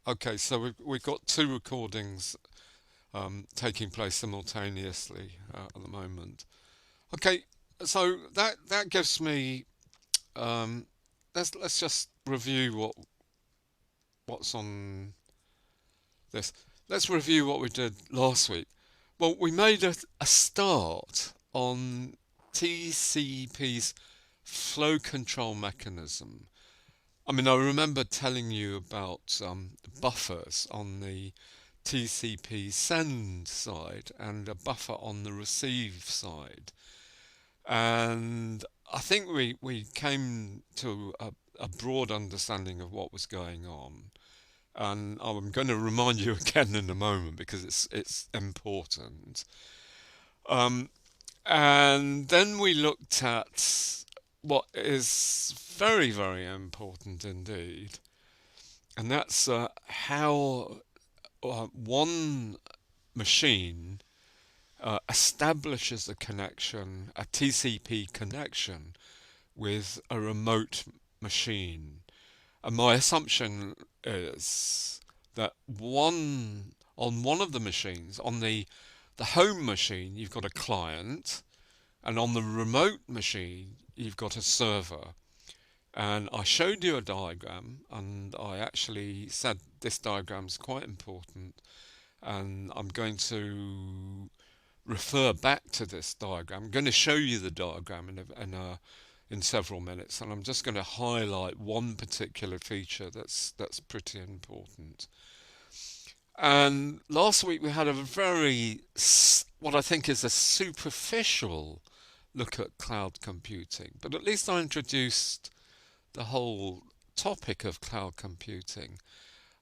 Okay, so we've got two recordings taking place simultaneously at the moment. Okay, so that gives me let's just review what's on this. Let's review what we did last week. Well, we made a start on TCP's flow control mechanism. I mean, I remember telling you about buffers on the TCP send side and a buffer on the receive side. And I think we came to a broad understanding of what was going on. And I'm going to remind you again in a moment because it's important. Um, and then we looked at what is very, very important indeed, and that's how one machine establishes a connection, a TCP connection, with a remote machine. And my assumption is that on one of the machines, on the home machine, you've got a client, and on the remote machine, you've got a server. And I showed you a diagram, and I actually said this diagram's quite important, and I'm going to refer back to this diagram. I'm going to show you the diagram in several minutes, and I'm just going to highlight one particular feature that's pretty important. And last week we had a very, what I think is a superficial look at cloud computing, but at least I introduced the whole topic of cloud computing.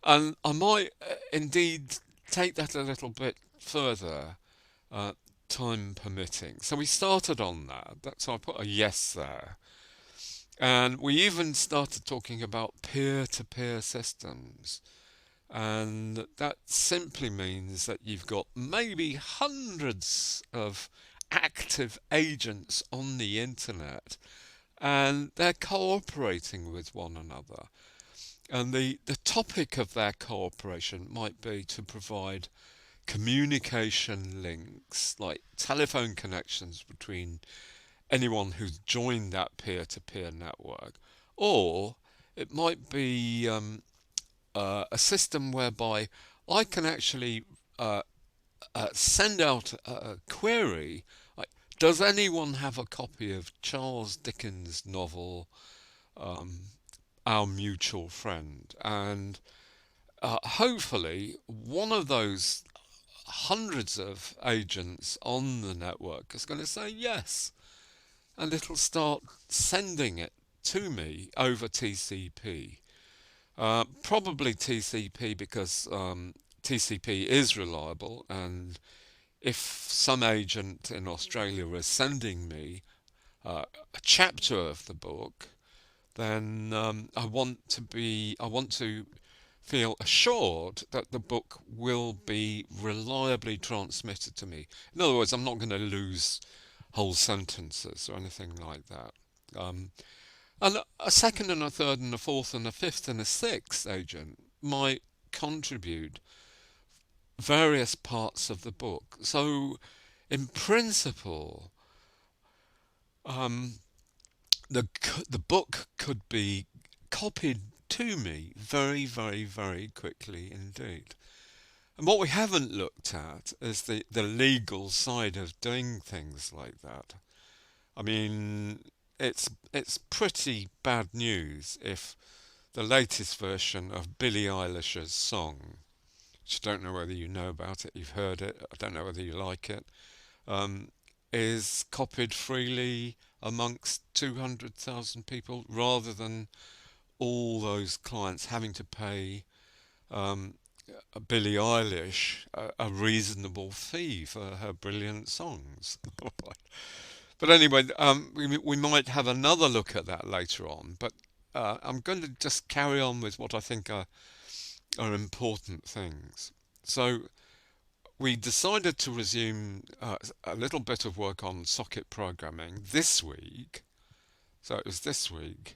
And I might indeed take that a little bit further, uh, time permitting. So we started on that. So I put a yes there. And we even started talking about peer-to-peer systems. And that simply means that you've got maybe hundreds of active agents on the internet and they're cooperating with one another. And the topic of their cooperation might be to provide communication links, like telephone connections between anyone who's joined that peer-to-peer network, or it might be a system whereby I can actually send out a query like, does anyone have a copy of Charles Dickens' novel, um, Our Mutual Friend? And hopefully, one of those hundreds of agents on the network is going to say yes, and it'll start sending it to me over TCP. Probably TCP because TCP is reliable, and if some agent in Australia is sending me a chapter of the book, then I want to feel assured that the book will be reliably transmitted to me. In other words, I'm not going to lose whole sentences or anything like that. Um, and a second and a third and a fourth and a fifth and a sixth agent might contribute various parts of the book. So, in principle, um, the the book could be copied to me very, very, very quickly indeed. And what we haven't looked at is the legal side of doing things like that. I mean, it's pretty bad news if the latest version of Billie Eilish's song, which I don't know whether you know about it, you've heard it, I don't know whether you like it, um, is copied freely amongst 200,000 people rather than all those clients having to pay um, Billie Eilish a reasonable fee for her brilliant songs. But anyway, we might have another look at that later on. But I'm going to just carry on with what I think are important things. So we decided to resume a little bit of work on socket programming this week. So it was this week.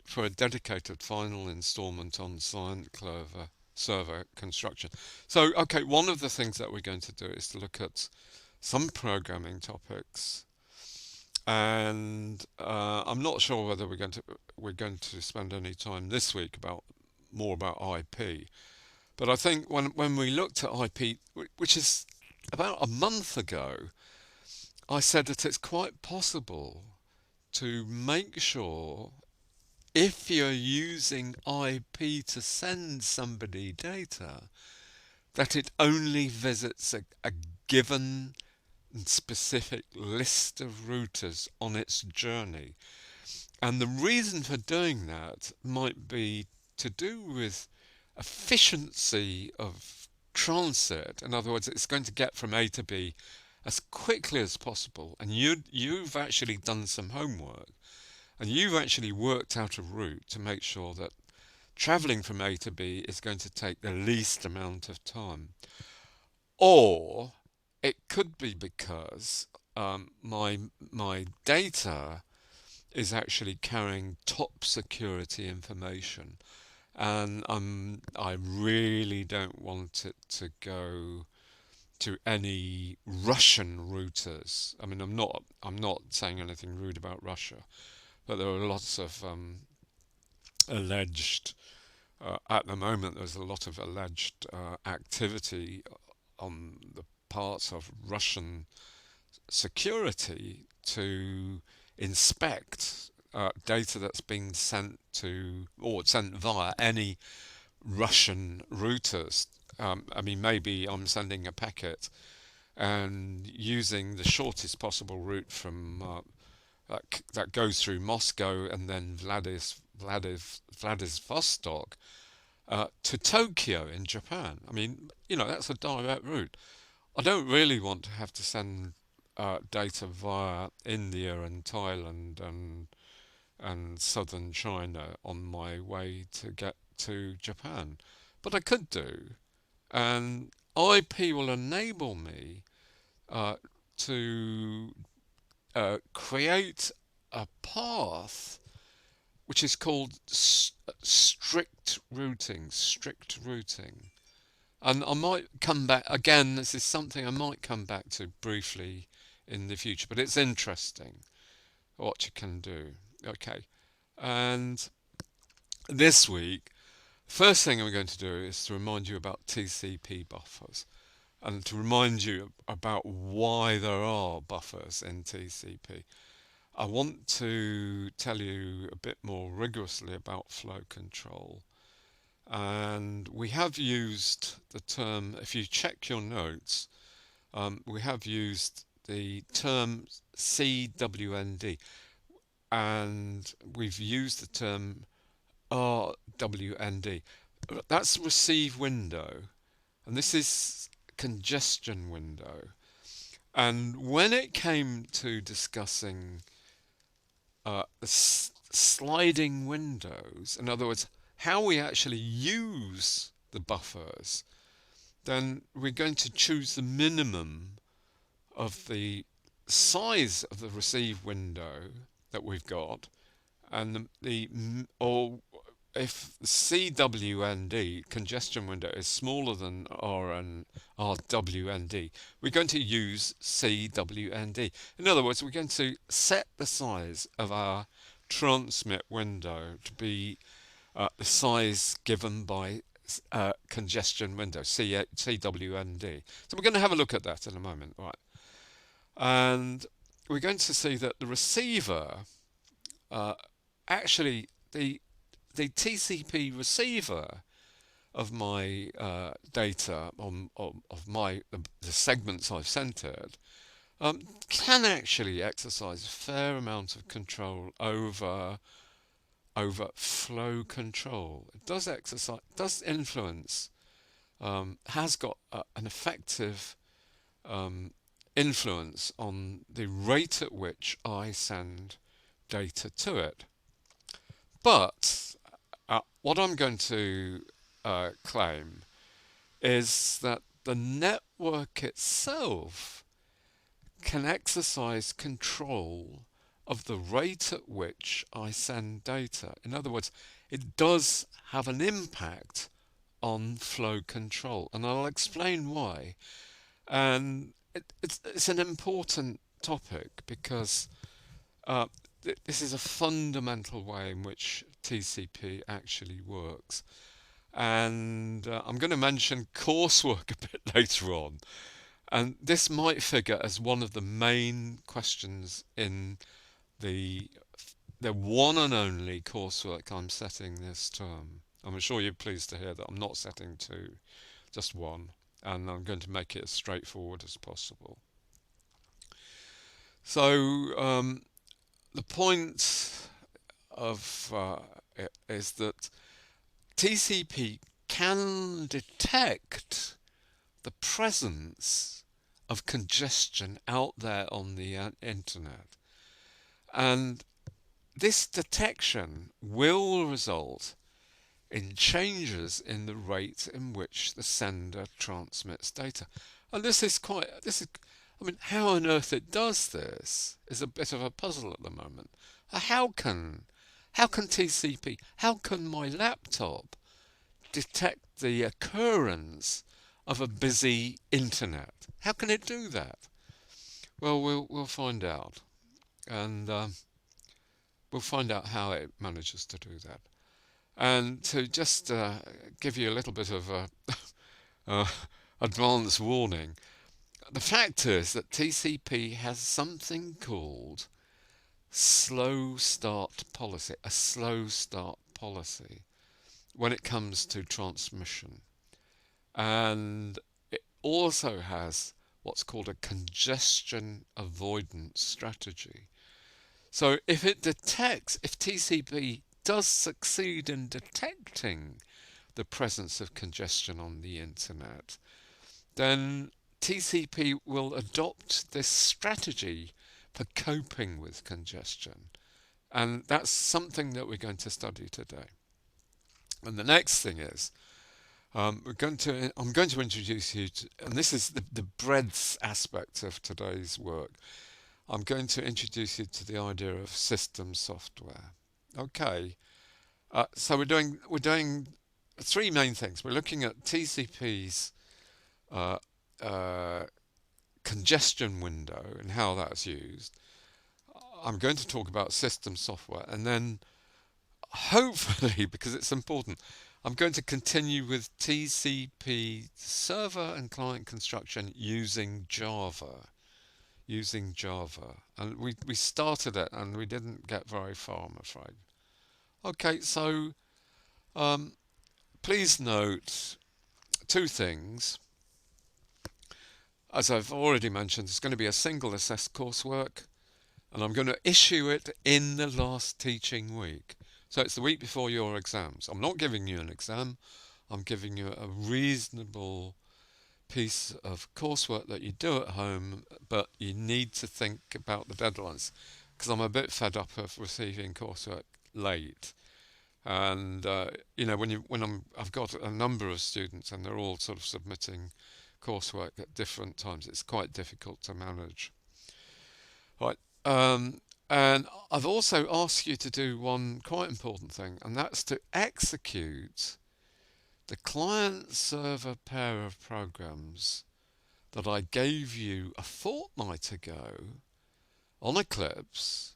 for a dedicated final installment on Scient server construction. So, okay, one of the things that we're going to do is to look at some programming topics, and I'm not sure whether we're going to spend any time this week about more about IP. But I think when we looked at IP, which is about a month ago, I said that it's quite possible to make sure if you're using IP to send somebody data, that it only visits a given and specific list of routers on its journey. And the reason for doing that might be to do with efficiency of transit. In other words, it's going to get from A to B as quickly as possible. And you've actually done some homework, and you've actually worked out a route to make sure that traveling from A to B is going to take the least amount of time. Or it could be because my data is actually carrying top security information, and I really don't want it to go to any Russian routers. I mean, I'm not saying anything rude about Russia, but there are lots of alleged at the moment. There's a lot of alleged activity on the part of Russian security to inspect data that's been sent to or sent via any Russian routers. I mean, maybe I'm sending a packet and using the shortest possible route from that goes through Moscow and then Vladivostok to Tokyo in Japan. I mean, that's a direct route. I don't really want to have to send data via India and Thailand and southern China on my way to get to Japan. But I could do, and IP will enable me to create a path which is called strict routing. Strict routing. And I might come back again. This is something I might come back to briefly in the future, but it's interesting what you can do. Okay, and this week, first thing I'm going to do is to remind you about TCP buffers and to remind you about why there are buffers in TCP. I want to tell you a bit more rigorously about flow control. And we have used the term, if you check your notes, we have used the term CWND, and we've used the term RWND. That's receive window, and this is congestion window. And when it came to discussing sliding windows, in other words, how we actually use the buffers, then we're going to choose the minimum of the size of the receive window that we've got, and or if CWND, congestion window, is smaller than RWND, we're going to use CWND. In other words, we're going to set the size of our transmit window to be the size given by congestion window, CWND. So we're going to have a look at that in a moment, right? And we're going to see that the receiver, actually the TCP receiver of my data of the segments I've centered can actually exercise a fair amount of control over flow control. It does influence, has got an effective influence on the rate at which I send data to it. But what I'm going to claim is that the network itself can exercise control of the rate at which I send data. In other words, it does have an impact on flow control, and I'll explain why. And it's an important topic because uh, this is a fundamental way in which TCP actually works. And I'm going to mention coursework a bit later on. And this might figure as one of the main questions in the the one and only coursework I'm setting this term. I'm sure you're pleased to hear that I'm not setting two, just one, and I'm going to make it as straightforward as possible. So the point of it is that TCP can detect the presence of congestion out there on the internet, and this detection will result in changes in the rate in which the sender transmits data. And I mean, how on earth it does this is a bit of a puzzle at the moment. How can TCP, how can my laptop detect the occurrence of a busy internet? How can it do that? Well, we'll find out, and we'll find out how it manages to do that. And to just give you a little bit of uh, advance warning, the fact is that TCP has something called slow start policy, a slow start policy when it comes to transmission. And it also has what's called a congestion avoidance strategy. So if TCP does succeed in detecting the presence of congestion on the internet, then TCP will adopt this strategy for coping with congestion. And that's something that we're going to study today. And the next thing is, I'm going to introduce you to, and this is the breadth aspect of today's work. I'm going to introduce you to the idea of system software. Okay, so we're doing three main things. We're looking at TCP's uh, uh, congestion window and how that's used. I'm going to talk about system software, and then hopefully, because it's important, I'm going to continue with TCP server and client construction using Java. And we started it and we didn't get very far, I'm afraid. Okay, so um, please note two things. As I've already mentioned, it's going to be a single assessed coursework, and I'm going to issue it in the last teaching week. So it's the week before your exams. I'm not giving you an exam, I'm giving you a reasonable piece of coursework that you do at home, but you need to think about the deadlines, because I'm a bit fed up of receiving coursework late. And I've got a number of students and they're all sort of submitting coursework at different times, it's quite difficult to manage. Right. And I've also asked you to do one quite important thing, and that's to execute the client-server pair of programs that I gave you a fortnight ago on Eclipse,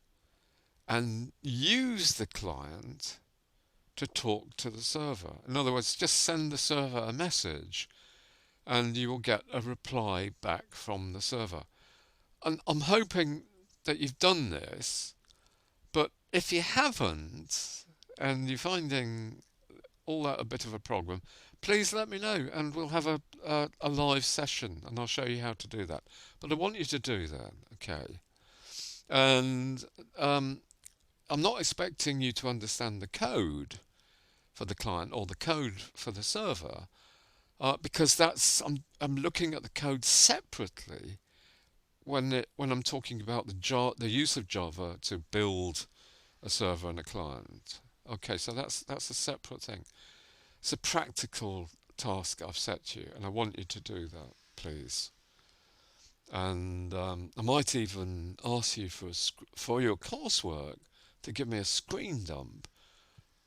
and use the client to talk to the server. In other words, just send the server a message and you will get a reply back from the server. And I'm hoping that you've done this, but if you haven't and you're finding all that a bit of a problem, please let me know and we'll have a live session and I'll show you how to do that. But I want you to do that, okay? And I'm not expecting you to understand the code for the client or the code for the server, because I'm looking at the code separately when I'm talking about the use of Java to build a server and a client. Okay, so that's a separate thing. It's a practical task I've set you, and I want you to do that, please. And I might even ask you for your coursework to give me a screen dump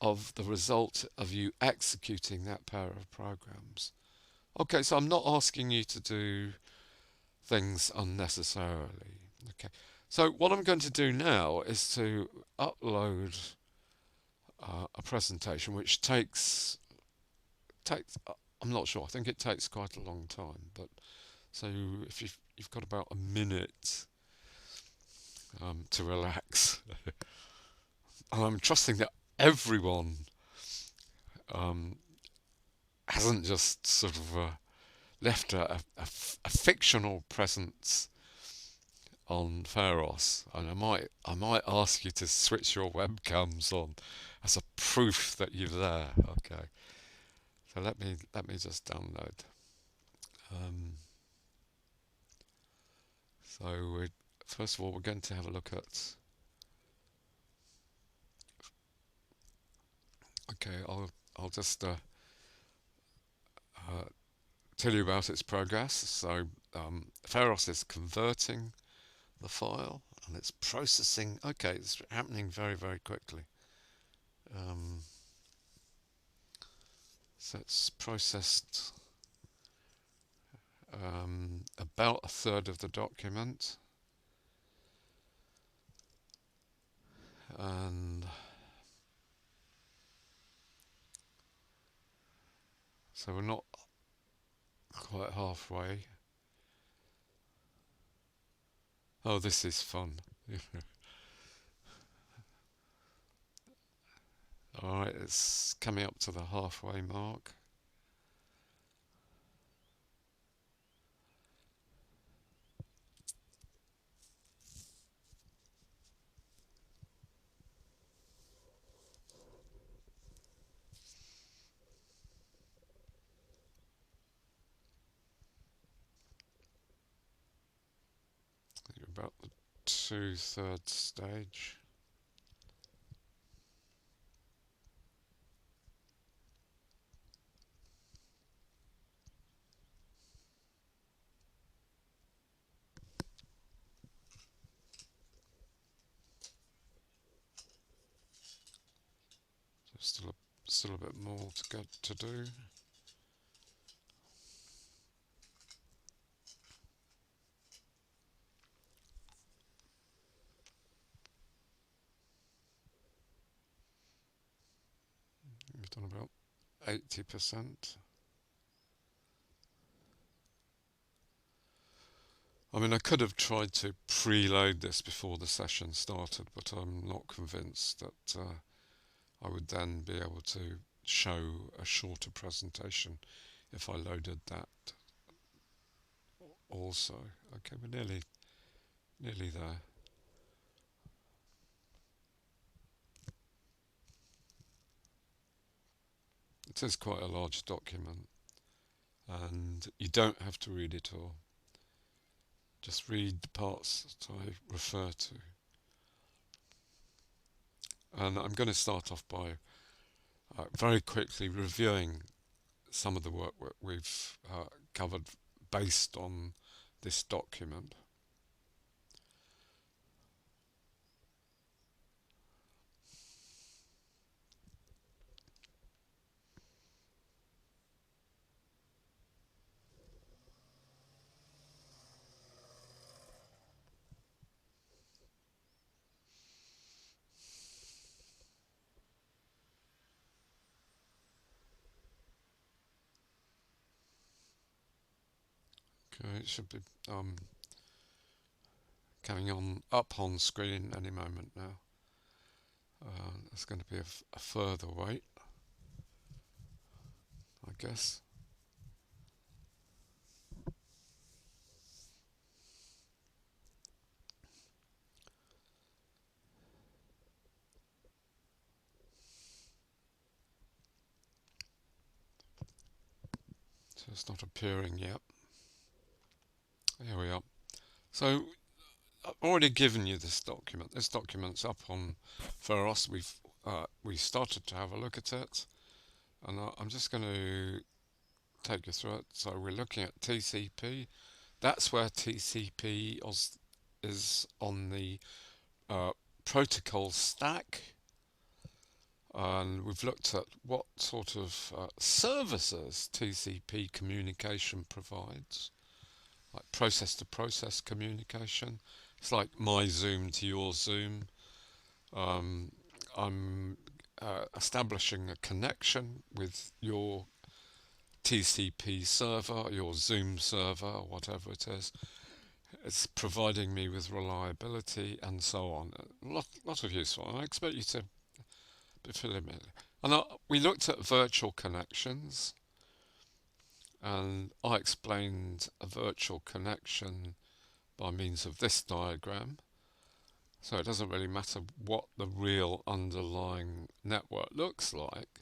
of the result of you executing that pair of programs. Okay, so I'm not asking you to do things unnecessarily. Okay, so what I'm going to do now is to upload a presentation which takes I'm not sure. I think it takes quite a long time, but so if you've got about a minute to relax, and I'm trusting that everyone um, hasn't just sort of left a fictional presence on Pharos, and I might ask you to switch your webcams on as a proof that you're there. Okay, so let me just download. Um, so first of all, we're going to have a look at. Okay, I'll just uh, tell you about its progress. So Pharos is converting the file and it's processing. Okay, it's happening very, very quickly. Um, so it's processed about a third of the document, and so we're not quite halfway. Oh, this is fun. Alright, it's coming up to the halfway mark. About the 2/3 stage. So still a bit more to get to do. We've done about 80%. I mean, I could have tried to preload this before the session started, but I'm not convinced that I would then be able to show a shorter presentation if I loaded that also. Okay, we're nearly there. It is quite a large document, and you don't have to read it all. Just read the parts that I refer to. And I'm going to start off by very quickly reviewing some of the work we've covered based on this document. Okay, it should be coming up on screen any moment now. There's going to be a further wait, I guess. So it's not appearing yet. Here we are. So I've already given you this document. This document's up on Pharos. We started to have a look at it, and I'm just going to take you through it. So we're looking at TCP. That's where TCP is on the uh, protocol stack, and we've looked at what sort of services TCP communication provides, like process-to-process communication. It's like my Zoom to your Zoom. Um, I'm establishing a connection with your TCP server, your Zoom server, or whatever it is. It's providing me with reliability and so on. A lot of useful. And I expect you to be familiar. And we looked at virtual connections, and I explained a virtual connection by means of this diagram. So it doesn't really matter what the real underlying network looks like,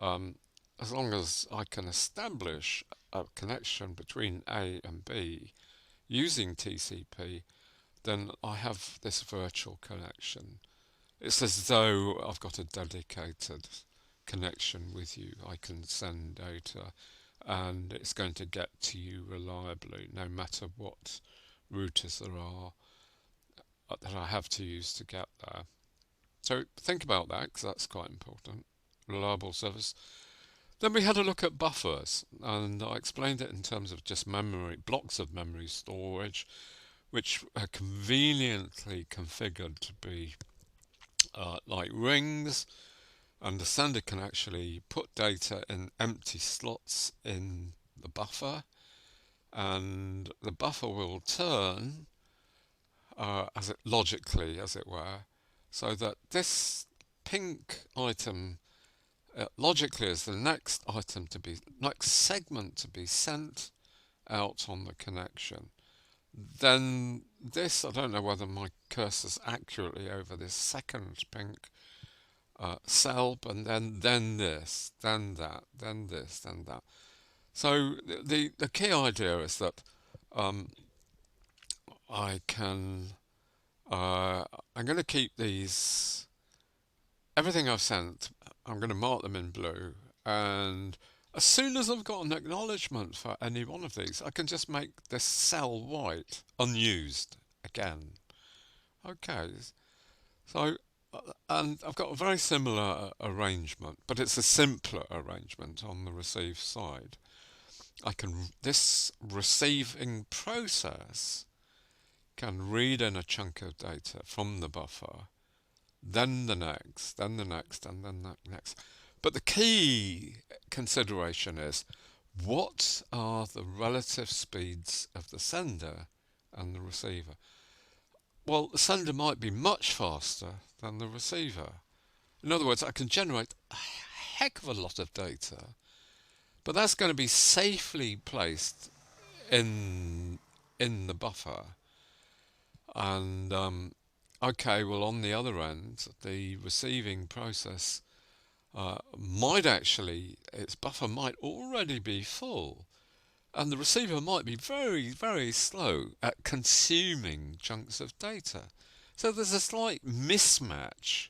um, as long as I can establish a connection between A and B using TCP, then I have this virtual connection. It's as though I've got a dedicated connection with you. I can send data and it's going to get to you reliably no matter what routers there are that I have to use to get there. So think about that because that's quite important. Reliable service. Then we had a look at buffers, and I explained it in terms of just memory, blocks of memory storage, which are conveniently configured to be like rings, and the sender can actually put data in empty slots in the buffer, and the buffer will turn as it logically, as it were, so that this pink item logically is the next item to be, next segment to be sent out on the connection. Then this, I don't know whether my cursor's accurately over this second pink cell, and then this, then that, then this, then that. So the key idea is that um, I can I'm going to keep these, everything I've sent, I'm going to mark them in blue, and as soon as I've got an acknowledgement for any one of these, I can just make this cell white, unused again. Okay, so and I've got a very similar arrangement, but it's a simpler arrangement on the receive side. This receiving process can read in a chunk of data from the buffer, then the next, then the next, and then the next. But the key consideration is, what are the relative speeds of the sender and the receiver? Well, the sender might be much faster than the receiver. In other words, I can generate a heck of a lot of data, but that's going to be safely placed in the buffer. And okay, well, on the other end, the receiving process might actually, its buffer might already be full, and the receiver might be very, very slow at consuming chunks of data. So there's a slight mismatch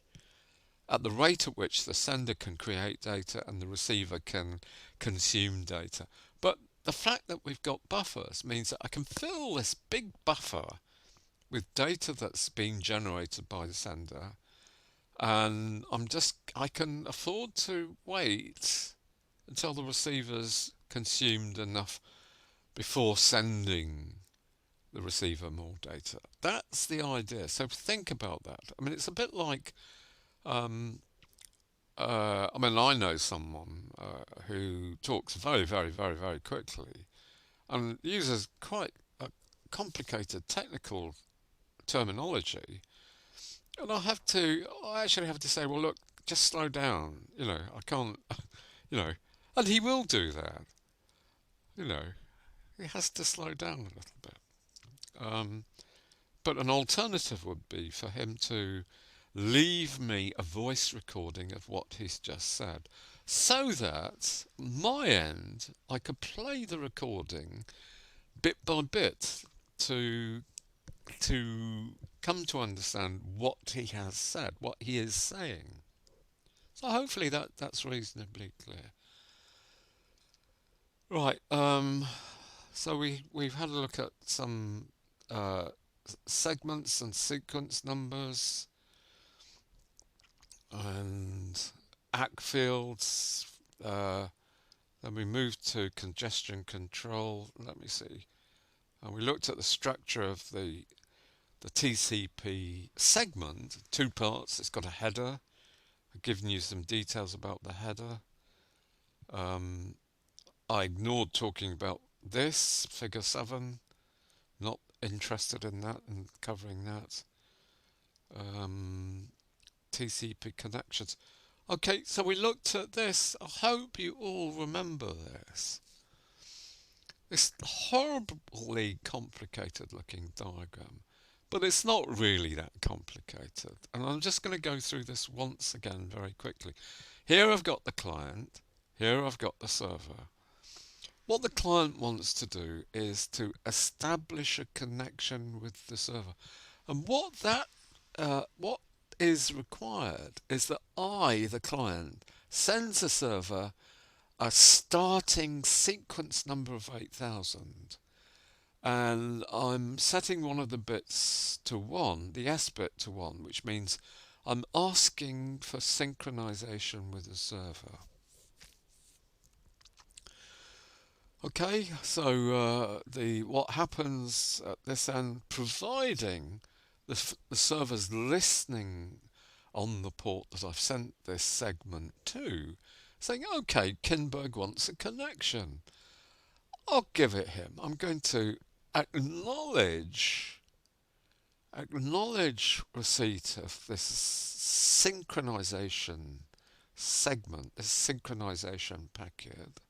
at the rate at which the sender can create data and the receiver can consume data. But the fact that we've got buffers means that I can fill this big buffer with data that's being generated by the sender, and I can afford to wait until the receiver's consumed enough before sending the receiver more data. That's the idea. So think about that. I mean, it's a bit like, I know someone who talks very, very, very, very quickly and uses quite a complicated technical terminology, and I actually have to say, well, look, just slow down. I can't, and he will do that. You know, he has to slow down a little bit. But an alternative would be for him to leave me a voice recording of what he's just said, so that my end I could play the recording bit by bit to come to understand what he has said, what he is saying. So hopefully that's reasonably clear. Right. So we've had a look at some segments and sequence numbers and ACK fields. Then we moved to congestion control. Let me see. And we looked at the structure of the TCP segment, two parts. It's got a header. I've given you some details about the header. I ignored talking about this, figure 7. Not interested in that and covering that. TCP connections. Okay, so we looked at this. I hope you all remember this. This horribly complicated looking diagram. But it's not really that complicated. And I'm just going to go through this once again very quickly. Here I've got the client. Here I've got the server. What the client wants to do is to establish a connection with the server. And what is required is that I, the client, sends the server a starting sequence number of 8,000. And I'm setting one of the bits to 1, the S bit to 1, which means I'm asking for synchronization with the server. Okay, so what happens at this end, providing the server's listening on the port that I've sent this segment to, saying, okay, Kinberg wants a connection. I'll give it him. I'm going to acknowledge receipt of this synchronization segment, this synchronization packet.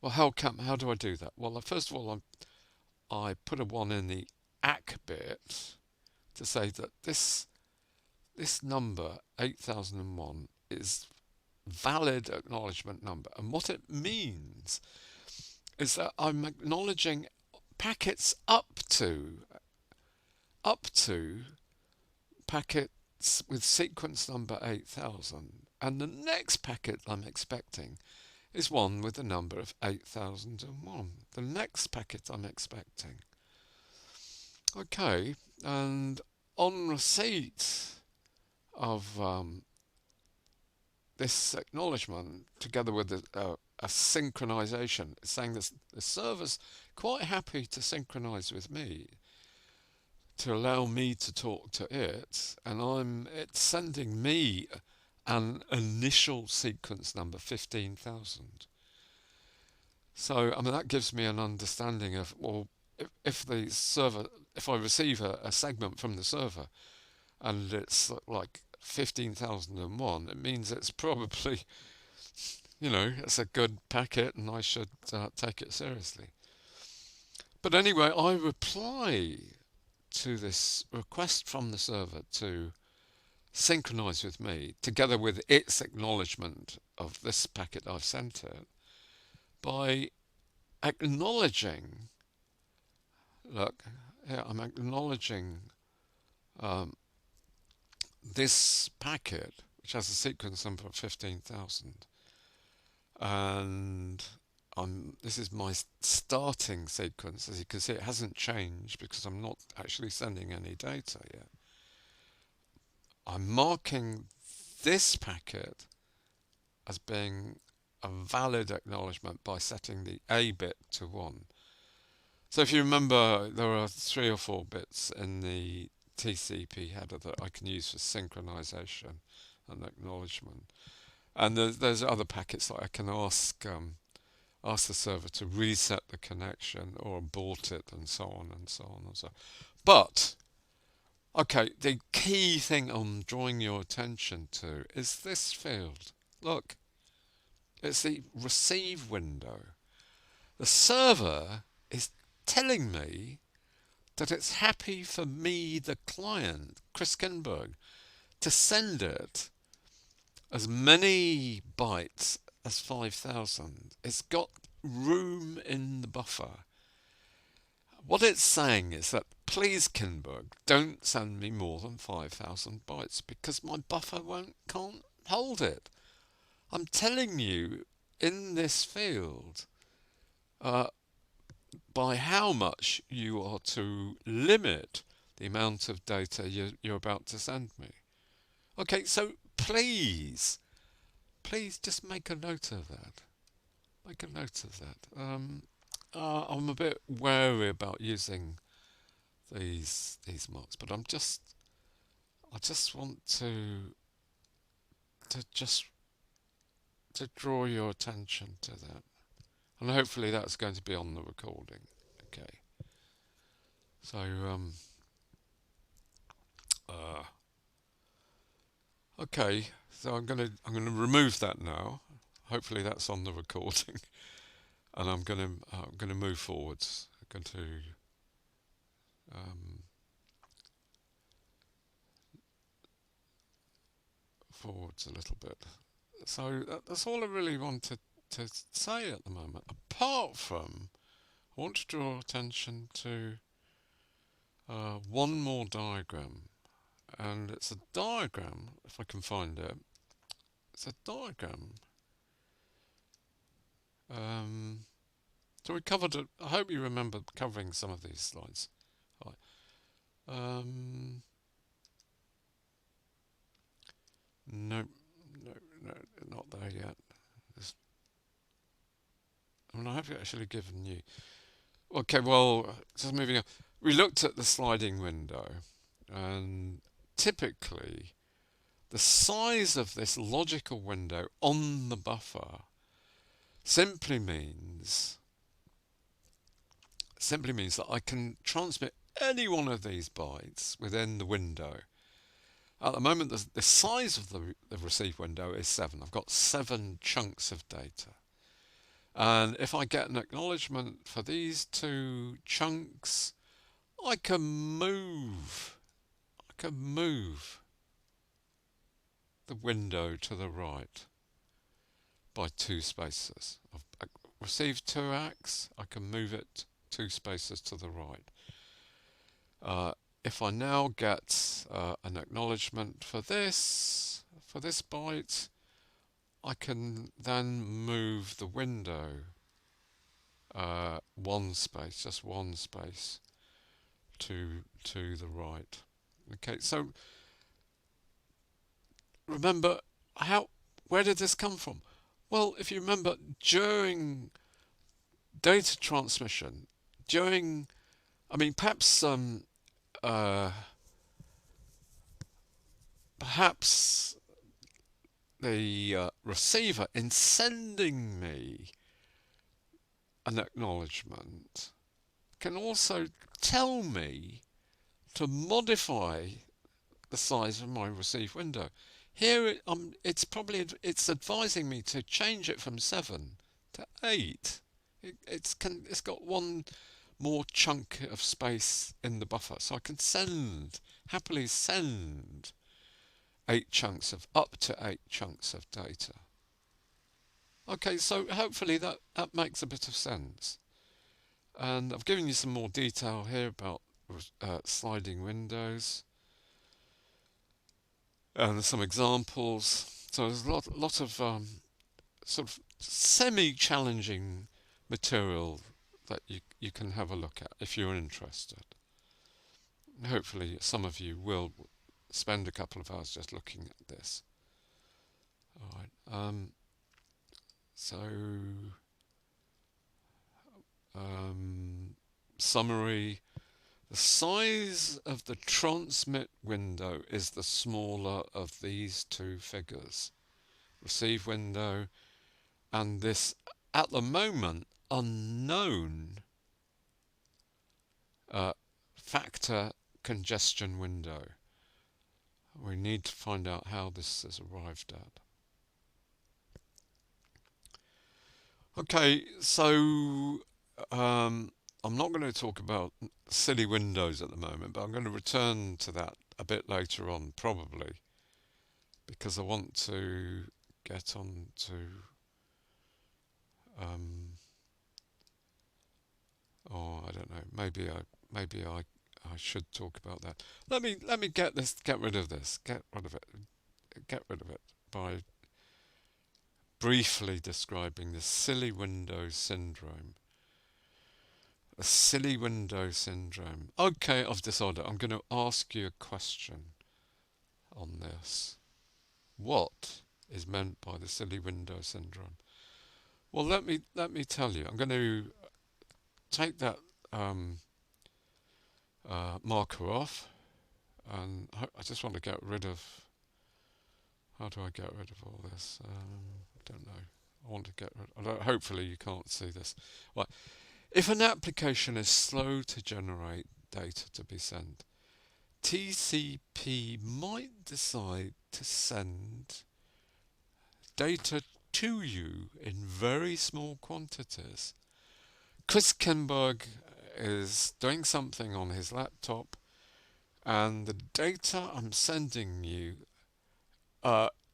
Well, how do I do that? Well, first of all, I put a 1 in the ACK bit to say that this number 8001 is valid acknowledgement number, and what it means is that I'm acknowledging packets up to packets with sequence number 8000, and the next packet I'm expecting is one with the number of 8001. The next packet I'm expecting. Okay, and on receipt of this acknowledgement, together with a synchronization, it's saying this, the server's quite happy to synchronize with me to allow me to talk to it, and it's sending me an initial sequence number 15,000. So I mean that gives me an understanding of, well, if I receive a segment from the server and it's like 15,001, it means it's probably, it's a good packet and I should take it seriously. But anyway, I reply to this request from the server to synchronize with me, together with its acknowledgement of this packet I've sent it, by acknowledging, look, here I'm acknowledging this packet, which has a sequence number of 15,000, and this is my starting sequence. As you can see, it hasn't changed because I'm not actually sending any data yet. I'm marking this packet as being a valid acknowledgement by setting the A bit to 1. So if you remember, there are 3 or 4 bits in the TCP header that I can use for synchronization and acknowledgement. And there's other packets that I can ask the server to reset the connection or abort it, and so on and so on and so on. But okay, the key thing I'm drawing your attention to is this field. Look, it's the receive window. The server is telling me that it's happy for me, the client, Chris Kinberg, to send it as many bytes as 5,000. It's got room in the buffer. What it's saying is that, please Kinberg, don't send me more than 5,000 bytes because my buffer can't hold it. I'm telling you, in this field, by how much you are to limit the amount of data you're about to send me. Okay, so please just make a note of that. Make a note of that. I'm a bit wary about using these marks, but I just want to just to draw your attention to that, and hopefully that's going to be on the recording. Okay. So uh, okay. So I'm gonna remove that now. Hopefully that's on the recording, and I'm gonna move forwards. I'm going to um, forwards a little bit. So that's all I really wanted to say at the moment. Apart from, I want to draw attention to one more diagram, and it's a diagram. If I can find it, it's a diagram. So we covered it. I hope you remember covering some of these slides. Right. Um, no, no, not there yet. I have actually given you. Okay, well, just moving on. We looked at the sliding window, and typically the size of this logical window on the buffer simply means that I can transmit any one of these bytes within the window. At the moment, the size of the receive window is 7. I've got 7 chunks of data. And if I get an acknowledgement for these 2 chunks, I can move the window to the right by 2 spaces. I've received 2x, I can move it 2 spaces to the right. If I now get an acknowledgement for this byte, I can then move the window just one space to the right. Okay, so remember where did this come from? Well, if you remember, during data transmission, perhaps perhaps the receiver, in sending me an acknowledgement, can also tell me to modify the size of my receive window. Here it's advising me to change it from 7 to 8. It's got one more chunk of space in the buffer, so I can happily send up to 8 chunks of data. Okay, so hopefully that makes a bit of sense. And I've given you some more detail here about sliding windows. And there's some examples. So there's a lot of sort of semi-challenging material that you can have a look at if you're interested. Hopefully some of you will spend a couple of hours just looking at this. All right. Summary. The size of the transmit window is the smaller of these 2 figures. Receive window and this, at the moment, unknown factor congestion window. We need to find out how this is arrived at. Okay, so I'm not going to talk about silly windows at the moment, but I'm going to return to that a bit later on, probably, because I want to get on to I don't know. Maybe I should talk about that. Let me get rid of it by briefly describing the silly window syndrome. a silly window syndrome. Okay, I've decided I'm going to ask you a question on this. What is meant by the silly window syndrome? Well, let me tell you. I'm going to take that um, marker off, and I just want to get rid of. How do I get rid of all this? I don't know. I want to get rid. Hopefully, you can't see this. Right. If an application is slow to generate data to be sent, TCP might decide to send data to you in very small quantities. Chris Kinberg is doing something on his laptop, and the data I'm sending you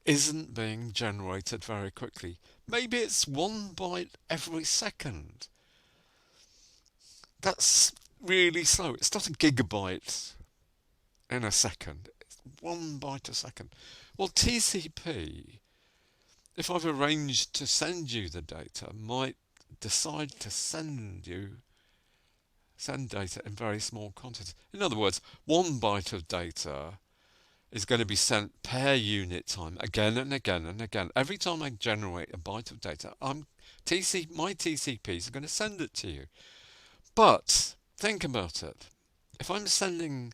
isn't being generated very quickly. Maybe it's 1 byte every second. That's really slow. It's not a gigabyte in a second. It's 1 byte a second. Well, TCP, if I've arranged to send you the data, might decide to send data in very small quantities. In other words, 1 byte of data is going to be sent per unit time again and again and again. Every time I generate a byte of data, my TCPs are going to send it to you. But think about it. If I'm sending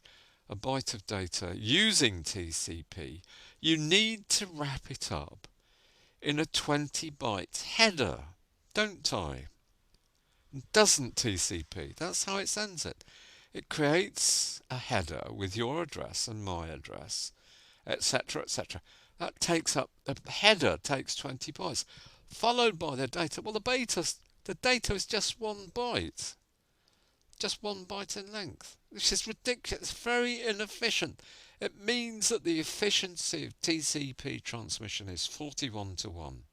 a byte of data using TCP, you need to wrap it up in a 20-byte header, don't I? Doesn't TCP? That's how it sends it. It creates a header with your address and my address, etc., etc. The header takes 20 bytes, followed by the data. Well, the data is just 1 byte. Just 1 byte in length, which is ridiculous, very inefficient. It means that the efficiency of TCP transmission is 41 to 1.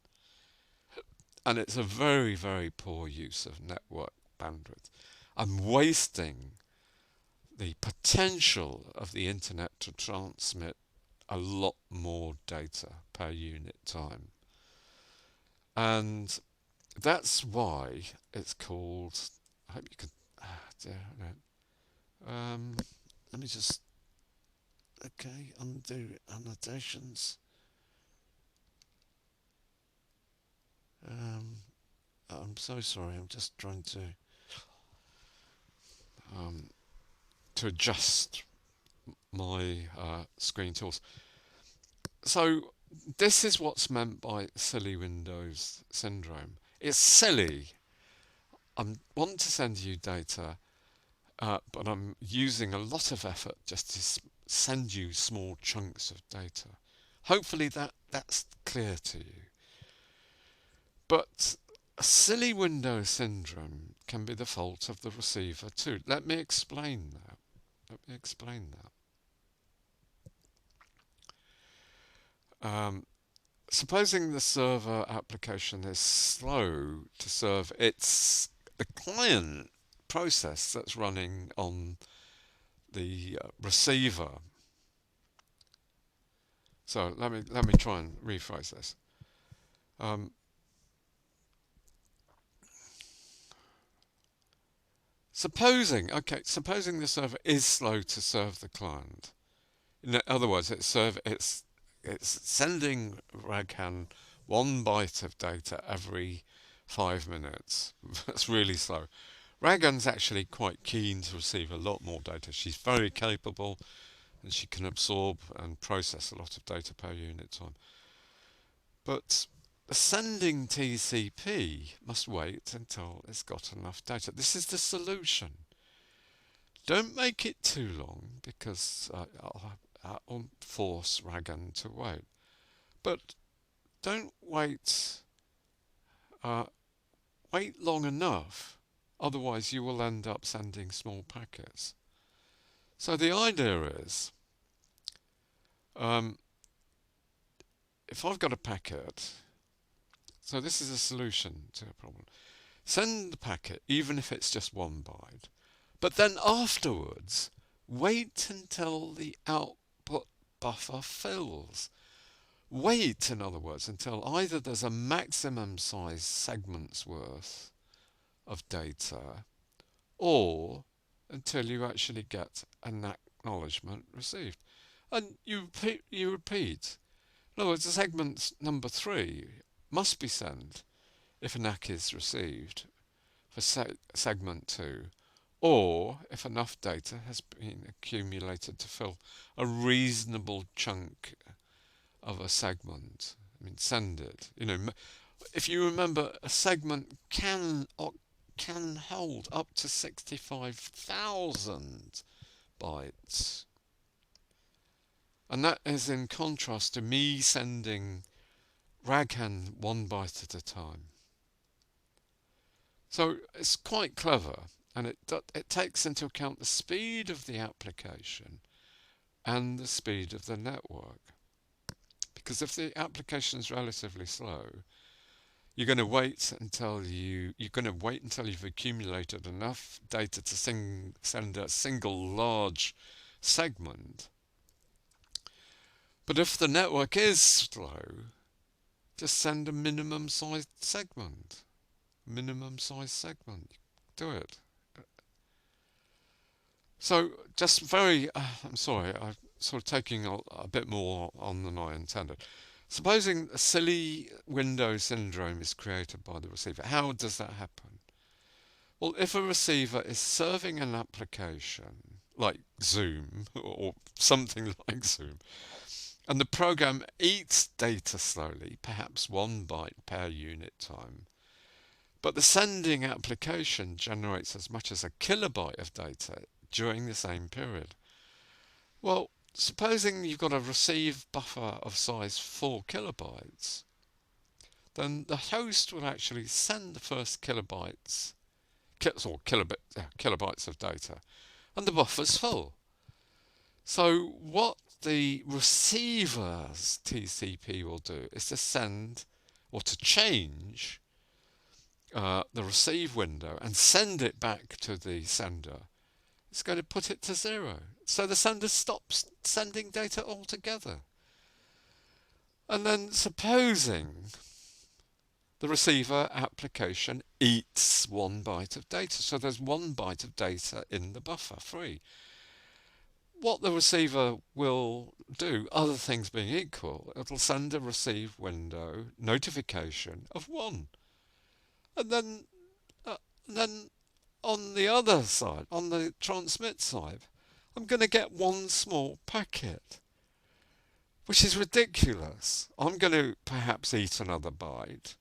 And it's a very, very poor use of network bandwidth. I'm wasting the potential of the internet to transmit a lot more data per unit time. And that's why it's called, I hope you could, let me just, undo annotations. I'm so sorry, I'm just trying to adjust my screen tools. So this is what's meant by silly windows syndrome. It's silly. I want to send you data, but I'm using a lot of effort just to send you small chunks of data. Hopefully that's clear to you. But a silly window syndrome can be the fault of the receiver too. Let me explain that. Supposing the server application is slow to serve the client process that's running on the receiver. So let me try and rephrase this. Supposing the server is slow to serve the client. In other words, it's sending Raghan 1 byte of data every 5 minutes. That's really slow. Raghan's actually quite keen to receive a lot more data. She's very capable and she can absorb and process a lot of data per unit time. But sending TCP must wait until it's got enough data. This is the solution. Don't make it too long because I'll force Raghan to wait. But don't wait long enough, otherwise you will end up sending small packets. So the idea is, if I've got a packet, so this is a solution to a problem. Send the packet, even if it's just 1 byte, but then afterwards, wait until the output buffer fills. Wait, in other words, until either there's a maximum size segment's worth of data, or until you actually get an acknowledgement received. And you repeat. In other words, segment number 3 must be sent if an ACK is received for segment 2, or if enough data has been accumulated to fill a reasonable chunk of a segment. I mean, send it. If you remember, a segment can hold up to 65,000 bytes. And that is in contrast to me sending raghan 1 byte at a time. So it's quite clever, and it takes into account the speed of the application and the speed of the network. Because if the application is relatively slow, you're going to wait until you've accumulated enough data to send a single large segment. But if the network is slow, just send a minimum size segment. Do it. So just I'm sorry, I'm sort of taking a bit more on than I intended. Supposing a silly window syndrome is created by the receiver, how does that happen? Well, if a receiver is serving an application like Zoom or something like Zoom, and the program eats data slowly, perhaps 1 byte per unit time, but the sending application generates as much as a kilobyte of data during the same period. Well, supposing you've got a receive buffer of size 4 kilobytes, then the host will actually send the first kilobytes of data, and the buffer's full. So what the receiver's TCP will do is to send or to change the receive window and send it back to the sender. It's going to put it to 0. So the sender stops sending data altogether. And then supposing the receiver application eats 1 byte of data, so there's 1 byte of data in the buffer free. What the receiver will do, other things being equal, it'll send a receive window notification of 1. And then on the other side, on the transmit side, I'm going to get 1 small packet, which is ridiculous. I'm going to perhaps eat another byte,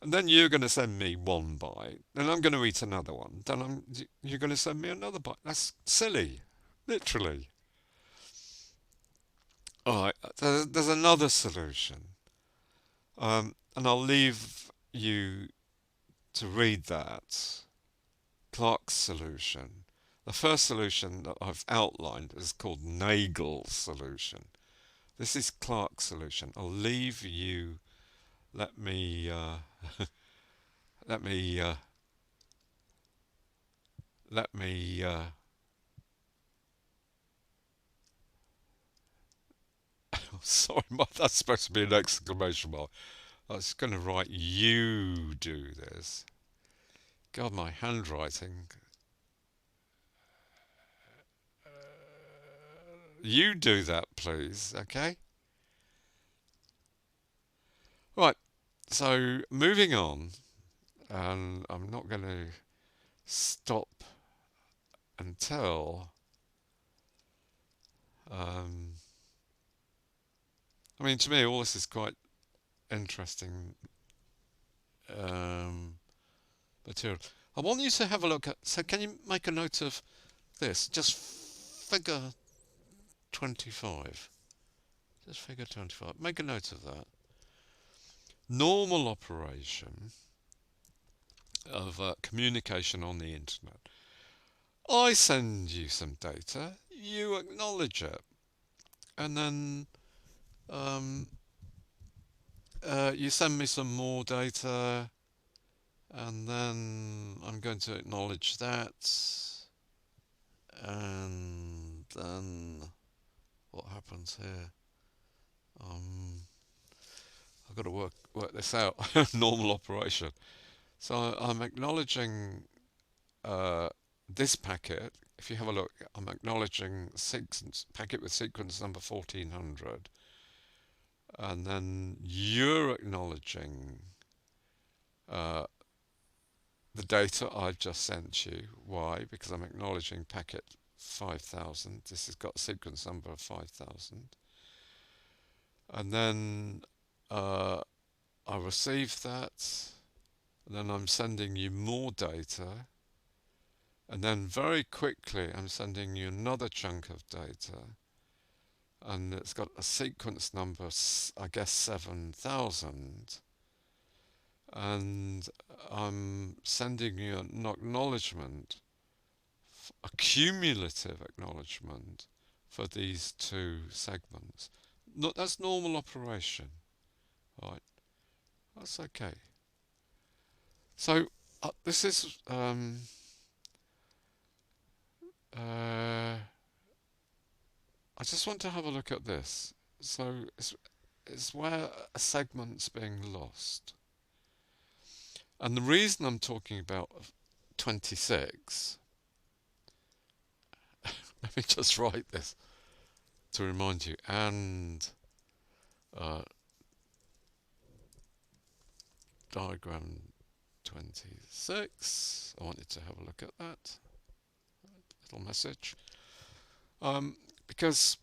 and then you're going to send me 1 byte, then I'm going to eat another one, then you're going to send me another byte. That's silly, literally. Alright, there's another solution, and I'll leave you to read that. Clark's solution. The first solution that I've outlined is called Nagel's solution. This is Clark's solution. I'll leave you. Let me let me sorry, that's supposed to be an exclamation mark. I was going to write "you do this." God, my handwriting. You do that, please, okay? Right, so moving on, and I'm not going to stop until I mean, to me, all this is quite interesting material. I want you to have a look at, so can you make a note of this? Just figure 25. Just figure 25. Make a note of that. Normal operation of communication on the internet. I send you some data, you acknowledge it, and then you send me some more data, and then I'm going to acknowledge that, and then what happens here? I've got to work this out. Normal operation. So I'm acknowledging this packet, if you have a look, I'm acknowledging sequence packet with sequence number 1400, and then you're acknowledging uh, the data I've just sent you. Why? Because I'm acknowledging packet 5000. This has got a sequence number of 5000. And then I receive that, and then I'm sending you more data, and then very quickly I'm sending you another chunk of data, and it's got a sequence number, I guess 7000, and I'm sending you an acknowledgement, a cumulative acknowledgement for these two segments. That's normal operation, right? That's okay. So this is I just want to have a look at this. So it's where a segment's being lost. And the reason I'm talking about 26, let me just write this to remind you, and diagram 26, I want you to have a look at that little message. Because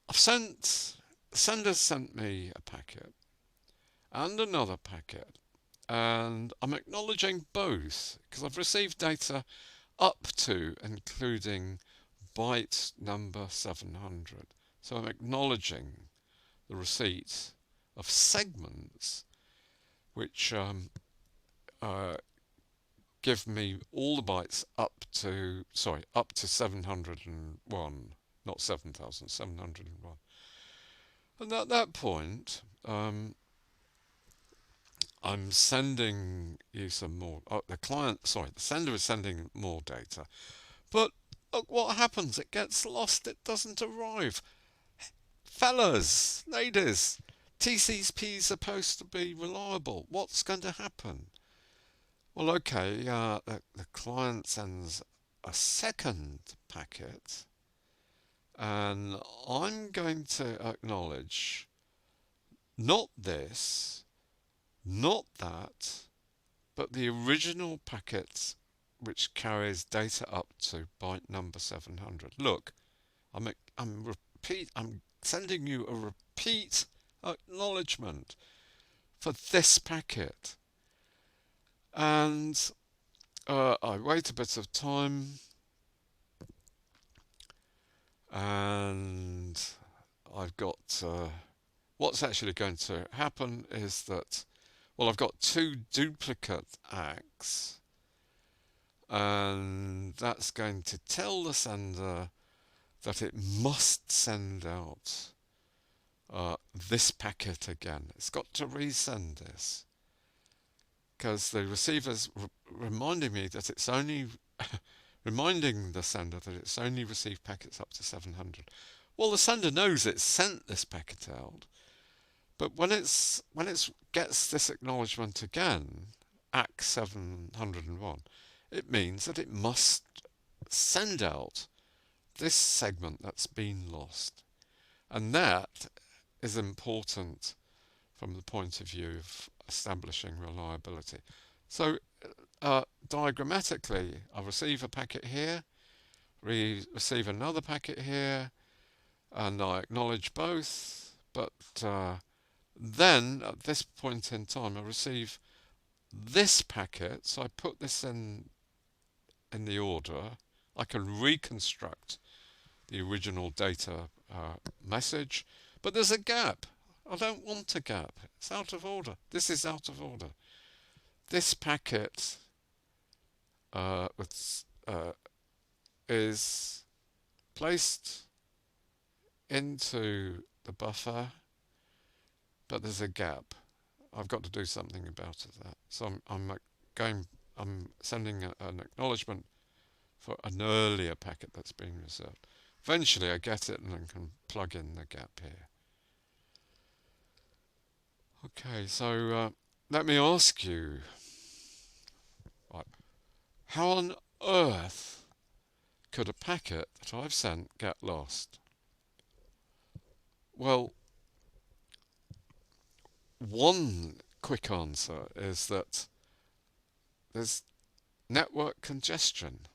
the sender's sent me a packet and another packet, and I'm acknowledging both because I've received data up to including byte number 700. So I'm acknowledging the receipt of segments which give me all the bytes up to 701, not 7000, 701. And at that point, I'm sending you some more. The sender is sending more data. But look what happens. It gets lost. It doesn't arrive. Fellas, ladies, TCP is supposed to be reliable. What's going to happen? Well, okay, the client sends a second packet, and I'm going to acknowledge not this, not that, but the original packet which carries data up to byte number 700. Look, I'm sending you a repeat acknowledgement for this packet, and I wait a bit of time, and I've got what's actually going to happen is that, well, I've got two duplicate ACKs, and that's going to tell the sender that it must send out this packet again. It's got to resend this because the receiver's reminding me that it's only reminding the sender that it's only received packets up to 700. Well, the sender knows it's sent this packet out, but when it gets this acknowledgement again, ACK 701, it means that it must send out this segment that's been lost. And that is important from the point of view of establishing reliability. So diagrammatically, I receive a packet here, receive another packet here, and I acknowledge both, but then at this point in time I receive this packet, so I put this in the order. I can reconstruct the original data message, but there's a gap. I don't want a gap. It's out of order. This is out of order. This packet is placed into the buffer, but there's a gap. I've got to do something about that. So I'm sending an acknowledgement for an earlier packet that's been reserved. Eventually I get it and I can plug in the gap here. Okay, so let me ask you, right, how on earth could a packet that I've sent get lost? Well, one quick answer is that there's network congestion.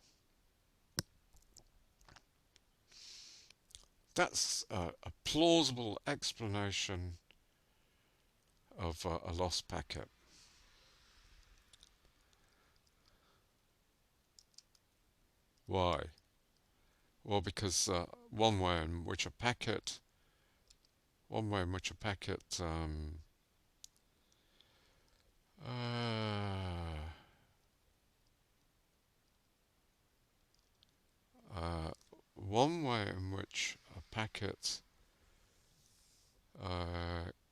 That's a plausible explanation of a lost packet. Why? Well, because one way in which a packet, one way in which a packet, uh, one way in which a packet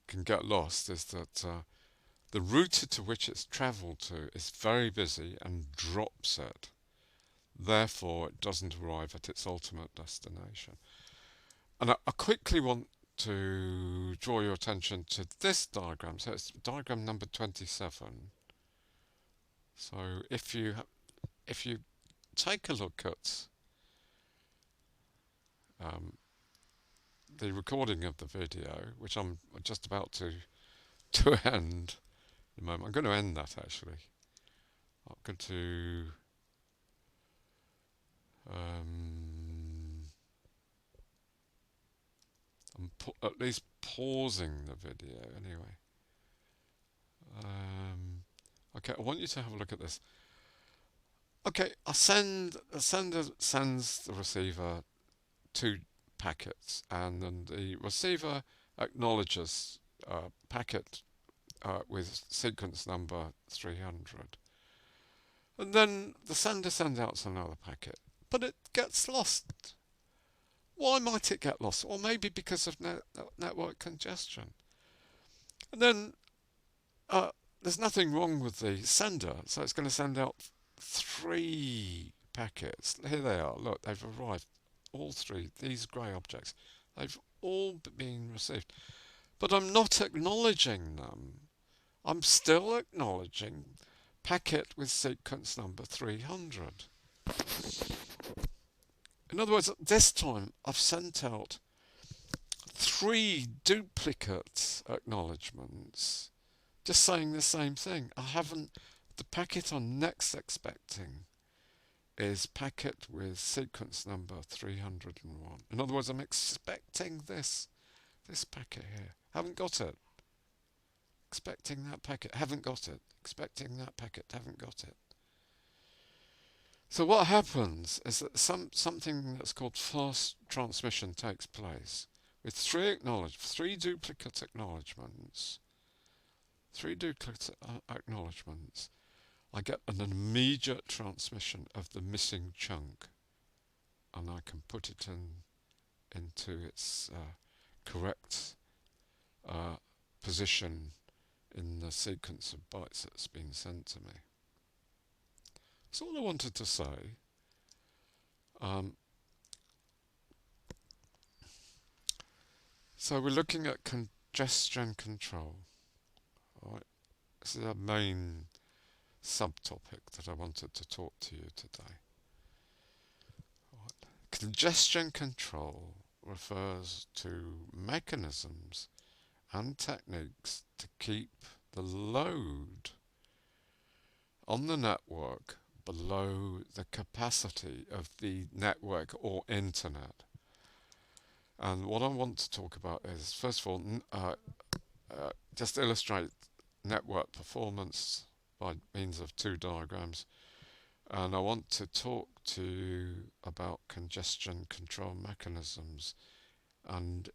can get lost is that the router to which it's travelled to is very busy and drops it. Therefore, it doesn't arrive at its ultimate destination. And I quickly want to draw your attention to this diagram. So it's diagram number 27. So if you take a look at the recording of the video, which I'm just about to end in a moment. I'm going to end that actually. I'm going to I'm at least pausing the video anyway. Okay, I want you to have a look at this. Okay, the sender sends the receiver 2 packets, and then the receiver acknowledges packet with sequence number 300. And then the sender sends out another packet, but it gets lost. Why might it get lost? Or maybe because of network congestion. And then there's nothing wrong with the sender, so it's going to send out 3 packets. Here they are. Look, they've arrived. All 3, these grey objects. They've all been received. But I'm not acknowledging them. I'm still acknowledging packet with sequence number 300. In other words, this time I've sent out 3 duplicate acknowledgements, just saying the same thing. The packet I'm next expecting is packet with sequence number 301. In other words, I'm expecting this packet here. Haven't got it. Expecting that packet. Haven't got it. Expecting that packet. Haven't got it. So what happens is that something that's called fast transmission takes place with 3 duplicate acknowledgements. 3 duplicate acknowledgements. I get an immediate transmission of the missing chunk, and I can put it into its correct position in the sequence of bytes that's been sent to me. So all I wanted to say, so we're looking at congestion control. All right. This is our main subtopic that I wanted to talk to you today. Right. Congestion control refers to mechanisms and techniques to keep the load on the network below the capacity of the network or internet. And what I want to talk about is, first of all, just illustrate network performance by means of 2 diagrams. And I want to talk to you about congestion control mechanisms and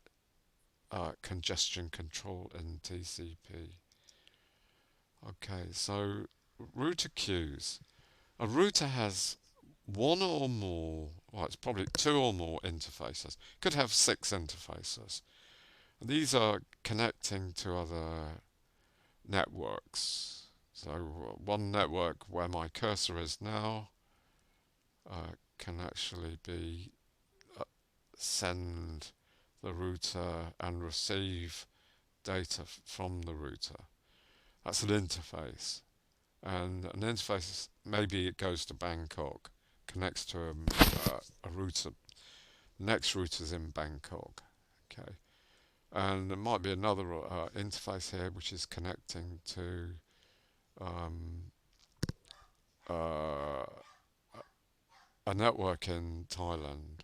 congestion control in TCP. Okay, so router queues. A router has 1 or more, well, it's probably 2 or more interfaces. Could have 6 interfaces. And these are connecting to other networks. So one network where my cursor is now can actually be send the router and receive data from the router. That's an interface. And an interface, maybe it goes to Bangkok, connects to a router. Next router's in Bangkok. Okay, and there might be another interface here which is connecting to um, uh, a network in Thailand,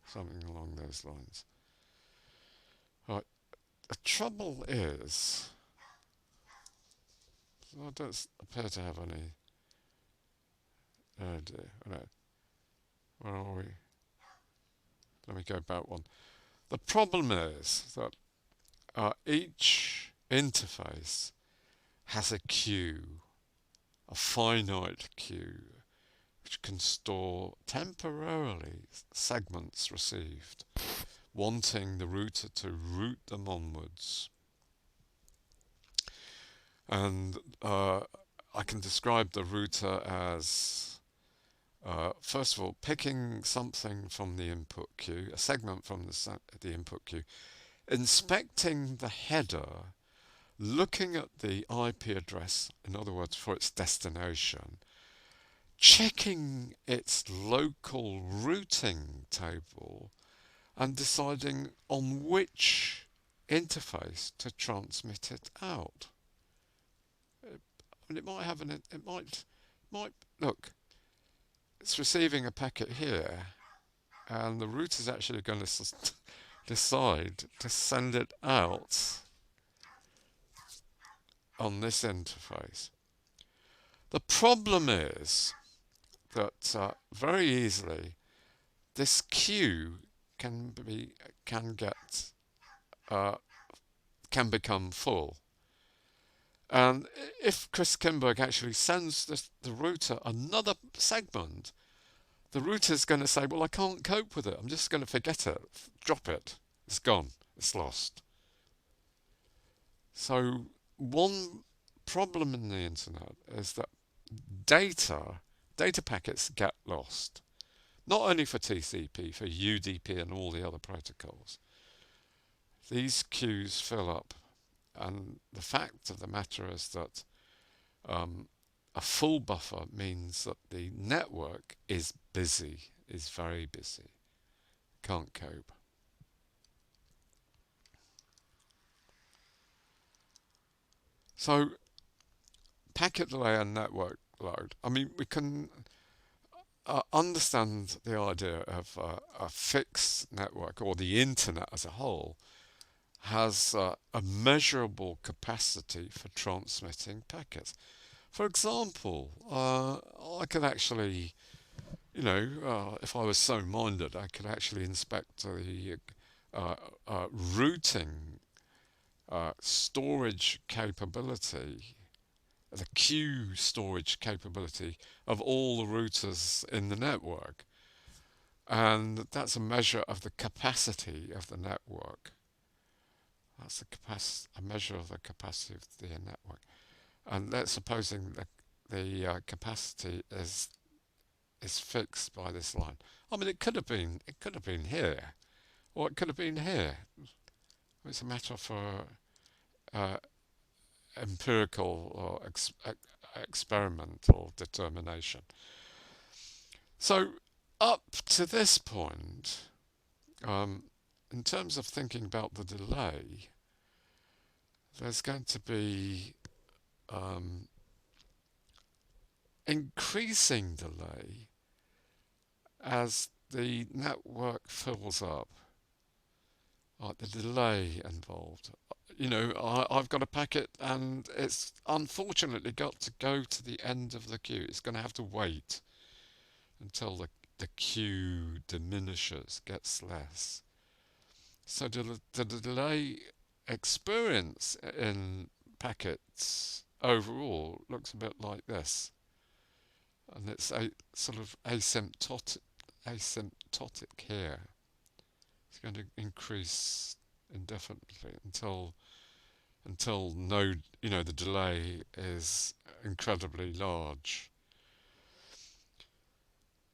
something along those lines. Right. The trouble is, I don't appear to have any. Oh dear. Right. Where are we? Let me go back one. The problem is that each interface has a queue, a finite queue, which can store temporarily segments received, wanting the router to route them onwards. And I can describe the router as, first of all, picking something from the input queue, a segment from the input queue, inspecting the header, looking at the IP address, in other words, for its destination, checking its local routing table, and deciding on which interface to transmit it out. It might have it might look. It's receiving a packet here, and the router is actually going to decide to send it out on this interface. The problem is that very easily this queue can get can become full. And if Chris Kimberg actually sends the router another segment, the router is going to say, well, I can't cope with it. I'm just going to forget it, drop it. It's gone. It's lost. So one problem in the internet is that data packets get lost. Not only for TCP, for UDP and all the other protocols. These queues fill up. And the fact of the matter is that a full buffer means that the network is busy, is very busy, can't cope. So packet delay and network load. I mean, we can understand the idea of a fixed network, or the internet as a whole has a measurable capacity for transmitting packets. For example, I could actually, if I was so minded, I could actually inspect the routing storage capability, the queue storage capability of all the routers in the network. And that's a measure of the capacity of the network. That's a measure of the capacity of the network. And that's supposing the capacity is fixed by this line. I mean, it could have been here, or it could have been here. It's a matter for empirical or experimental determination. So up to this point, in terms of thinking about the delay, there's going to be increasing delay as the network fills up. The delay involved. I've got a packet and it's unfortunately got to go to the end of the queue. It's going to have to wait until the queue diminishes, gets less. So the delay experience in packets overall looks a bit like this. And it's a sort of asymptotic here. It's going to increase indefinitely until the delay is incredibly large.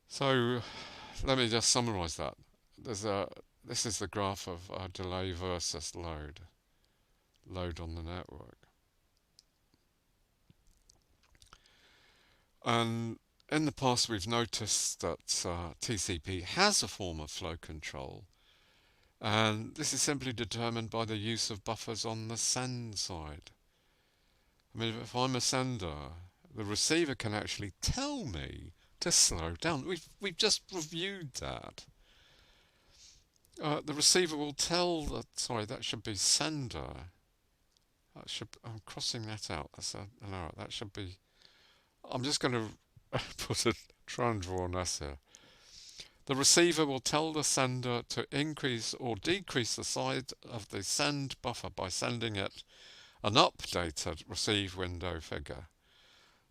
So let me just summarize that. This is the graph of delay versus load on the network. And in the past we've noticed that TCP has a form of flow control, and this is simply determined by the use of buffers on the send side. I mean, if I'm a sender, the receiver can actually tell me to slow down. We've just reviewed that. The receiver will tell sorry, that should be sender. I'm crossing that out. That's an error. That should be. I'm just going to try and draw an S here. The receiver will tell the sender to increase or decrease the size of the send buffer by sending it an updated receive window figure.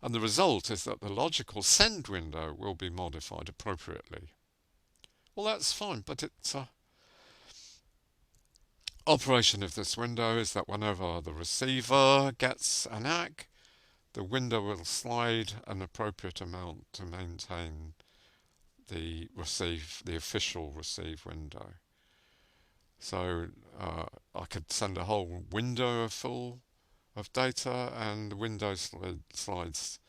And the result is that the logical send window will be modified appropriately. Well, that's fine, but it's operation of this window is that whenever the receiver gets an ACK, the window will slide an appropriate amount to maintain the official receive window. So I could send a whole window full of data, and the window slides,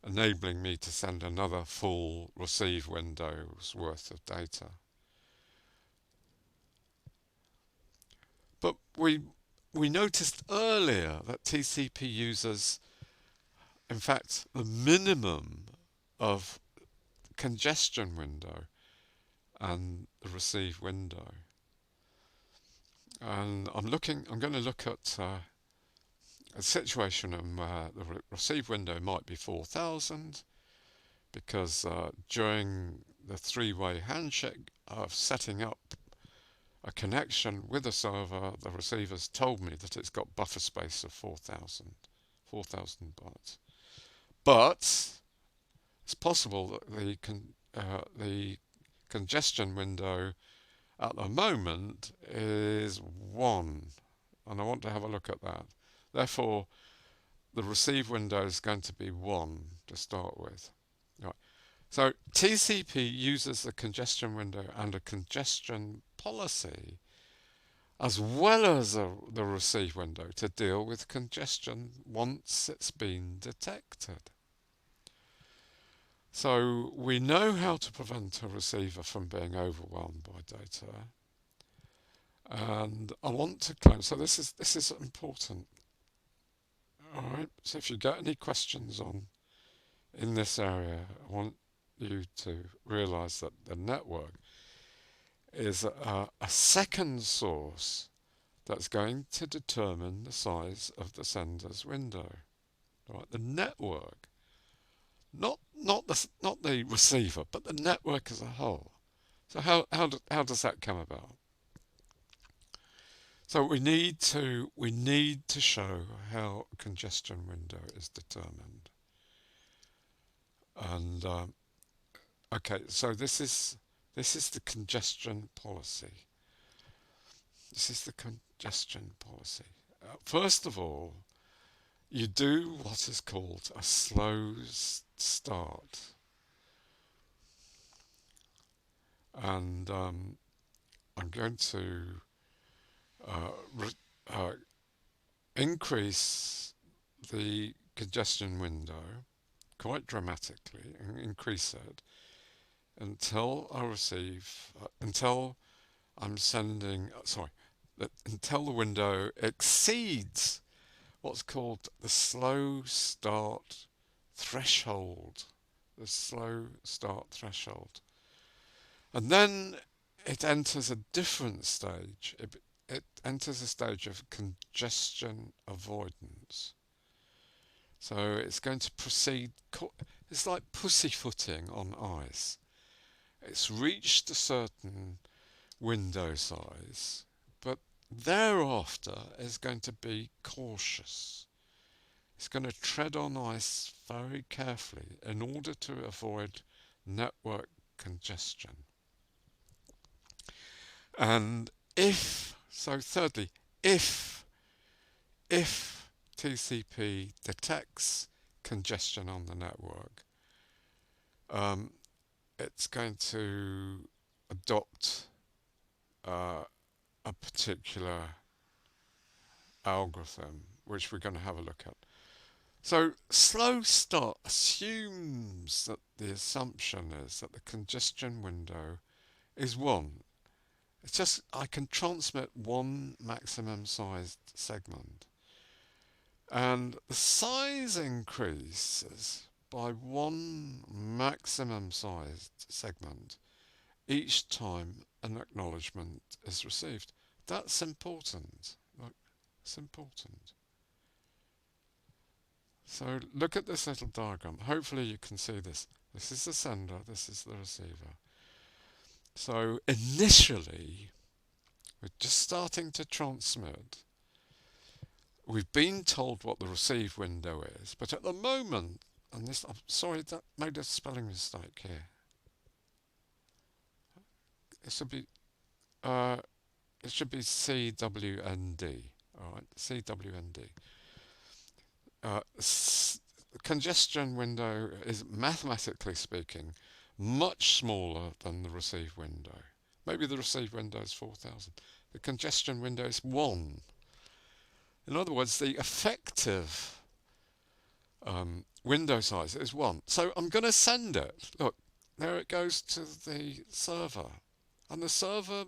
enabling me to send another full receive window's worth of data. But we noticed earlier that TCP uses, in fact, the minimum of congestion window and the receive window. And I'm going to look at a situation where the receive window might be 4,000 because during the three-way handshake of setting up a connection with a server, the receiver's told me that it's got buffer space of 4,000 bytes. But it's possible that the congestion window at the moment is 1, and I want to have a look at that. Therefore, the receive window is going to be 1 to start with. Right. So TCP uses the congestion window and a congestion policy as well as the receive window to deal with congestion once it's been detected. So we know how to prevent a receiver from being overwhelmed by data, and I want to claim. So this is important. All right. So if you get any questions in this area, I want you to realise that the network is a second source that's going to determine the size of the sender's window. Right. The network. Not the receiver, but the network as a whole. So how does that come about? So we need to show how congestion window is determined. And okay, so this is the congestion policy. This is the congestion policy. First of all, you do what is called a slow start, and I'm going to increase the congestion window quite dramatically, and increase it until I receive until I'm sending until the window exceeds what's called the slow start threshold. The slow start threshold. And then it enters a different stage. It enters a stage of congestion avoidance. So it's going to proceed, it's like pussyfooting on ice. It's reached a certain window size, but thereafter is going to be cautious. It's going to tread on ice very carefully in order to avoid network congestion. And thirdly, if TCP detects congestion on the network, it's going to adopt a particular algorithm, which we're going to have a look at. So slow start assumes that the assumption is that the congestion window is 1. It's just I can transmit one maximum sized segment. And the size increases by one maximum sized segment each time an acknowledgement is received. That's important. Look, it's important. So look at this little diagram. Hopefully you can see this. This is the sender, this is the receiver. So initially, we're just starting to transmit. We've been told what the receive window is, but at the moment, and this, I'm sorry, that made a spelling mistake here. It should be, uh, it should be CWND. All right, CWND. Congestion window is, mathematically speaking, much smaller than the receive window. Maybe the receive window is 4,000. The congestion window is 1. In other words, the effective window size is 1. So I'm going to send it. Look, there it goes to the server. And the server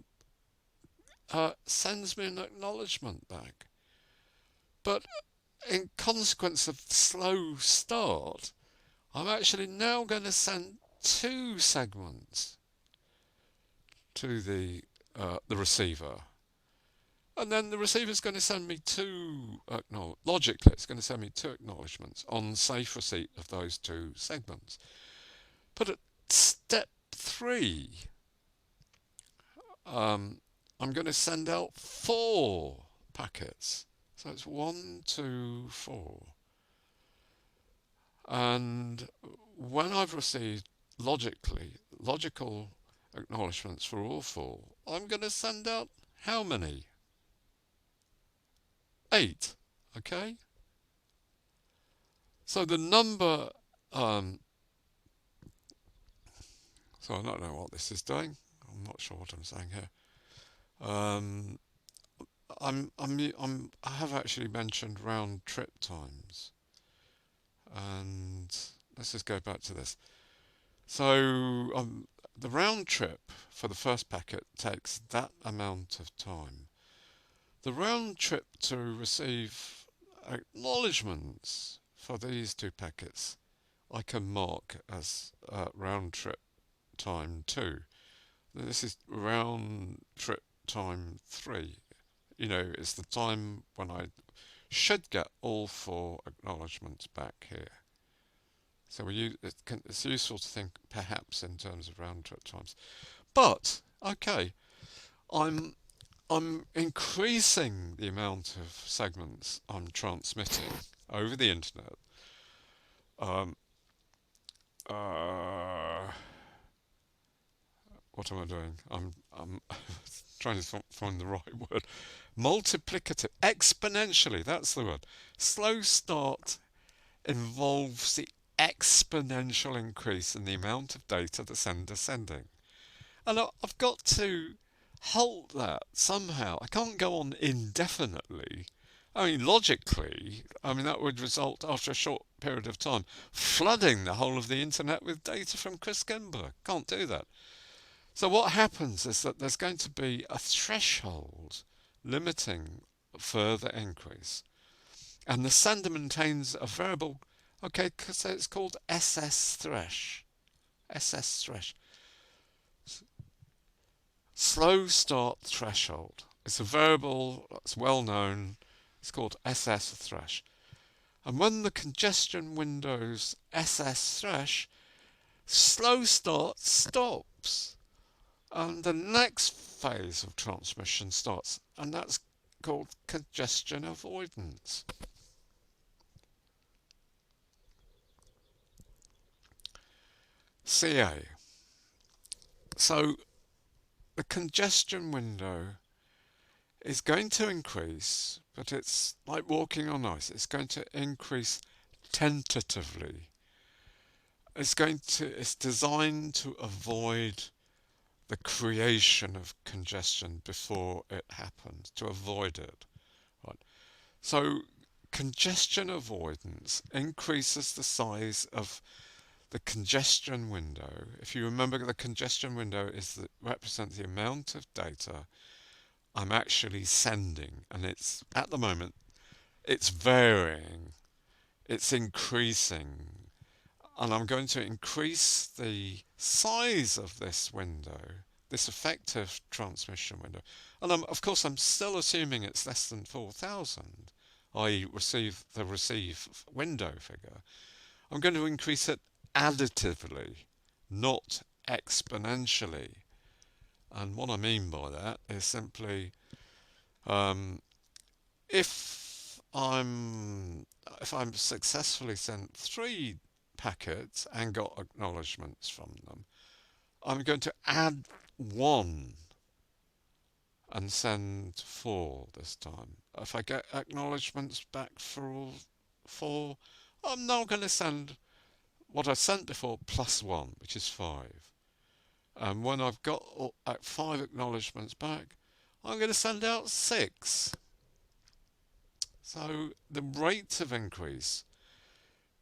sends me an acknowledgement back. But in consequence of slow start, I'm actually now going to send 2 segments to the receiver. And then the receiver is going to send me 2 logically, it's going to send me 2 acknowledgements on safe receipt of those 2 segments. But at step 3, I'm going to send out 4 packets. So it's 1, 2, 4. And when I've received logical acknowledgements for all 4, I'm going to send out how many? 8. Okay? So the number, so I don't know what this is doing. I'm not sure what I'm saying here. I have actually mentioned round trip times, and let's just go back to this. So the round trip for the first packet takes that amount of time. The round trip to receive acknowledgements for these 2 packets I can mark as round trip time 2. This is round trip time 3. You know, it's the time when I should get all 4 acknowledgements back here. So it's useful to think perhaps in terms of round trip times. But, okay, I'm increasing the amount of segments I'm transmitting over the internet. What am I doing? I'm trying to find the right word. Multiplicative, exponentially, that's the word. Slow start involves the exponential increase in the amount of data the sender's sending. And I've got to halt that somehow. I can't go on indefinitely. I mean, logically, that would result, after a short period of time, flooding the whole of the internet with data from Chris Kimber. Can't do that. So what happens is that there's going to be a threshold limiting further increase. And the sender maintains a variable, okay, so it's called SS thresh. SS thresh. Slow start threshold. It's a variable that's well known. It's called SS thresh. And when the congestion window's SS thresh, slow start stops. And the next phase of transmission starts, and that's called congestion avoidance. CA. So the congestion window is going to increase, but it's like walking on ice. It's going to increase tentatively. It's designed to avoid the creation of congestion before it happens, to avoid it. Right. So congestion avoidance increases the size of the congestion window. If you remember, the congestion window represents the amount of data I'm actually sending, and it's at the moment it's varying, it's increasing, and I'm going to increase the size of this window, this effective transmission window. And of course, I'm still assuming it's less than 4,000, i.e. the receive window figure. I'm going to increase it additively, not exponentially. And what I mean by that is simply if I'm successfully sent 3 packets and got acknowledgements from them, I'm going to add 1 and send 4 this time. If I get acknowledgements back for all 4, I'm now going to send what I sent before plus 1, which is 5. And when I've got 5 acknowledgements back, I'm going to send out 6. So the rate of increase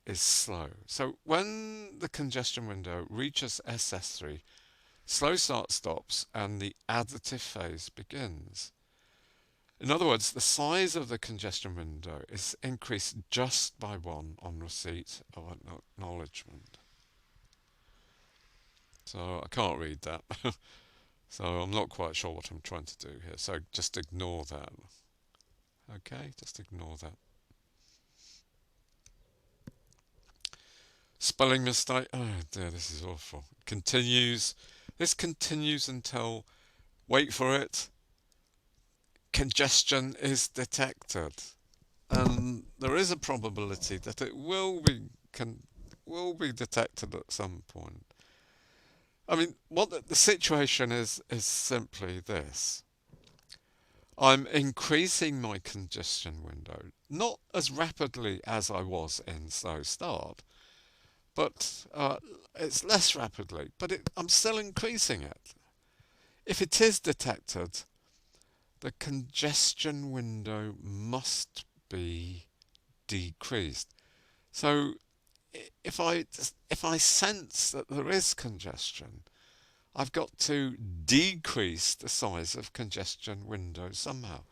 is slow. So when the congestion window reaches SS3, slow start stops and the additive phase begins. In other words, the size of the congestion window is increased just by 1 on receipt of an acknowledgement. So I can't read that. So I'm not quite sure what I'm trying to do here. So just ignore that. Okay, just ignore that. Spelling mistake. Oh dear, this is awful. Continues. This continues until, wait for it, congestion is detected. And there is a probability that it will be detected at some point. I mean, what the situation is simply this. I'm increasing my congestion window, not as rapidly as I was in slow start, but it's less rapidly, but I'm still increasing it. If it is detected, the congestion window must be decreased. So if I sense that there is congestion, I've got to decrease the size of congestion window somehow.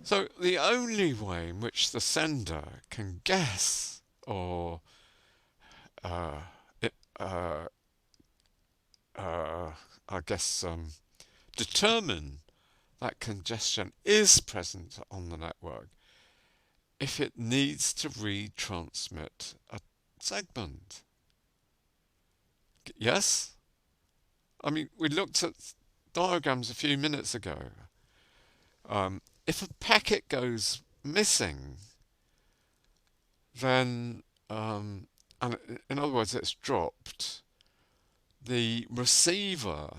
So the only way in which the sender can guess or I guess determine that congestion is present on the network if it needs to retransmit a segment. Yes? I mean, we looked at diagrams a few minutes ago. If a packet goes missing, then, and in other words, it's dropped, the receiver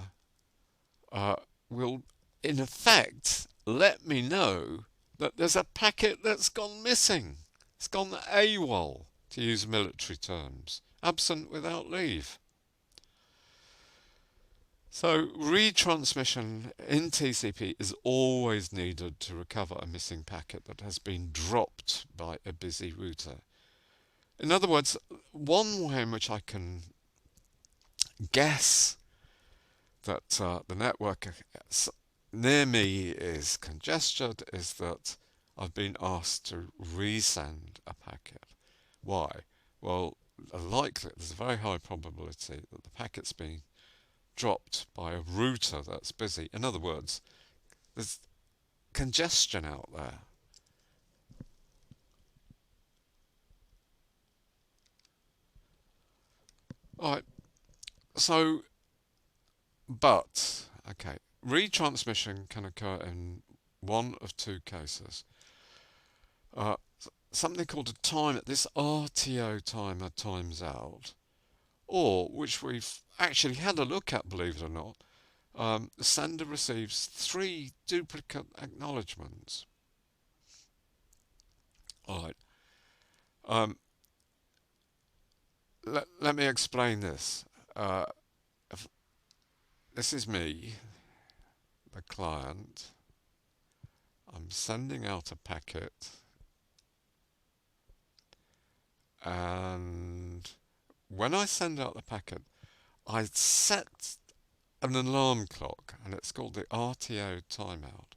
will, in effect, let me know that there's a packet that's gone missing. It's gone AWOL, to use military terms, absent without leave. So retransmission in TCP is always needed to recover a missing packet that has been dropped by a busy router. In other words, one way in which I can guess that the network near me is congested is that I've been asked to resend a packet. Why? Well, there's a very high probability that the packet's been dropped by a router that's busy. In other words, there's congestion out there. Alright, so, okay, retransmission can occur in one of 2 cases. Something called a timer, this RTO timer times out, or, which we've actually had a look at, believe it or not, the sender receives 3 duplicate acknowledgements. Alright. Let me explain this. This is me, the client. I'm sending out a packet And when I send out the packet, I set an alarm clock, and it's called the RTO timeout.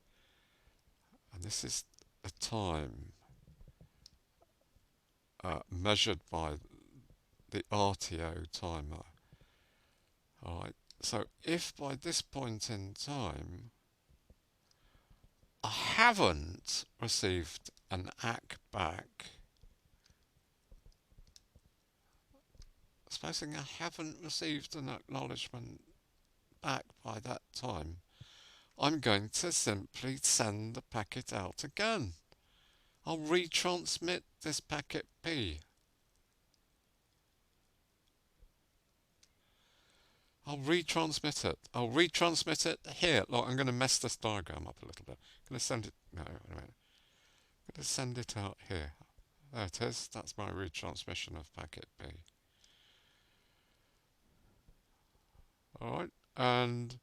And this is the time measured by the RTO timer. Alright, so if by this point in time I haven't received an ACK back, supposing I haven't received an acknowledgement back by that time, I'm going to simply send the packet out again. I'll retransmit this packet P. I'll retransmit it. I'll retransmit it here. Look, I'm going to mess this diagram up a little bit. I'm going to send it. No, wait a minute. I'm going to send it out here. There it is. That's my retransmission of packet B. All right. And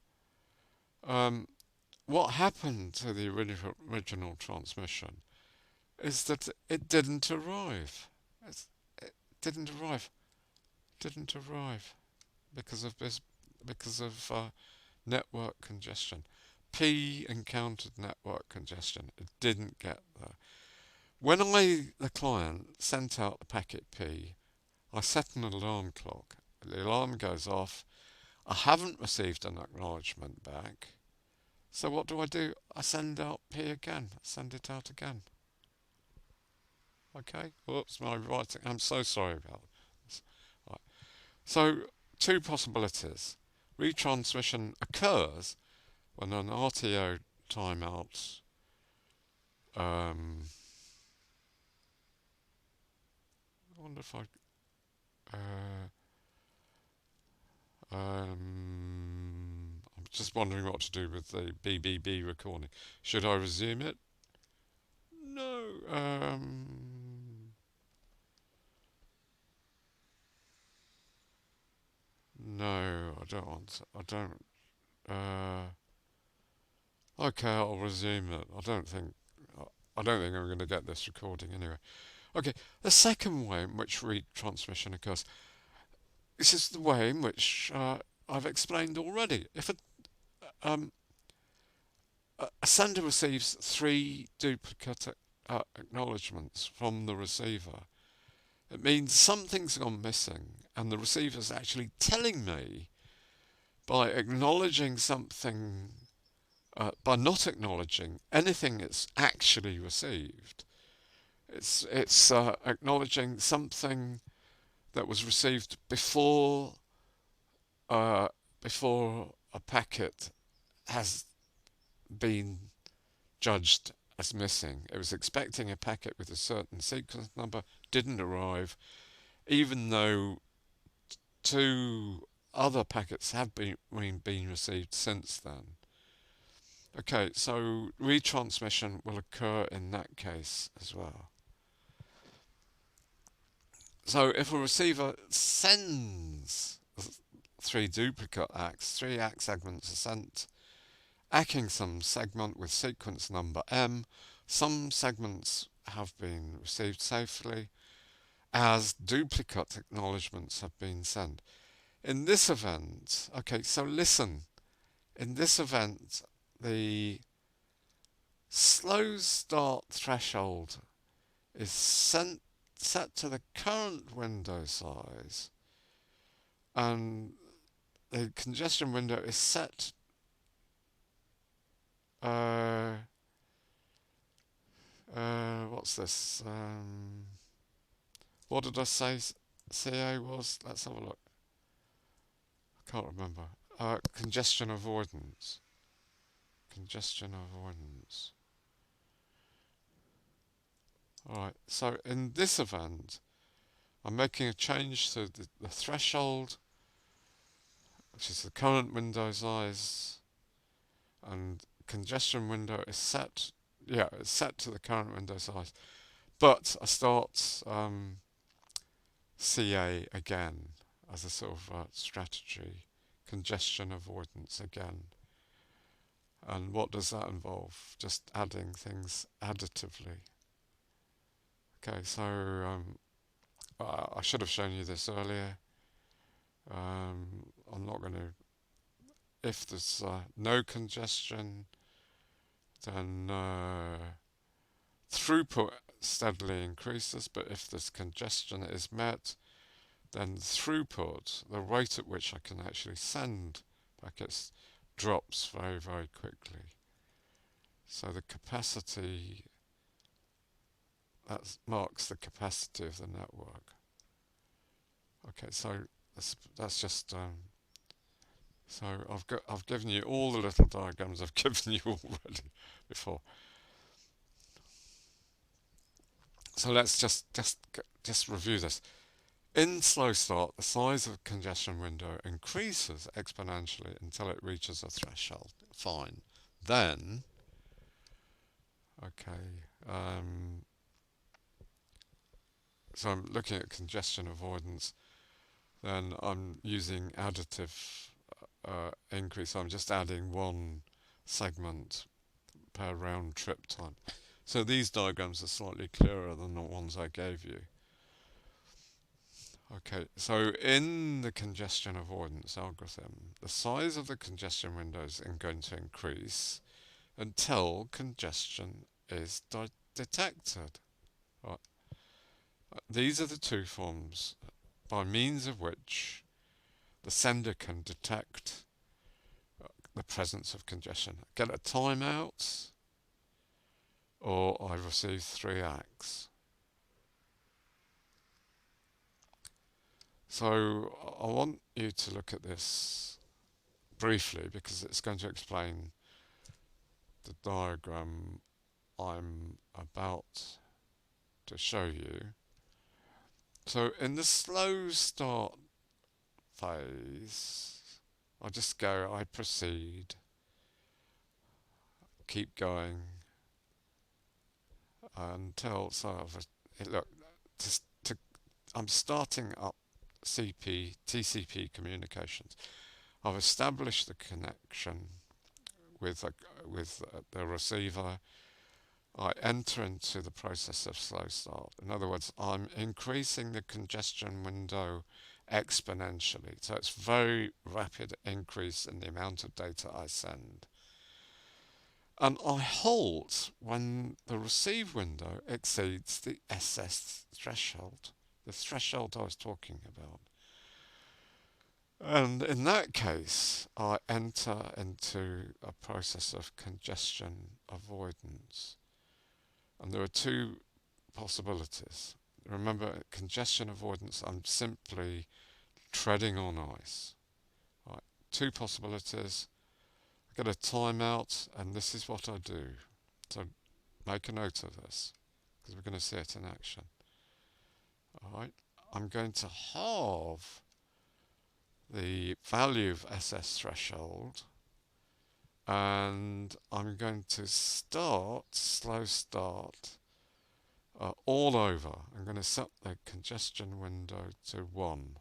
what happened to the original transmission is that it didn't arrive. It didn't arrive. Didn't arrive because of this. Because of network congestion. P encountered network congestion. It didn't get there. When the client, sent out the packet P, I set an alarm clock. The alarm goes off. I haven't received an acknowledgement back. So what do? I send out P again. I send it out again. Okay? Whoops, my writing. I'm so sorry about this. Right. So, two possibilities. Retransmission occurs when an RTO timeout I wonder if I'm just wondering what to do with the BBB recording. Should I resume it? No. No, I don't want to. I don't. Okay, I'll resume it. I don't think I'm going to get this recording anyway. Okay, the second way in which retransmission occurs. This is the way in which I've explained already. If a sender receives 3 duplicate acknowledgements from the receiver, it means something's gone missing, and the receiver's actually telling me by acknowledging something, by not acknowledging anything it's actually received. It's acknowledging something that was received before a packet has been judged as missing. It was expecting a packet with a certain sequence number, didn't arrive, even though 2 other packets have been received since then. Okay, so retransmission will occur in that case as well. So if a receiver sends 3 duplicate ACKs, 3 ACK segments are sent, ACKing some segment with sequence number M. Some segments have been received safely as duplicate acknowledgements have been sent. In this event, okay, so listen, in this event, the slow start threshold is set to the current window size, and the congestion window is set what's this? What did I say CA was? Let's have a look. I can't remember. Congestion avoidance. Congestion avoidance. Alright, so in this event, I'm making a change to the threshold, which is the current window size, and congestion window is set, it's set to the current window size. But I start CA again as a sort of strategy, congestion avoidance again. And what does that involve? Just adding things additively. Okay, so I should have shown you this earlier. I'm not going to. If there's no congestion, then throughput steadily increases. But if this congestion is met, then throughput, the rate at which I can actually send packets, drops very, very quickly. So the capacity, that marks the capacity of the network. Okay, so that's just so I've given you all the little diagrams I've given you already before. So let's just review this. In slow start, the size of the congestion window increases exponentially until it reaches a threshold. Fine. Then, okay, so I'm looking at congestion avoidance. Then I'm using additive increase. I'm just adding one segment per round trip time. So these diagrams are slightly clearer than the ones I gave you. Okay, so in the congestion avoidance algorithm, the size of the congestion window is going to increase until congestion is detected. Right. These are the two forms by means of which the sender can detect the presence of congestion. Get a timeout, or I receive 3 acts. So I want you to look at this briefly because it's going to explain the diagram I'm about to show you. So in the slow start phase, I just go, I proceed, keep going until, so look, I'm starting up TCP communications. I've established the connection with the receiver. I enter into the process of slow start. In other words, I'm increasing the congestion window exponentially. So it's very rapid increase in the amount of data I send. And I halt when the receive window exceeds the SS threshold, the threshold I was talking about. And in that case, I enter into a process of congestion avoidance. And there are two possibilities. Remember, congestion avoidance, I'm simply treading on ice. Right. Two possibilities. I get a timeout, and this is what I do. So make a note of this, because we're going to see it in action. All right. I'm going to halve the value of SS threshold, and I'm going to slow start all over. I'm going to set the congestion window to 1.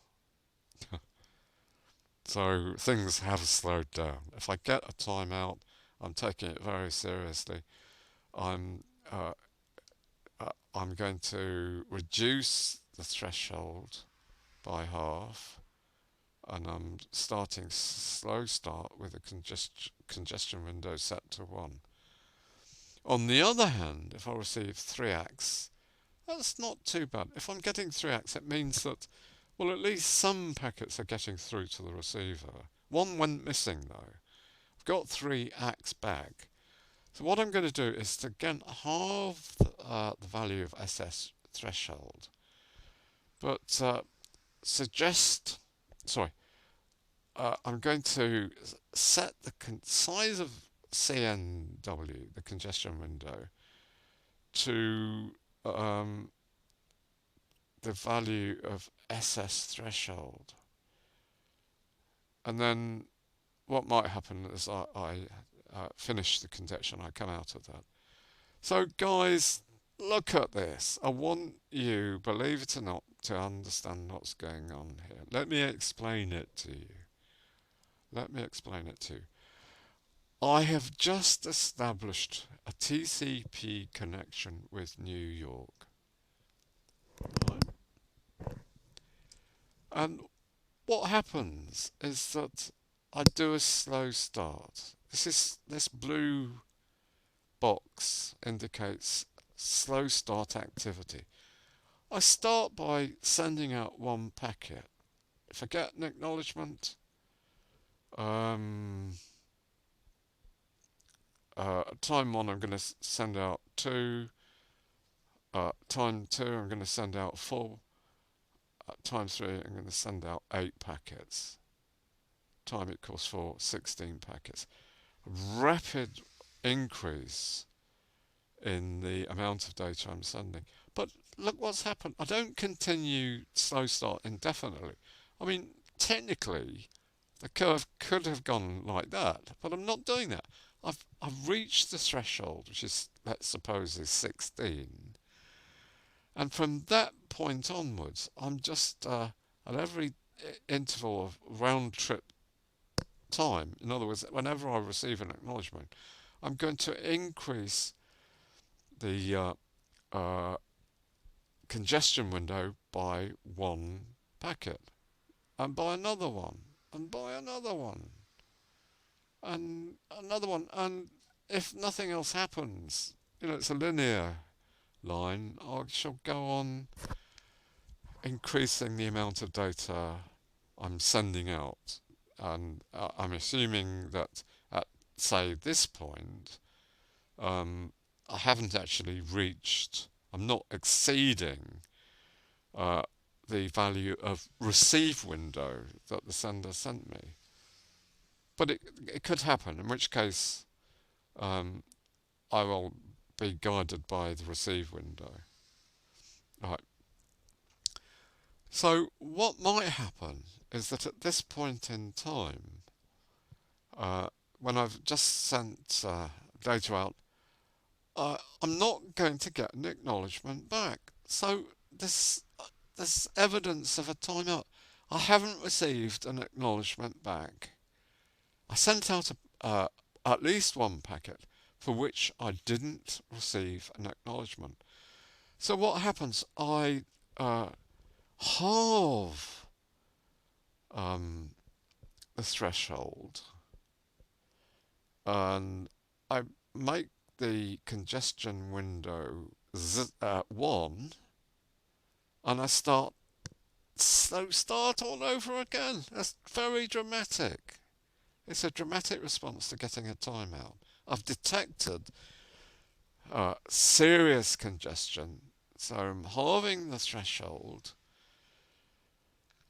So things have slowed down. If I get a timeout, I'm taking it very seriously. I'm going to reduce the threshold by half, and I'm starting slow start with a congestion window set to 1. On the other hand, if I receive 3 acts, that's not too bad. If I'm getting 3 acts, it means that, well, at least some packets are getting through to the receiver. One went missing, though. I've got 3 acts back. So what I'm going to do is to again halve the value of SS threshold, but I'm going to set the size of CNW, the congestion window, to the value of SS threshold. And then what might happen is I finish the congestion, I come out of that. So guys, look at this. I want you, believe it or not, to understand what's going on here. Let me explain it to you. I have just established a TCP connection with New York. Right. And what happens is that I do a slow start. This blue box indicates slow start activity. I start by sending out one packet. If I get an acknowledgement, um, time one I'm going to send out two. Time two I'm going to send out four. Time three I'm going to send out 8 packets. Time equals 4, 16 packets. Rapid increase in the amount of data I'm sending. But look what's happened. I don't continue slow start indefinitely. I mean, technically, the curve could have gone like that, but I'm not doing that. I've reached the threshold, which is, let's suppose, is 16, and from that point onwards, I'm just at every interval of round trip time. In other words, whenever I receive an acknowledgement, I'm going to increase the uh, congestion window by one packet, and by another one, and by another one, and another one. And if nothing else happens, it's a linear line, I shall go on increasing the amount of data I'm sending out. And I'm assuming that at, say, this point, I haven't actually reached, I'm not exceeding uh, the value of receive window that the sender sent me. But it could happen, in which case um, I will be guided by the receive window. Right. So what might happen is that at this point in time, uh, when I've just sent data out, I'm not going to get an acknowledgement back. So this evidence of a timeout. I haven't received an acknowledgement back. I sent out at least one packet for which I didn't receive an acknowledgement. So what happens? I halve the threshold, and I make the congestion window 1, and I slow start all over again. That's very dramatic. It's a dramatic response to getting a timeout. I've detected serious congestion, so I'm halving the threshold,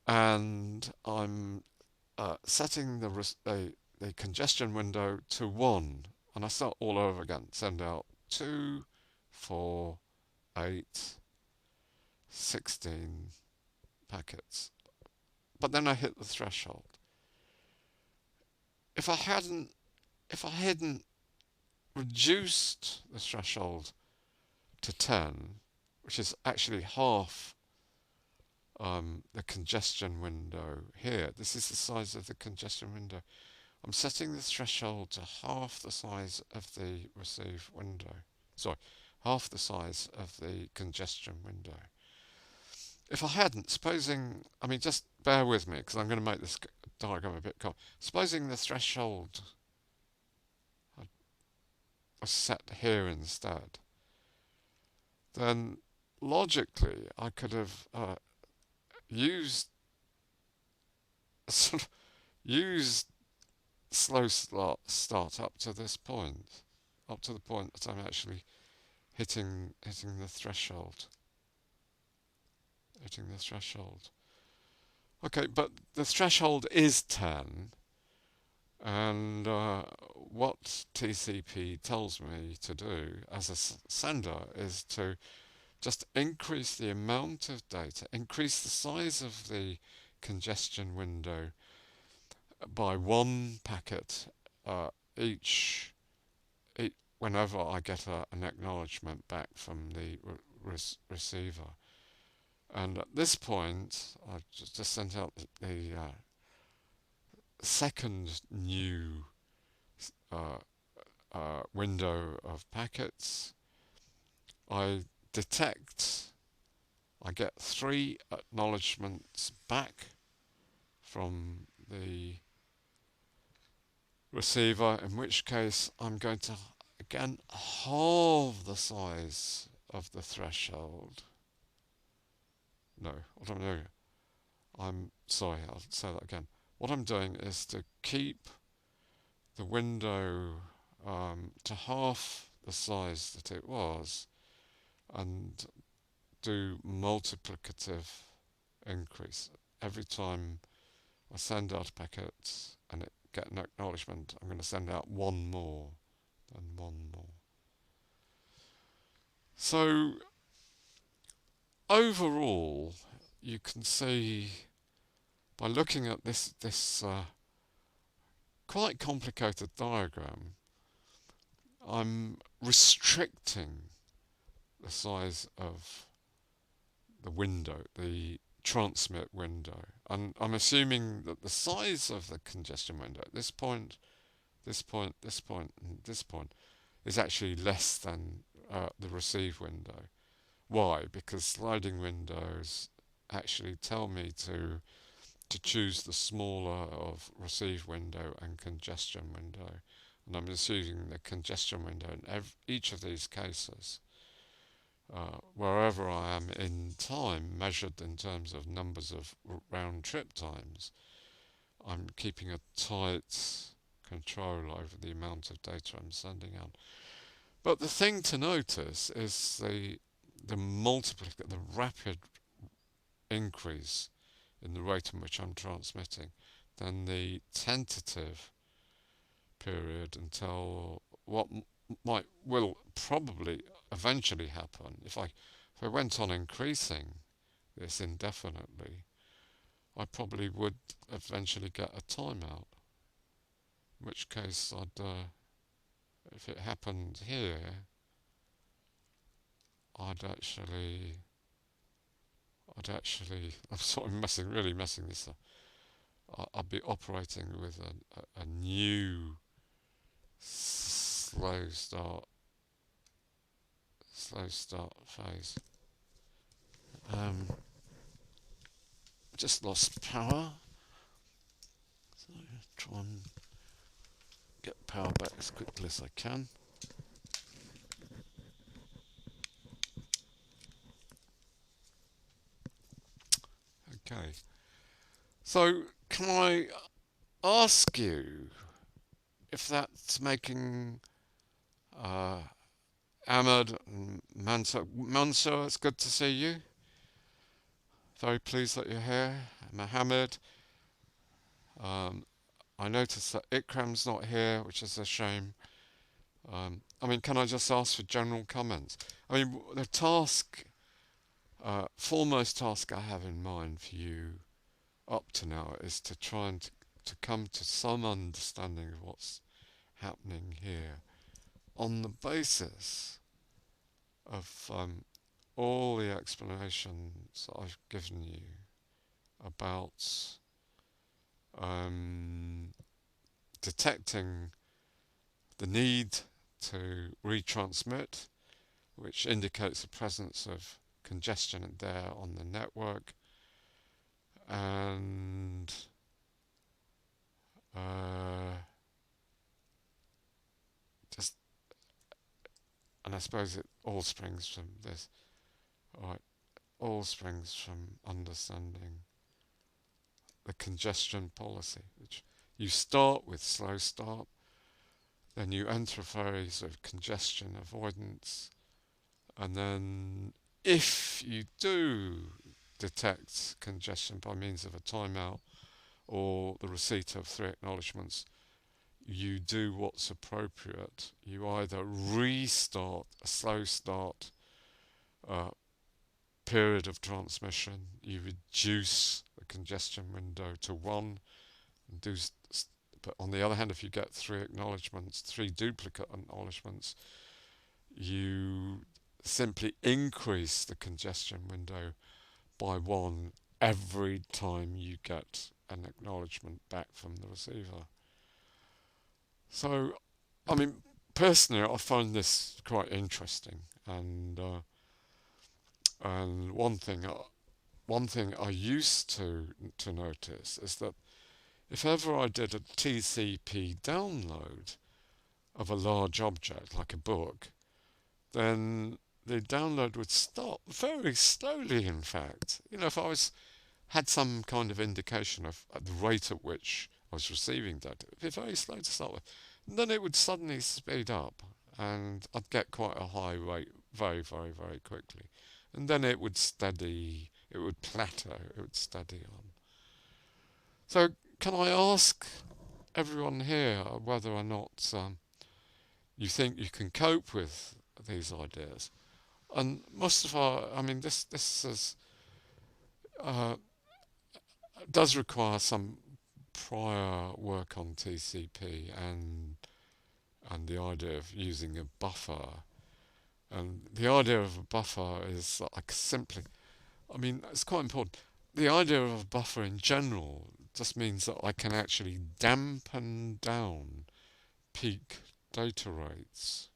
and I'm setting the congestion window to 1, and I start all over again. Send out 2, 4, 8, 16 packets. But then I hit the threshold. If I hadn't reduced the threshold to 10, which is actually half the congestion window here. This is the size of the congestion window. I'm setting the threshold to half the size of the receive window. Sorry, half the size of the congestion window. If I hadn't, just bear with me because I'm going to make this diagram a bit complex. Supposing the threshold was set here instead, then logically I could have used used slow start up to this point, up to the point that I'm actually hitting the threshold. Hitting the threshold. Okay, but the threshold is 10, and what TCP tells me to do as a sender is to just increase the amount of data, increase the size of the congestion window by one packet each whenever I get an acknowledgement back from the receiver. And at this point, I've just sent out the second new window of packets. I detect I get 3 acknowledgements back from the receiver, in which case I'm going to again halve the size of the threshold. No, what I'm doing, I'm sorry, I'll say that again. What I'm doing is to keep the window to half the size that it was and do multiplicative increase. Every time I send out a packet and it get an acknowledgement, I'm going to send out one more and one more. So overall, you can see by looking at this quite complicated diagram, I'm restricting the size of the window, the transmit window. And I'm assuming that the size of the congestion window at this point, this point, this point, and this point is actually less than the receive window. Why? Because sliding windows actually tell me to choose the smaller of receive window and congestion window. And I'm assuming the congestion window in each of these cases, wherever I am in time, measured in terms of numbers of round trip times, I'm keeping a tight control over the amount of data I'm sending out. But the thing to notice is the rapid increase in the rate in which I'm transmitting than the tentative period until what will probably eventually happen. If I went on increasing this indefinitely, I probably would eventually get a timeout. In which case, if it happened here, I'd actually, I'm sort of really messing this up. I'd be operating with a new slow start phase. Just lost power, so try and get power back as quickly as I can. Okay, so can I ask you if that's making Ahmed and Mansour, it's good to see you. Very pleased that you're here. Mohammed, I noticed that Ikram's not here, which is a shame. Can I just ask for general comments? The foremost task I have in mind for you up to now is to try and to come to some understanding of what's happening here on the basis of all the explanations I've given you about detecting the need to retransmit, which indicates the presence of congestion there on the network, and I suppose it all springs from this. Right, all springs from understanding the congestion policy, which you start with slow start, then you enter a phase of congestion avoidance, and then if you do detect congestion by means of a timeout or the receipt of 3 acknowledgements, you do what's appropriate. You either restart a slow start period of transmission, you reduce the congestion window to 1, and but on the other hand, if you get 3 acknowledgements, 3 duplicate acknowledgements, you simply increase the congestion window by 1 every time you get an acknowledgement back from the receiver. So, personally, I find this quite interesting, and And one thing I used to notice is that if ever I did a TCP download of a large object like a book, then the download would stop very slowly. In fact, if I had some kind of indication of at the rate at which I was receiving data, it'd be very slow to start with. And then it would suddenly speed up, and I'd get quite a high rate very, very, very quickly. And then it would steady, it would plateau, it would steady on. So, can I ask everyone here whether or not you think you can cope with these ideas? And Mustafa, I mean, this is, uh, does require some prior work on TCP and the idea of using a buffer. And the idea of a buffer is like simply, I mean, it's quite important. The idea of a buffer in general just means that I can actually dampen down peak data rates.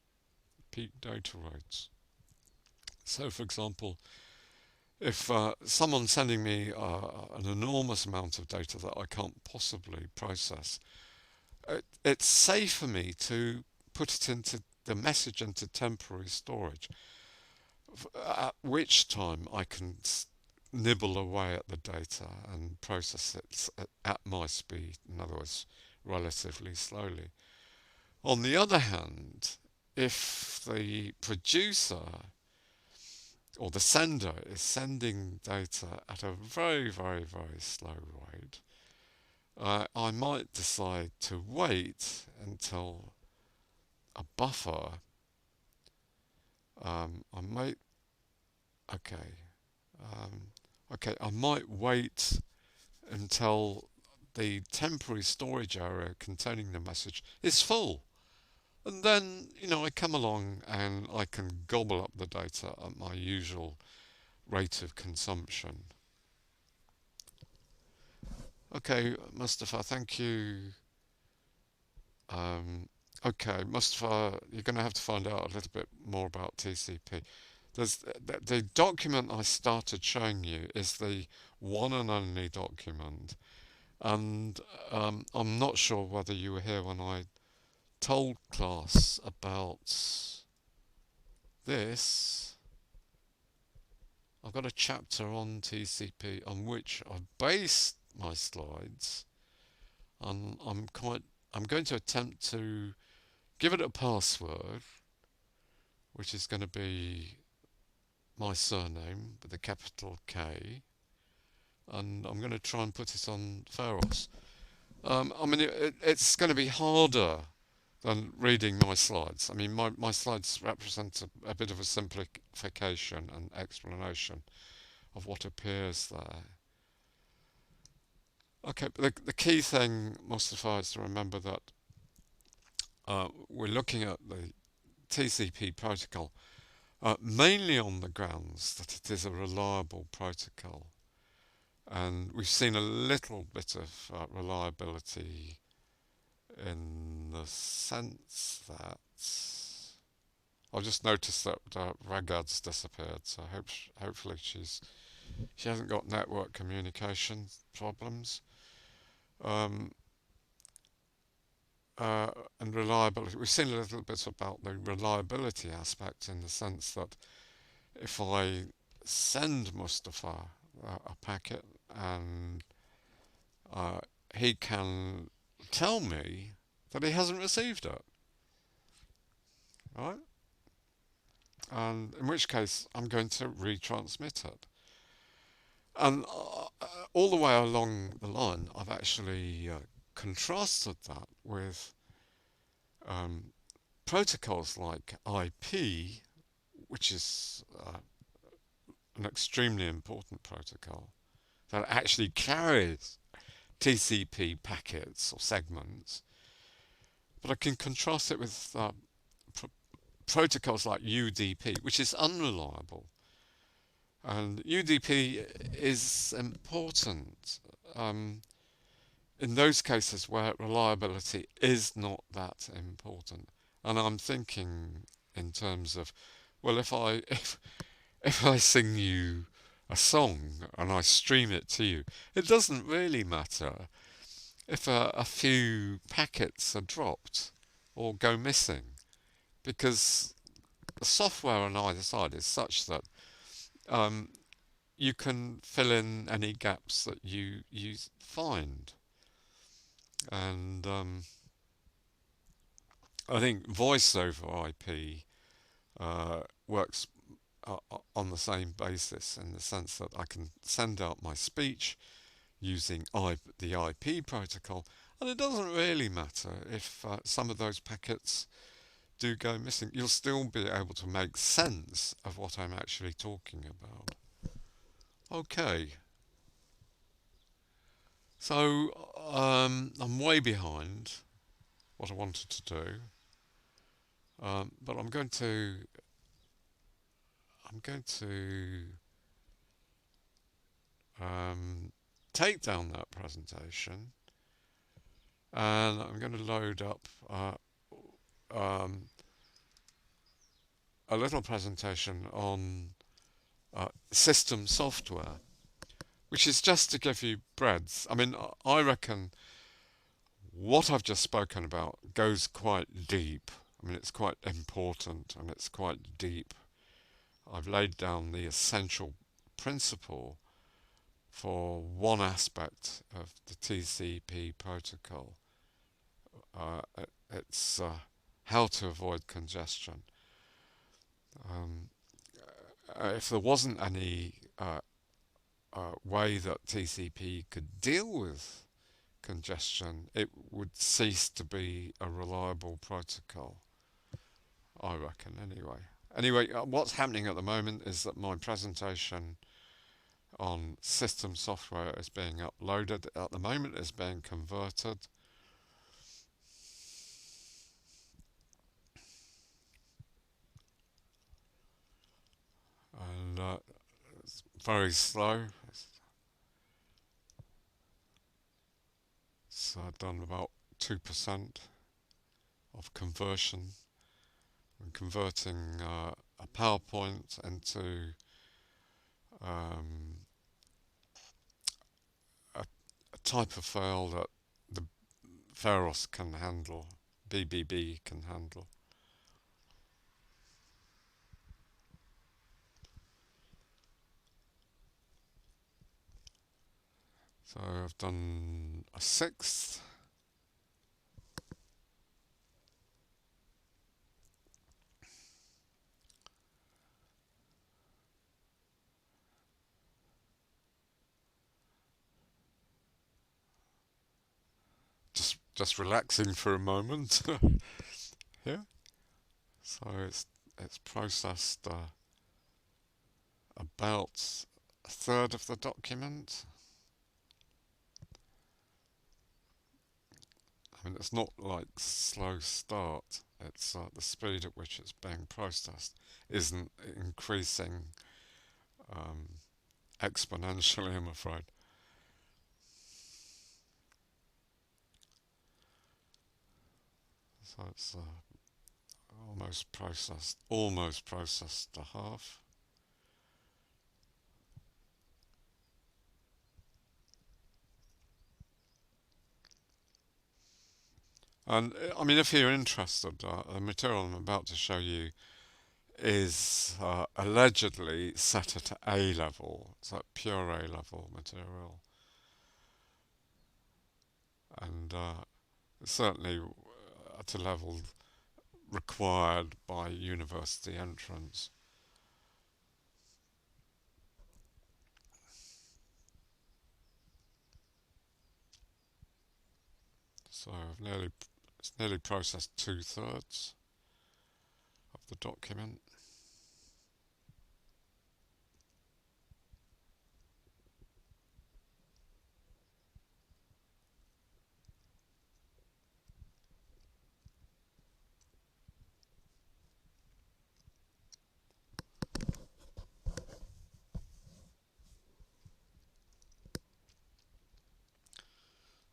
Peak data rates. So, for example, if someone's sending me an enormous amount of data that I can't possibly process, it's safe for me to put it into the message into temporary storage, at which time I can nibble away at the data and process it at my speed, in other words, relatively slowly. On the other hand, if the producer or the sender is sending data at a very, very, very slow rate, I might decide to wait until a buffer. I might, okay, I might wait until the temporary storage area containing the message is full. And then, I come along and I can gobble up the data at my usual rate of consumption. Okay, Mustafa, thank you. Okay, Mustafa, you're going to have to find out a little bit more about TCP. The document I started showing you is the one and only document, and I'm not sure whether you were here when I told class about this. I've got a chapter on TCP on which I've based my slides, and I'm going to attempt to give it a password, which is going to be my surname with a capital K, and I'm going to try and put it on Pharos. I mean, it's going to be harder than reading my slides. I mean, my slides represent a bit of a simplification and explanation of what appears there. Okay, but the key thing, Mustafa, is to remember that we're looking at the TCP protocol mainly on the grounds that it is a reliable protocol. And we've seen a little bit of reliability in the sense that I've just noticed that Ragad's disappeared, so hopefully she hasn't got network communication problems. Um, and reliability. We've seen a little bit about the reliability aspect in the sense that if I send Mustafa a packet and he can tell me that he hasn't received it, right? And in which case I'm going to retransmit it. And all the way along the line, I've actually contrasted that with protocols like IP, which is an extremely important protocol that actually carries TCP packets or segments. But I can contrast it with protocols like UDP, which is unreliable. And UDP is important in those cases where reliability is not that important. And I'm thinking in terms of, well, if I sing you a song and I stream it to you, it doesn't really matter if a few packets are dropped or go missing, because the software on either side is such that um, you can fill in any gaps that you find. And I think voice over IP works on the same basis, in the sense that I can send out my speech using the IP protocol, and it doesn't really matter if some of those packets do go missing. You'll still be able to make sense of what I'm actually talking about. Okay, so I'm way behind what I wanted to do, but I'm going to um, take down that presentation, and I'm going to load up um, a little presentation on system software, which is just to give you breadth. I mean, I reckon what I've just spoken about goes quite deep. I mean, it's quite important and it's quite deep. I've laid down the essential principle for one aspect of the TCP protocol. Uh, it's how to avoid congestion. Um, if there wasn't any way that TCP could deal with congestion, it would cease to be a reliable protocol, I reckon, anyway. Anyway, what's happening at the moment is that my presentation on system software is being uploaded. At the moment, it's being converted. And it's very slow. It's done about 2% of conversion. I'm converting a PowerPoint into um, a type of file that the Pharos can handle, BBB can handle. So I've done a sixth. Just relaxing for a moment. Yeah. So it's processed about a third of the document. I mean, it's not like slow start. It's the speed at which it's being processed isn't increasing exponentially, I'm afraid. So it's almost processed to half. And I mean, if you're interested, the material I'm about to show you is allegedly set at A level, so pure A level material, and certainly at a level required by university entrance. So it's nearly processed 2/3 of the document.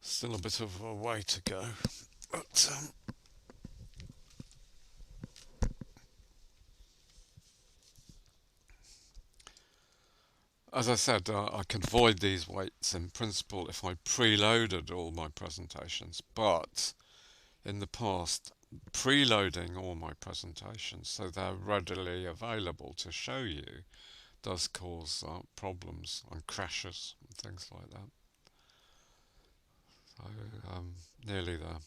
Still a bit of a way to go, but as I said, I could avoid these weights in principle if I preloaded all my presentations, but in the past, preloading all my presentations so they're readily available to show you does cause problems and crashes and things like that. So, nearly there.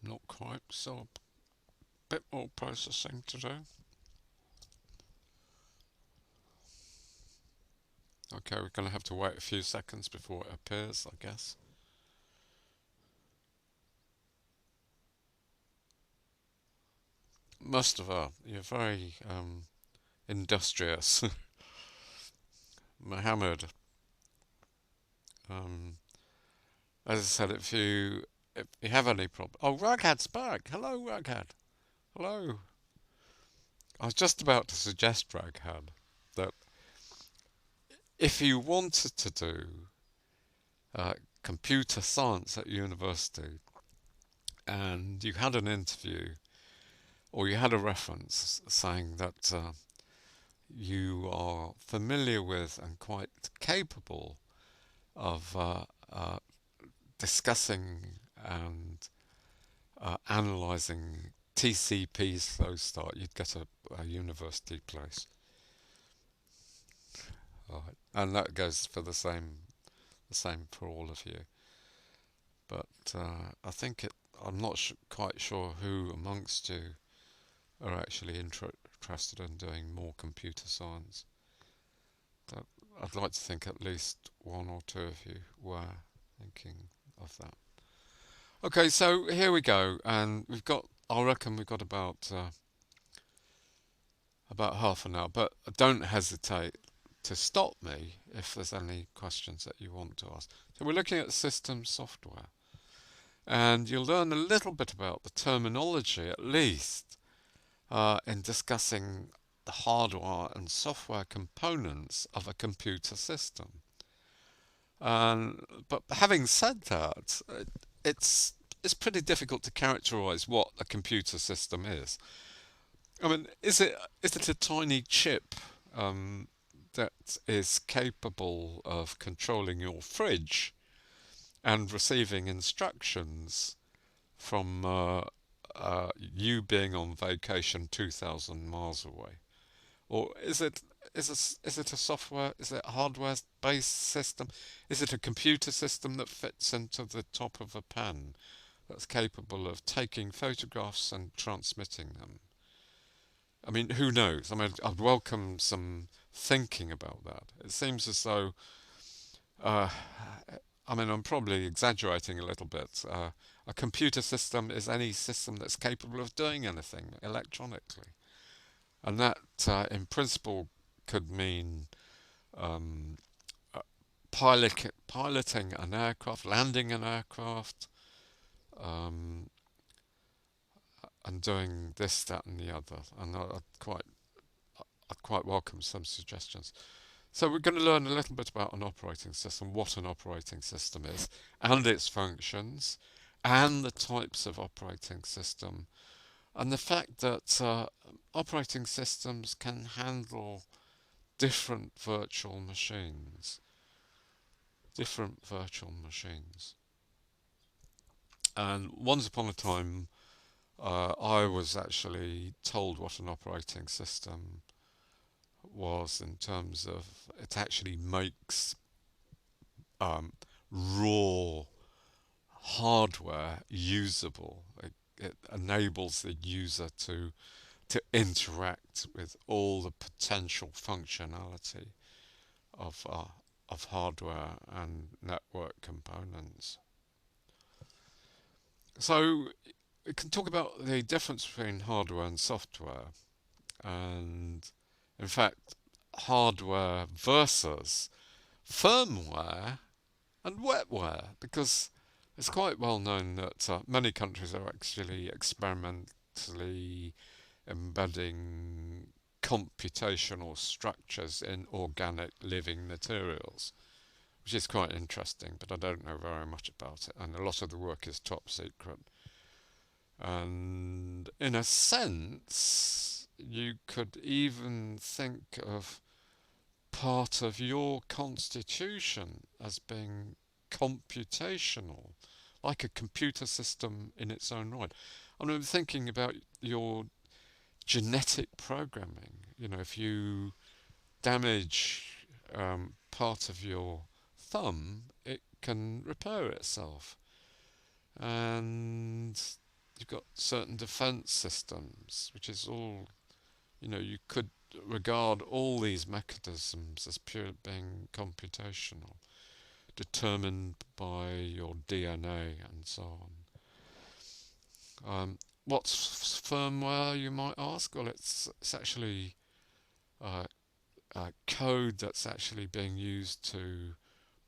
Not quite, so a bit more processing to do. Okay, we're going to have to wait a few seconds before it appears, I guess. Mustafa, you're very industrious. Mohammed, um, as I said, if you have any problem, oh, Raghad's back. Hello, Raghad. Hello. I was just about to suggest, Raghad, that if you wanted to do uh, computer science at university and you had an interview or you had a reference saying that you are familiar with and quite capable of discussing and analysing TCP slow start, you'd get a university place. Right. And that goes for the same for all of you. But I think I'm not quite sure who amongst you are actually interested in doing more computer science. That I'd like to think at least one or two of you were thinking of that. Okay, so here we go, and I reckon we've got about half an hour, but don't hesitate to stop me if there's any questions that you want to ask. So we're looking at system software, and you'll learn a little bit about the terminology at least in discussing the hardware and software components of a computer system. But having said that, it's it's pretty difficult to characterize what a computer system is. I mean, is it a tiny chip that is capable of controlling your fridge and receiving instructions from you being on vacation 2,000 miles away? Or is it a software? Is it a hardware-based system? Is it a computer system that fits into the top of a pen that's capable of taking photographs and transmitting them? I mean, who knows? I mean, I'd welcome some thinking about that. It seems as though, uh, I mean, I'm probably exaggerating a little bit. A computer system is any system that's capable of doing anything electronically. And that, in principle, could mean um, uh, piloting an aircraft, landing an aircraft, um, and doing this, that, and the other. And I'd quite welcome some suggestions. So we're going to learn a little bit about an operating system, what an operating system is, and its functions, and the types of operating system, and the fact that operating systems can handle different virtual machines. Different virtual machines. And once upon a time, I was actually told what an operating system was in terms of it actually makes um, raw hardware usable. It enables the user to interact with all the potential functionality of of hardware and network components. So we can talk about the difference between hardware and software, and in fact, hardware versus firmware and wetware, because it's quite well known that many countries are actually experimentally embedding computational structures in organic living materials, which is quite interesting, but I don't know very much about it, and a lot of the work is top secret. And in a sense, you could even think of part of your constitution as being computational, like a computer system in its own right. I'm thinking about your genetic programming. You know, if you damage part of your thumb, it can repair itself. And you've got certain defense systems, which is all, you could regard all these mechanisms as pure being computational, determined by your DNA and so on. What's firmware, you might ask? Well, it's actually uh, code that's actually being used to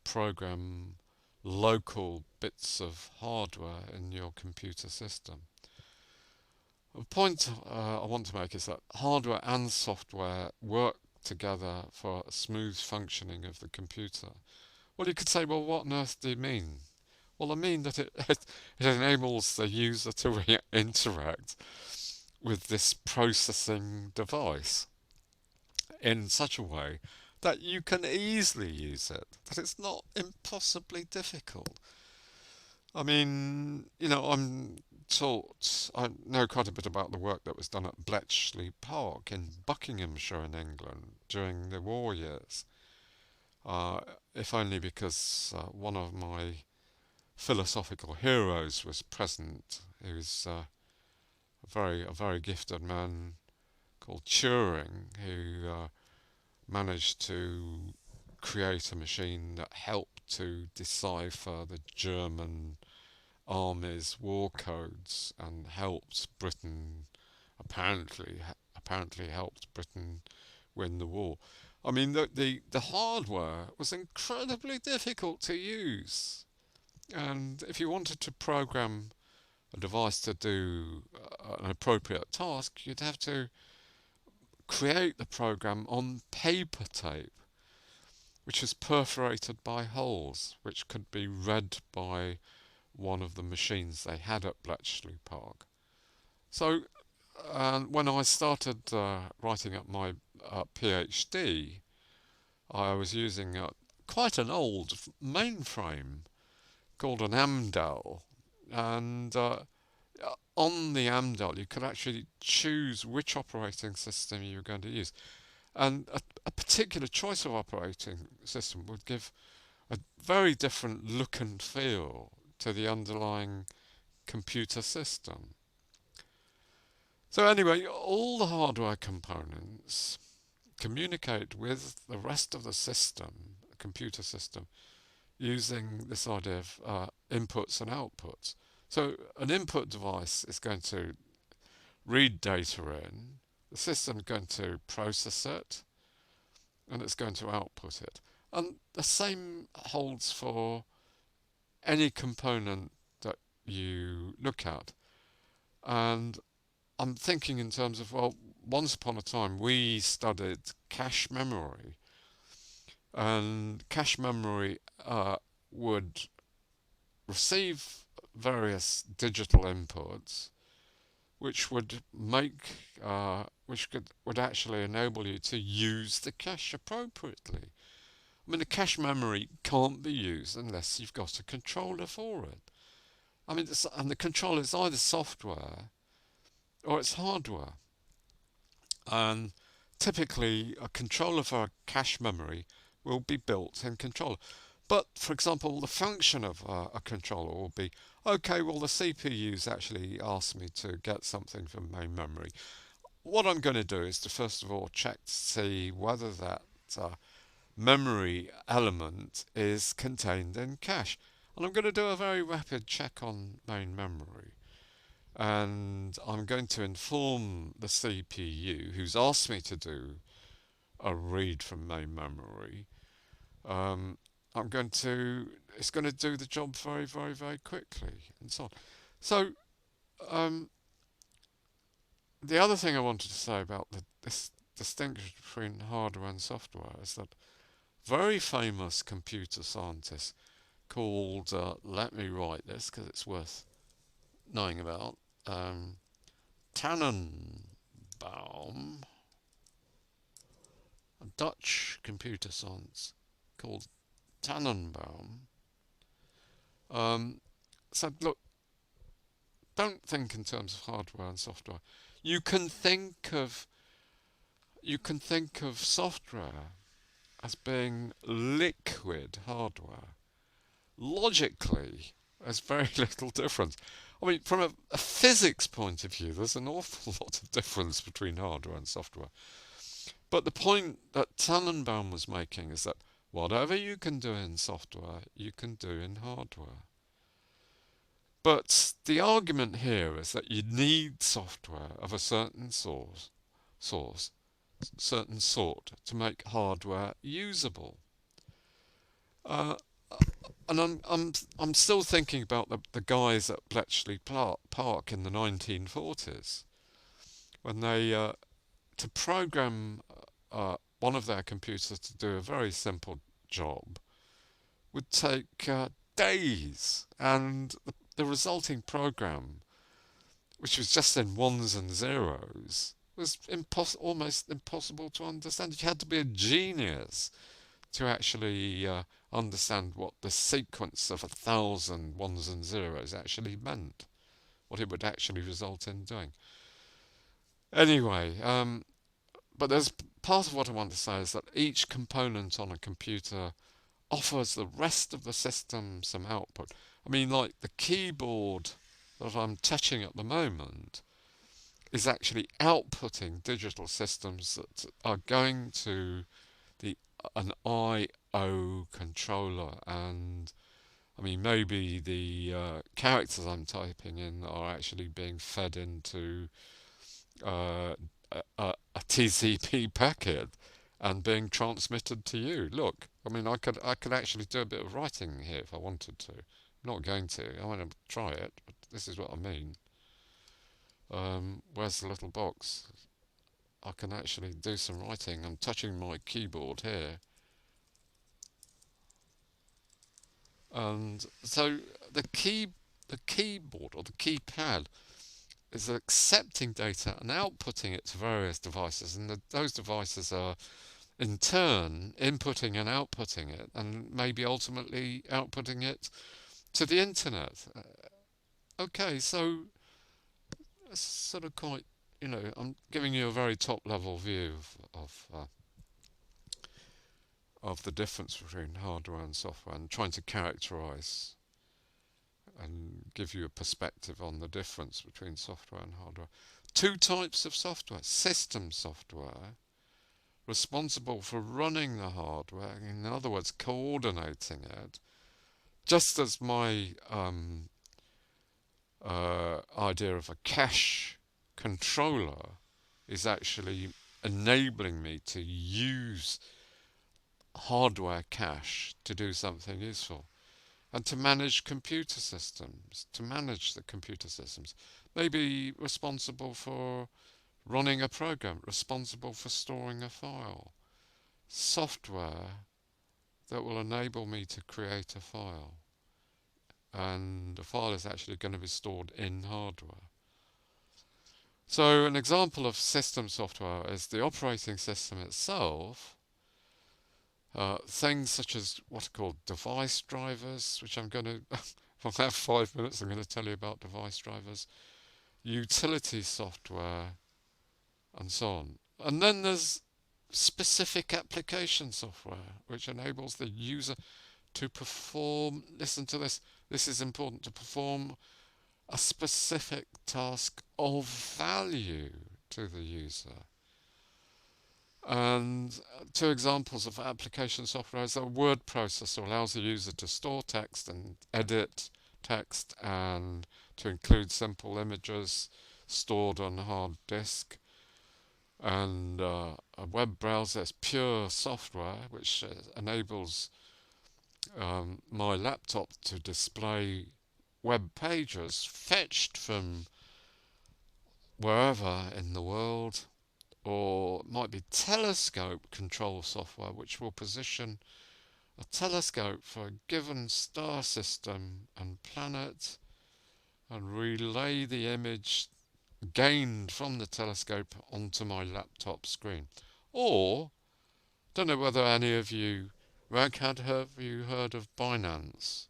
program local bits of hardware in your computer system. The point I want to make is that hardware and software work together for a smooth functioning of the computer. Well, you could say, well, what on earth do you mean? Well, I mean that it enables the user to interact with this processing device in such a way that you can easily use it, that it's not impossibly difficult. I mean, I know quite a bit about the work that was done at Bletchley Park in Buckinghamshire in England during the war years. Uh, if only because one of my philosophical heroes was present. He was a very gifted man called Turing, who managed to create a machine that helped to decipher the German army's war codes and helped Britain apparently helped Britain win the war. I mean, the hardware was incredibly difficult to use, and if you wanted to program a device to do an appropriate task, you'd have to create the program on paper tape, which is perforated by holes, which could be read by one of the machines they had at Bletchley Park. So when I started writing up my PhD, I was using quite an old mainframe called an Amdahl, and on the Amdahl you could actually choose which operating system you were going to use, and a particular choice of operating system would give a very different look and feel to the underlying computer system. So anyway, all the hardware components communicate with the rest of the system, the computer system, using this idea of inputs and outputs. So an input device is going to read data in, the system is going to process it, and it's going to output it. And the same holds for any component that you look at. And I'm thinking in terms of, well, once upon a time we studied cache memory, and cache memory would receive various digital inputs, which would would actually enable you to use the cache appropriately. I mean, the cache memory can't be used unless you've got a controller for it. I mean, and the controller is either software or it's hardware. And typically, a controller for a cache memory will be built in controller. But, for example, the function of a controller will be, okay, well, the CPU's actually asked me to get something from main memory. What I'm going to do is to first of all check to see whether that memory element is contained in cache. And I'm going to do a very rapid check on main memory. And I'm going to inform the CPU, who's asked me to do a read from main memory. Um, it's going to do the job very, very, very quickly, and so on. So, um, the other thing I wanted to say about this distinction between hardware and software is that very famous computer scientist called, let me write this because it's worth knowing about, Tannenbaum, a Dutch computer science called Tannenbaum, said, look, don't think in terms of hardware and software. You can think of software as being liquid hardware. Logically, there's very little difference. I mean, from a physics point of view, there's an awful lot of difference between hardware and software. But the point that Tannenbaum was making is that whatever you can do in software, you can do in hardware. But the argument here is that you need software of a certain certain sort to make hardware usable. Uh, and I'm still thinking about the guys at Bletchley Park in the 1940s when they to program one of their computers to do a very simple job would take days, and the resulting program, which was just in ones and zeros, was almost impossible to understand. You had to be a genius to actually understand what the sequence of 1,000 ones and zeros actually meant, what it would actually result in doing. Anyway, but there's part of what I want to say is that each component on a computer offers the rest of the system some output. I mean, like the keyboard that I'm touching at the moment is actually outputting digital systems that are going to an I/O controller, and I mean maybe the characters I'm typing in are actually being fed into uh, a TCP packet and being transmitted to you. Look, I mean, I could actually do a bit of writing here if I wanted to. I'm not going to. I want to try it, but this is what I mean. Where's the little box? I can actually do some writing. I'm touching my keyboard here, and so the keyboard or the keypad is accepting data and outputting it to various devices, and those devices are in turn inputting and outputting it, and maybe ultimately outputting it to the internet. Okay, so it's sort of quite, I'm giving you a very top level view of the difference between hardware and software, and trying to characterize and give you a perspective on the difference between software and hardware. Two types of software: system software, responsible for running the hardware, in other words, coordinating it, just as my idea of a cache controller is actually enabling me to use hardware cache to do something useful, and to manage computer systems, to manage the computer systems, maybe responsible for running a program, responsible for storing a file, software that will enable me to create a file, and the file is actually going to be stored in hardware. So an example of system software is the operating system itself. Things such as what are called device drivers, which I'm going to, for about 5 minutes, I'm going to tell you about device drivers, utility software, and so on. And then there's specific application software, which enables the user to perform, listen to this, this is important, to perform a specific task of value to the user. And two examples of application software is a word processor allows the user to store text and edit text and to include simple images stored on hard disk. And a web browser is pure software which enables my laptop to display web pages fetched from wherever in the world, or it might be telescope control software which will position a telescope for a given star system and planet and relay the image gained from the telescope onto my laptop screen. Or, don't know whether any of you, have you heard of Binance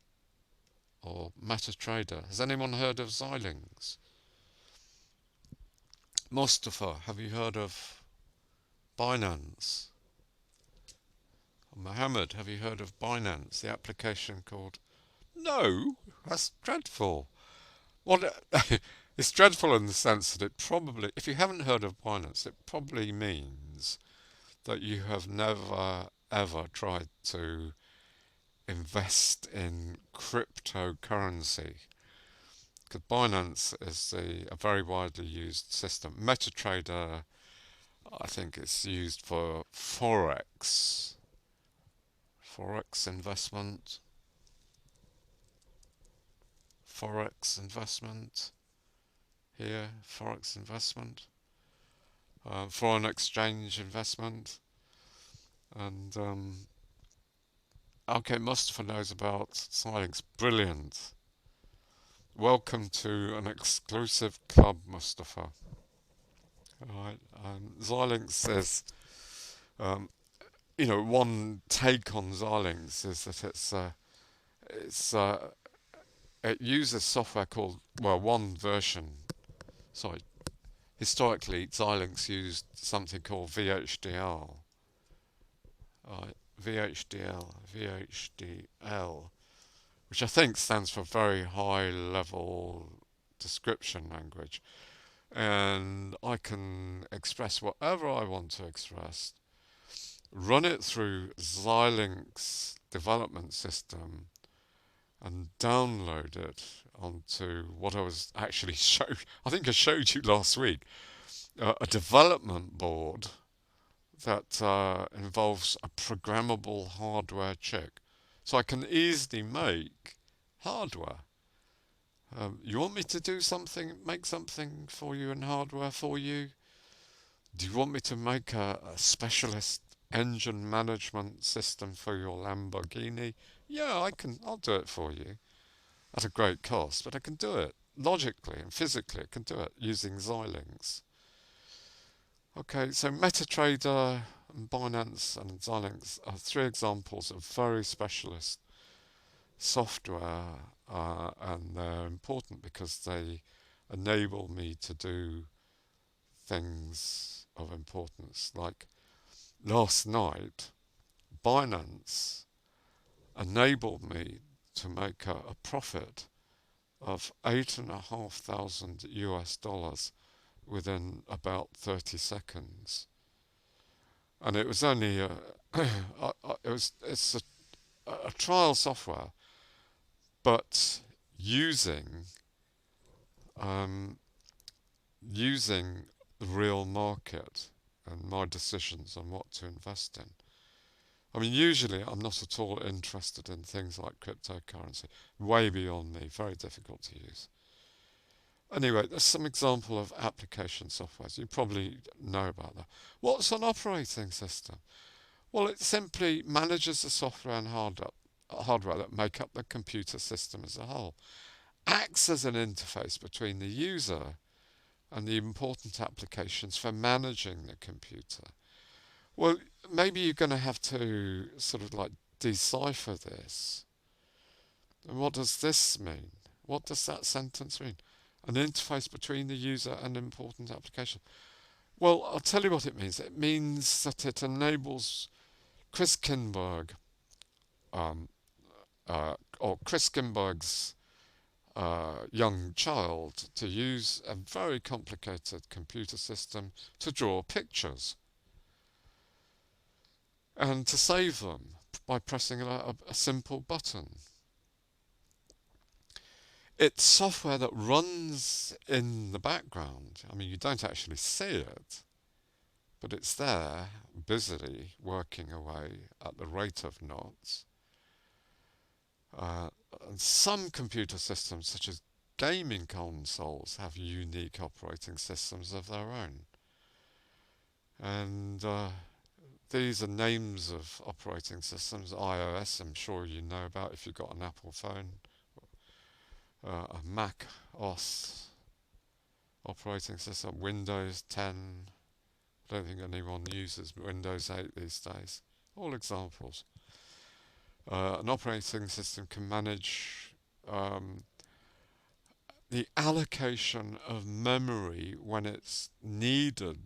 or MetaTrader? Has anyone heard of Xilinx? Mustafa, have you heard of Binance? Mohammed, have you heard of Binance, the application called... No, that's dreadful. Well, it's dreadful in the sense that it probably, if you haven't heard of Binance, it probably means that you have never ever tried to invest in cryptocurrency. Because Binance is a very widely used system. MetaTrader, I think it's used for forex investment, forex investment here, forex investment, foreign exchange investment, and okay, Mustafa knows about Xilinx. Brilliant. Welcome to an exclusive club, Mustafa. Alright, Xilinx is, um, one take on Xilinx is that it's it uses software called, well, one version. Sorry, historically Xilinx used something called VHDL. VHDL, which I think stands for Very High Level Description Language. And I can express whatever I want to express, run it through Xilinx development system, and download it onto what I was actually showed. I think I showed you last week a development board that involves a programmable hardware chip. So I can easily make hardware. You want me to do something, make something for you in hardware for you? Do you want me to make a specialist engine management system for your Lamborghini? Yeah, I'll do it for you at a great cost, but I can do it logically and physically. I can do it using Xilinx. Okay, so MetaTrader and Binance and Xilinx are three examples of very specialist software, and they're important because they enable me to do things of importance. Like last night, Binance enabled me to make a profit of $8,500 within about 30 seconds. And it was only it's a trial software, but using um, using the real market and my decisions on what to invest in. I mean, usually I'm not at all interested in things like cryptocurrency. Way beyond me, very difficult to use. Anyway, there's some example of application softwares. You probably know about that. What's an operating system? Well, it simply manages the software and hardware that make up the computer system as a whole. Acts as an interface between the user and the important applications for managing the computer. Well, maybe you're going to have to sort of like decipher this. And what does this mean? What does that sentence mean? An interface between the user and important application. Well, I'll tell you what it means. It means that it enables Chris Kinberg, or Chris Kinberg's young child to use a very complicated computer system to draw pictures. and to save them by pressing a simple button. It's software that runs in the background. I mean, you don't actually see it, but it's there, busily working away at the rate of knots. Uh, and some computer systems, such as gaming consoles, have unique operating systems of their own. And these are names of operating systems. iOS, I'm sure you know about if you've got an Apple phone. A Mac OS operating system, Windows 10. I don't think anyone uses Windows 8 these days. All examples. An operating system can manage the allocation of memory when it's needed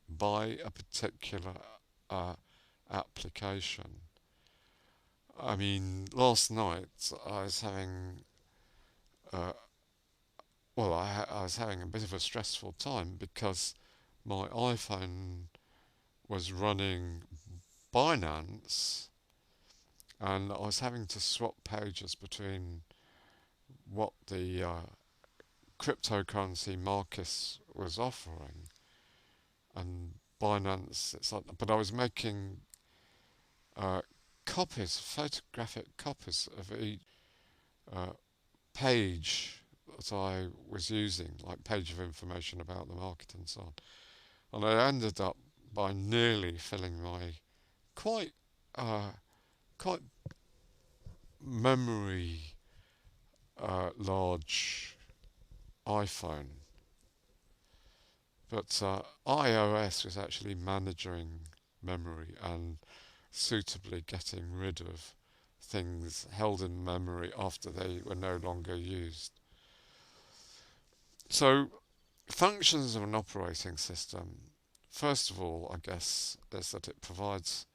by a particular uh, application. I mean, last night I was having, uh, I was having a bit of a stressful time because my iPhone was running Binance, and I was having to swap pages between what the cryptocurrency Marcus was offering and Binance. But I was making uh, photographic copies of each uh, page that I was using, like page of information about the market and so on. And I ended up by nearly filling my quite uh, quite memory large iPhone. But iOS was actually managing memory and suitably getting rid of things held in memory after they were no longer used. So, functions of an operating system, first of all, I guess, is that it provides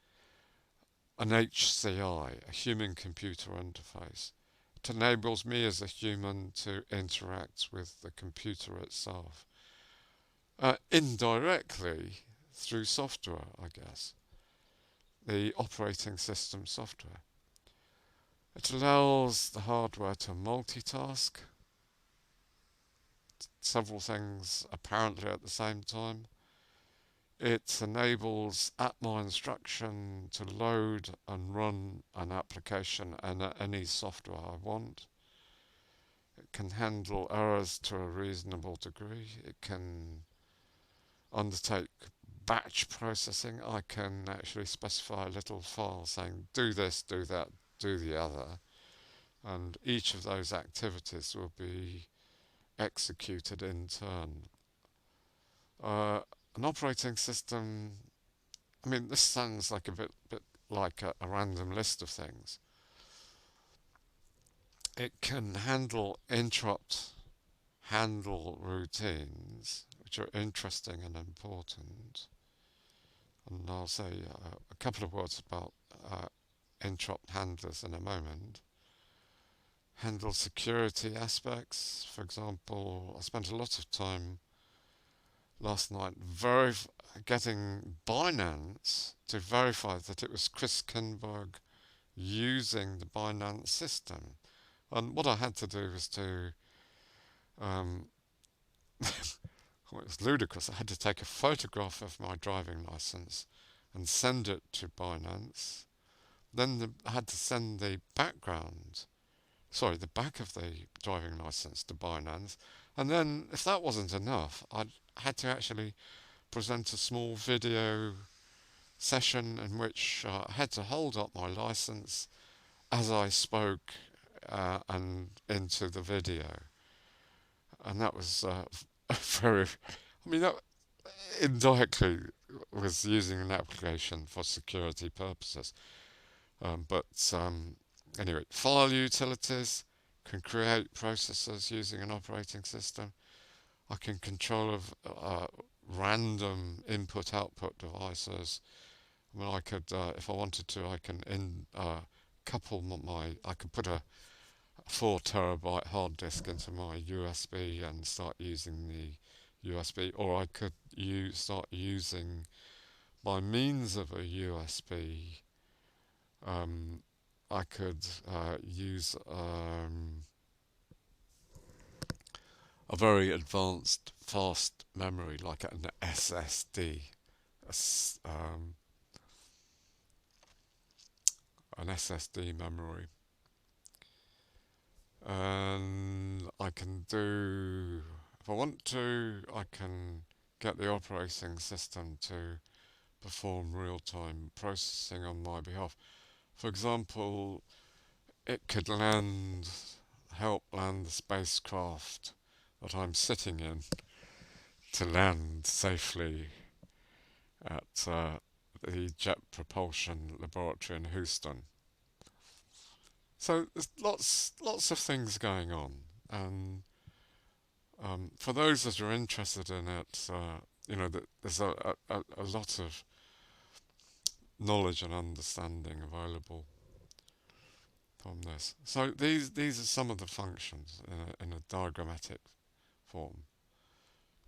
an HCI, a human computer interface. It enables me as a human to interact with the computer itself. Indirectly, through software, I guess, the operating system software. It allows the hardware to multitask several things apparently at the same time. It enables at my instruction to load and run an application and any software I want. It can handle errors to a reasonable degree. It can undertake batch processing. I can actually specify a little file saying do this, do that, do the other, and each of those activities will be executed in turn. Uh, an operating system, I mean, this sounds like a bit like a random list of things. It can handle routines, which are interesting and important. And I'll say a couple of words about interrupt handlers in a moment. Handle security aspects. For example, I spent a lot of time last night getting Binance to verify that it was Chris Kinberg using the Binance system. And what I had to do was to, um, well, it was ludicrous. I had to take a photograph of my driving license and send it to Binance. Then I had to send the the back of the driving license to Binance. And then, if that wasn't enough, I had to actually present a small video session in which I had to hold up my license as I spoke and into the video. And that was very, I mean, that indirectly was using an application for security purposes. But anyway, file utilities can create processes using an operating system. I can control random input-output devices. I mean, I could, if I wanted to, I can I could put a 4 terabyte hard disk into my USB and start using the USB, or I could start using by means of a USB, I could use a very advanced fast memory like an SSD, an SSD memory. And I can do, if I want to, I can get the operating system to perform real-time processing on my behalf. For example, it could help land the spacecraft that I'm sitting in to land safely at the Jet Propulsion Laboratory in Houston. So there's lots of things going on, and for those that are interested in it, there's a lot of knowledge and understanding available from this. So these are some of the functions in a diagrammatic form.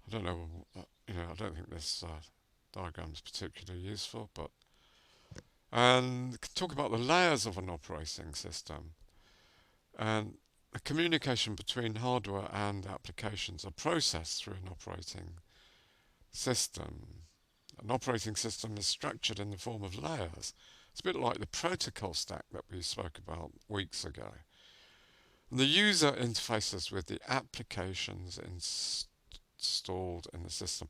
I don't know, I don't think this diagram's particularly useful, but and talk about the layers of an operating system and the communication between hardware and applications are processed through an operating system. An operating system is structured in the form of layers. It's a bit like the protocol stack that we spoke about weeks ago. And the user interfaces with the applications installed in the system.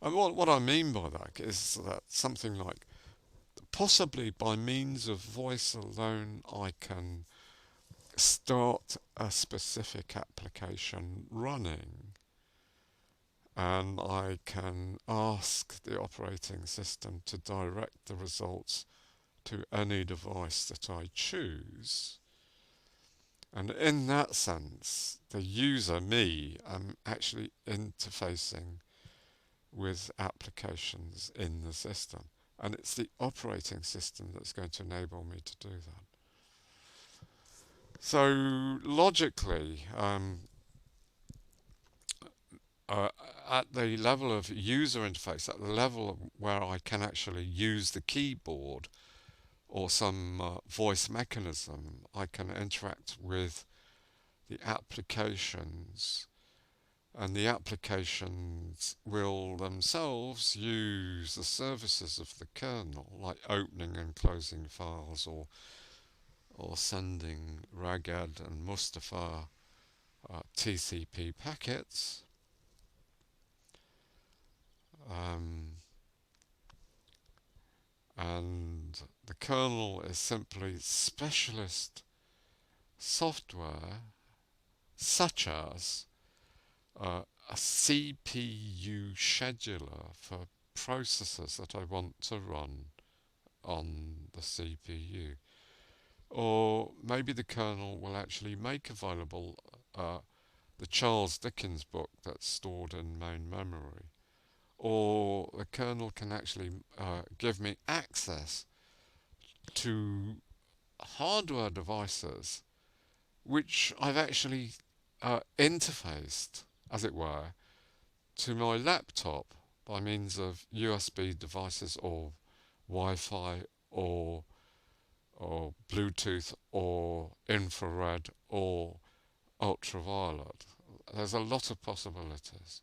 And what I mean by that is that something like, possibly by means of voice alone, I can start a specific application running, and I can ask the operating system to direct the results to any device that I choose. And in that sense, the user, me, I'm actually interfacing with applications in the system. And it's the operating system that's going to enable me to do that. So logically, at the level of user interface, at the level where I can actually use the keyboard or some voice mechanism, I can interact with the applications, and the applications will themselves use the services of the kernel, like opening and closing files, or sending Ragad and Mustafa TCP packets. And the kernel is simply specialist software such as a CPU scheduler for processes that I want to run on the CPU. Or maybe the kernel will actually make available the Charles Dickens book that's stored in main memory. Or the kernel can actually give me access to hardware devices which I've actually interfaced, as it were, to my laptop by means of USB devices or Wi-Fi or Bluetooth or infrared or ultraviolet. There's a lot of possibilities,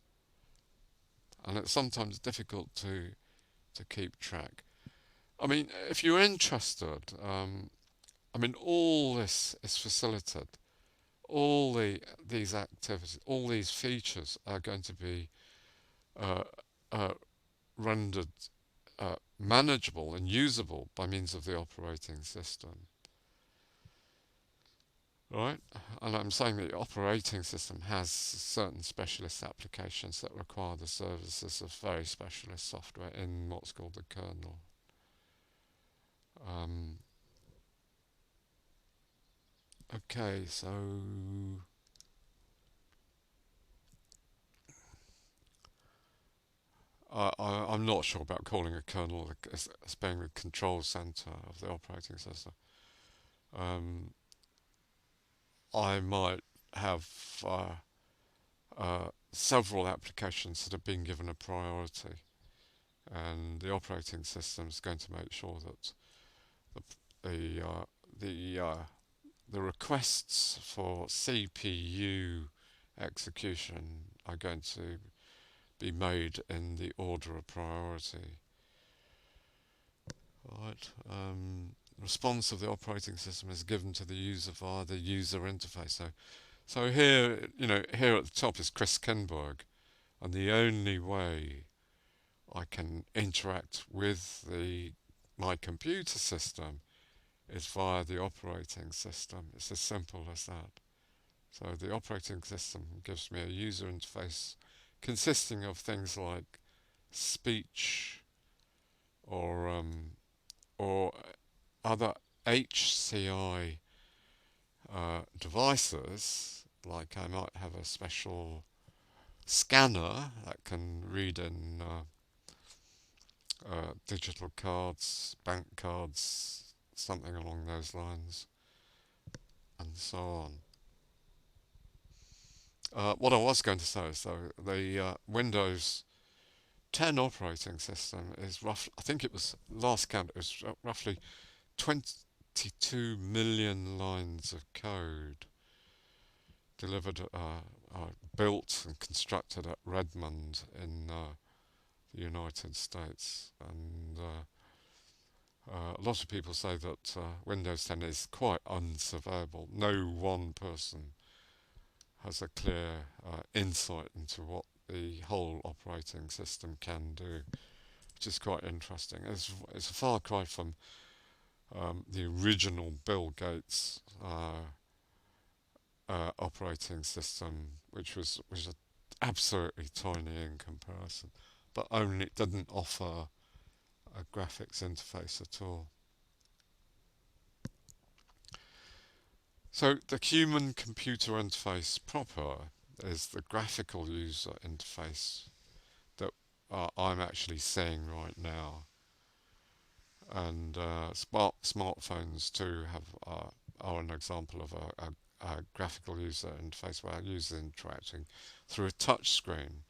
and it's sometimes difficult to keep track. I mean, if you're interested, all this is facilitated. These activities, all these features are going to be uh, uh, rendered manageable and usable by means of the operating system. Right? And I'm saying that the operating system has certain specialist applications that require the services of very specialist software in what's called the kernel. Okay, so I'm not sure about calling a kernel as being the control center of the operating system. I might have several applications that have been given a priority, and the operating system is going to make sure that the the the requests for CPU execution are going to be made in the order of priority. Right. Response of the operating system is given to the user via the user interface. So here, here at the top is Chris Kinberg, and the only way I can interact with my computer system is via the operating system. It's as simple as that. So the operating system gives me a user interface consisting of things like speech or other HCI devices. Like I might have a special scanner that can read in digital cards, bank cards, something along those lines, and so on. What I was going to say is, though, the Windows 10 operating system is roughly, I think it was, last count, it was roughly 22 million lines of code delivered, built and constructed at Redmond in the United States. And a lot of people say that Windows 10 is quite unsurveyable. No one person has a clear insight into what the whole operating system can do, which is quite interesting. It's a far cry from the original Bill Gates operating system, which was absolutely tiny in comparison, but only it didn't offer a graphics interface at all. So the human computer interface proper is the graphical user interface that I'm actually seeing right now. And smartphones too are an example of a graphical user interface where users are interacting through a touch screen.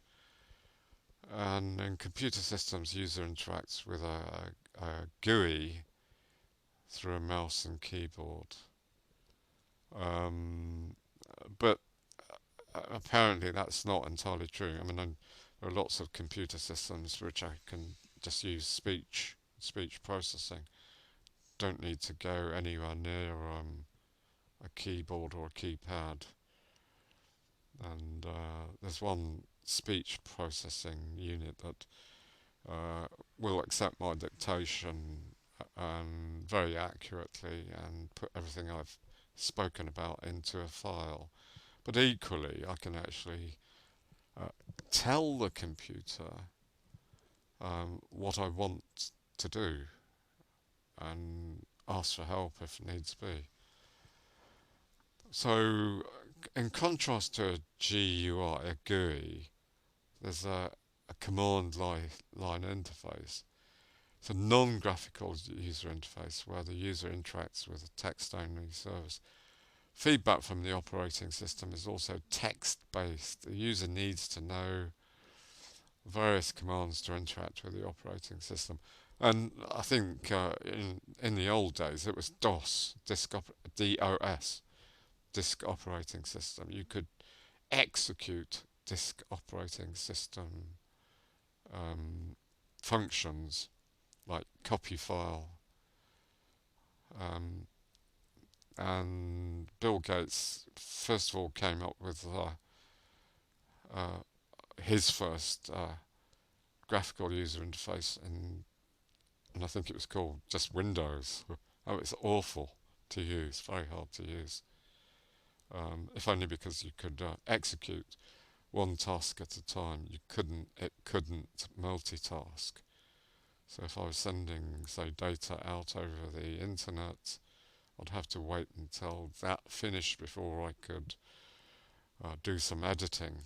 And in computer systems, user interacts with a GUI through a mouse and keyboard. But apparently that's not entirely true. I mean, there are lots of computer systems which I can just use speech processing. Don't need to go anywhere near a keyboard or a keypad. And there's one speech processing unit that will accept my dictation very accurately and put everything I've spoken about into a file. But equally, I can actually tell the computer what I want to do and ask for help if needs be. So, in contrast to a GUI, a GUI, there's a command line interface. It's a non-graphical user interface where the user interacts with a text-only service. Feedback from the operating system is also text-based. The user needs to know various commands to interact with the operating system. And I think in the old days it was DOS, DOS, disk operating system. You could execute disk operating system functions like copy file. And Bill Gates first of all came up with his first graphical user interface, and I think it was called just Windows. Oh, it's awful to use, very hard to use. If only because you could execute one task at a time. It couldn't multitask. So if I was sending, say, data out over the internet, I'd have to wait until that finished before I could do some editing.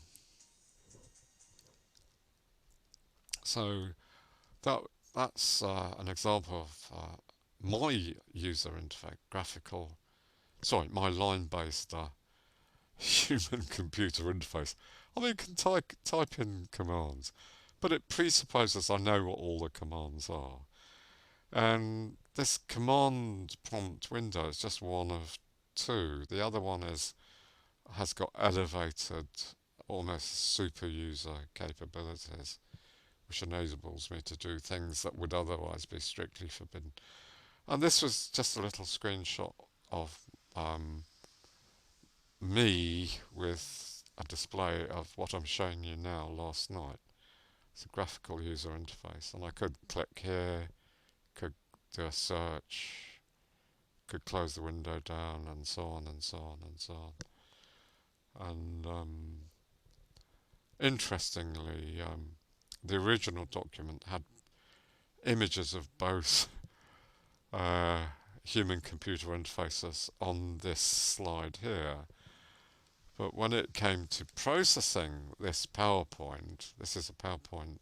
So that's an example of my user interface, my line-based human-computer interface. I mean, you can type in commands, but it presupposes I know what all the commands are. And this command prompt window is just one of two. The other one has got elevated, almost super user capabilities, which enables me to do things that would otherwise be strictly forbidden. And this was just a little screenshot of me with a display of what I'm showing you now last night. It's a graphical user interface, and I could click here, could do a search, could close the window down, and so on and so on and so on. And interestingly, the original document had images of both human-computer interfaces on this slide here. But when it came to processing this PowerPoint, this is a PowerPoint,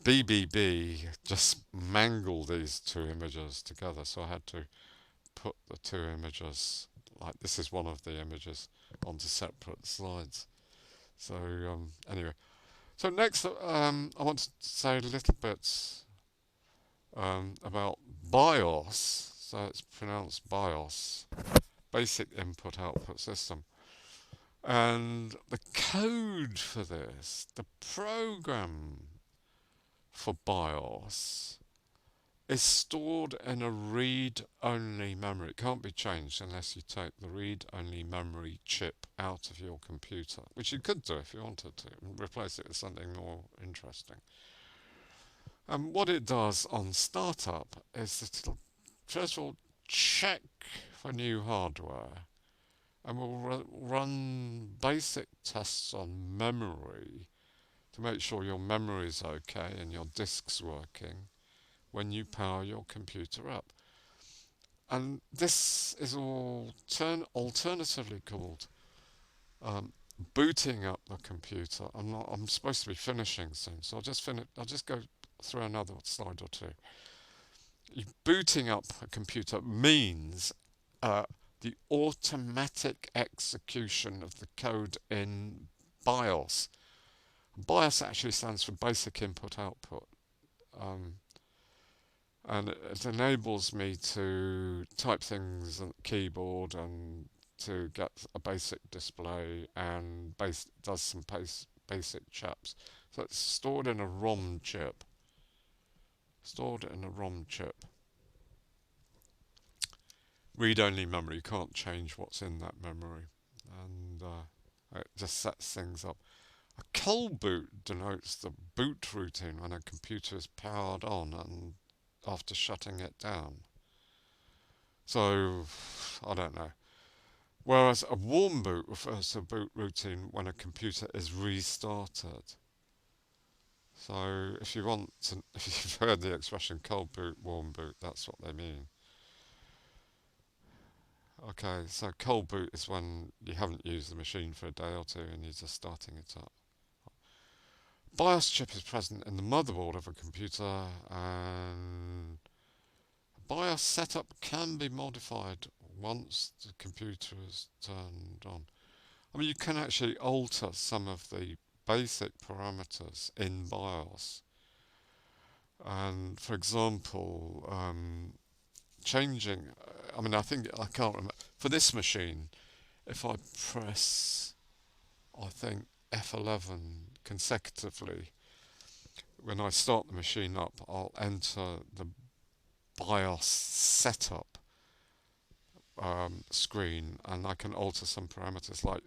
BBB just mangled these two images together, so I had to put the two images, like this is one of the images, onto separate slides. So anyway, so next I want to say a little bit about BIOS. So it's pronounced BIOS, Basic Input-Output System. And the code for this, the program for BIOS, is stored in a read-only memory. It can't be changed unless you take the read-only memory chip out of your computer, which you could do if you wanted to, and replace it with something more interesting. And what it does on startup is that it'll first of all check for new hardware, and we'll run basic tests on memory to make sure your memory is okay and your disk's working when you power your computer up. And this is alternatively called booting up the computer. I'm supposed to be finishing soon, so I'll just go through another slide or two. Booting up a computer means the automatic execution of the code in BIOS. BIOS actually stands for Basic Input Output, and it enables me to type things on the keyboard and to get a basic display, and does some basic chaps. So it's stored in a ROM chip. Read-only memory, you can't change what's in that memory, and it just sets things up. A cold boot denotes the boot routine when a computer is powered on and after shutting it down. So, I don't know. Whereas a warm boot refers to a boot routine when a computer is restarted. So, if you've heard the expression cold boot, warm boot, that's what they mean. Okay, so cold boot is when you haven't used the machine for a day or two and you're just starting it up. BIOS chip is present in the motherboard of a computer, and BIOS setup can be modified once the computer is turned on. I mean, you can actually alter some of the basic parameters in BIOS. And for example, changing, I mean, I can't remember. For this machine, if I press, I think, F11 consecutively, when I start the machine up, I'll enter the BIOS setup screen, and I can alter some parameters. Like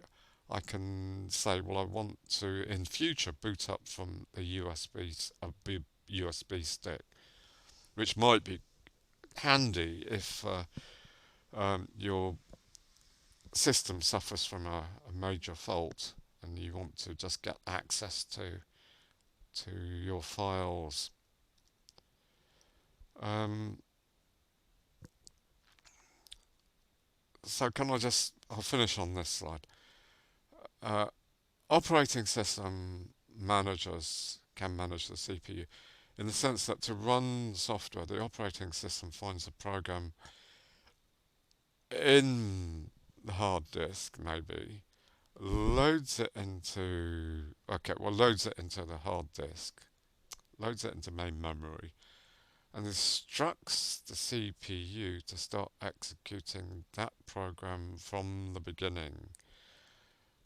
I can say, well, I want to in future boot up from a USB stick, which might be handy if your system suffers from a major fault and you want to just get access to your files. So I'll finish on this slide. Operating system managers can manage the CPU in the sense that to run software, the operating system finds a program in the hard disk, maybe, loads it into, loads it into the hard disk, loads it into main memory, and instructs the CPU to start executing that program from the beginning.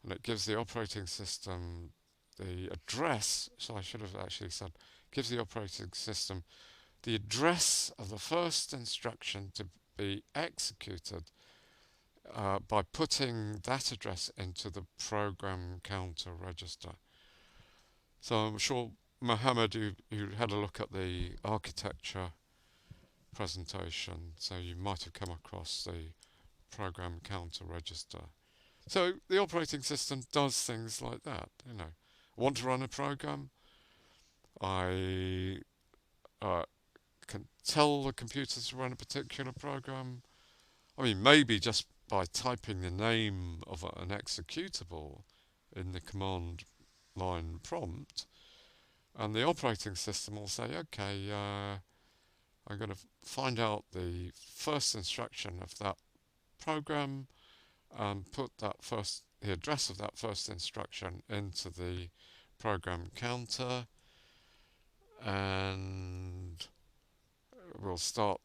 And it gives the operating system the address, so I should have actually said, gives the operating system the address of the first instruction to be executed by putting that address into the program counter register. So I'm sure, Mohammed, you had a look at the architecture presentation, so you might have come across the program counter register. So the operating system does things like that. I want to run a program. I can tell the computer to run a particular program. I mean, maybe just by typing the name of an executable in the command line prompt, and the operating system will say, okay, I'm going to find out the first instruction of that program and put the address of that first instruction into the program counter, and we'll start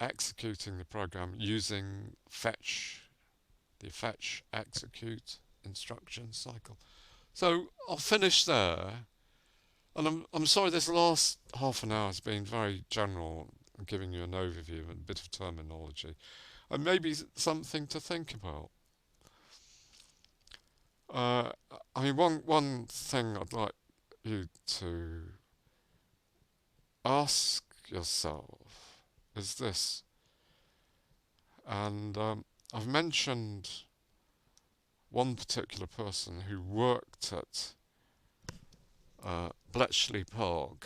executing the program using the fetch execute instruction cycle. So I'll finish there. And I'm sorry this last half an hour has been very general, giving you an overview and a bit of terminology, and maybe something to think about. Uh, I mean, one thing I'd like you to ask yourself is this, and I've mentioned one particular person who worked at Bletchley Park,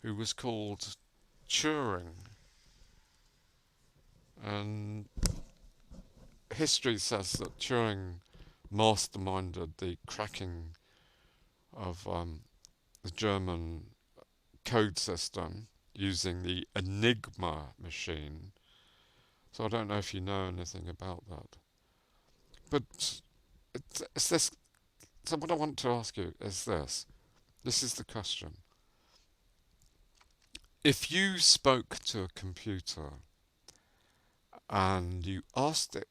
who was called Turing, and history says that Turing masterminded the cracking of the German code system using the Enigma machine. So I don't know if you know anything about that. But it's this. So what I want to ask you is this. This is the question. If you spoke to a computer and you asked it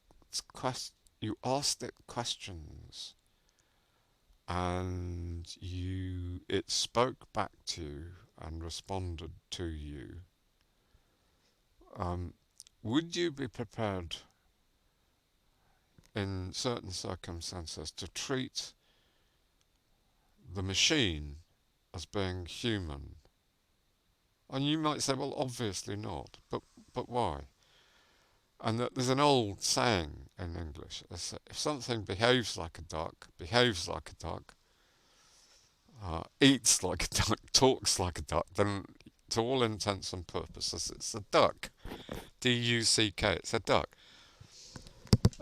questions, and it spoke back to you and responded to you, would you be prepared in certain circumstances to treat the machine as being human? And you might say, well, obviously not, but why? And there's an old saying in English: if something behaves like a duck, eats like a duck, talks like a duck, then to all intents and purposes it's a duck. D-U-C-K, it's a duck.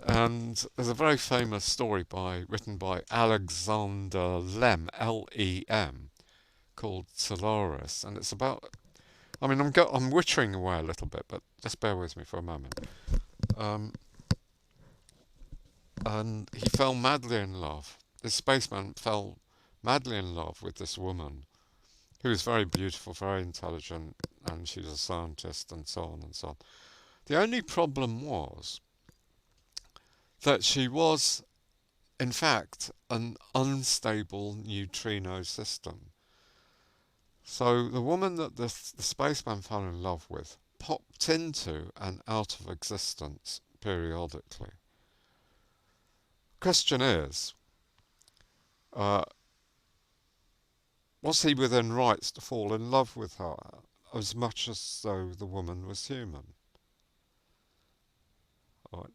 And there's a very famous story written by Alexander Lem, L-E-M, called Solaris, and it's about. I mean, I'm wittering away a little bit, but just bear with me for a moment. And he fell madly in love. This spaceman fell madly in love with this woman who was very beautiful, very intelligent, and she was a scientist, and so on and so on. The only problem was that she was, in fact, an unstable neutrino system. So the woman that the spaceman fell in love with popped into and out of existence periodically. Question is, uh, was he within rights to fall in love with her as much as though the woman was human? Right.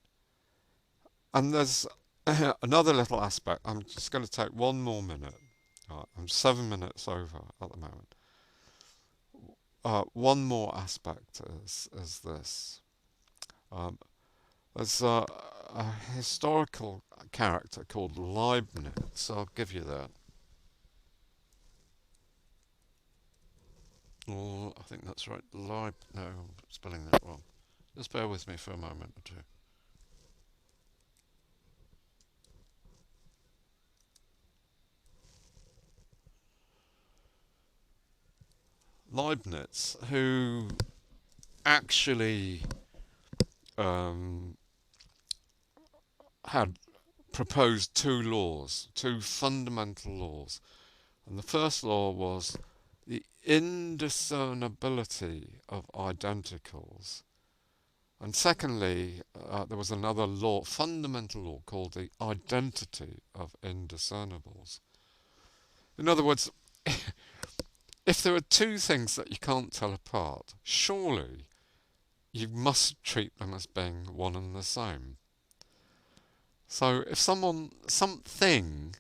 And there's another little aspect. I'm just going to take one more minute. Right. I'm 7 minutes over at the moment. One more aspect is this. There's a historical character called Leibniz. I'll give you that. I think that's right. No, I'm spelling that wrong. Just bear with me for a moment or two. Leibniz, who actually um, had proposed two fundamental laws. And the first law was the indiscernibility of identicals. And secondly, there was another law, fundamental law, called the identity of indiscernibles. In other words, if there are two things that you can't tell apart, surely you must treat them as being one and the same. So if something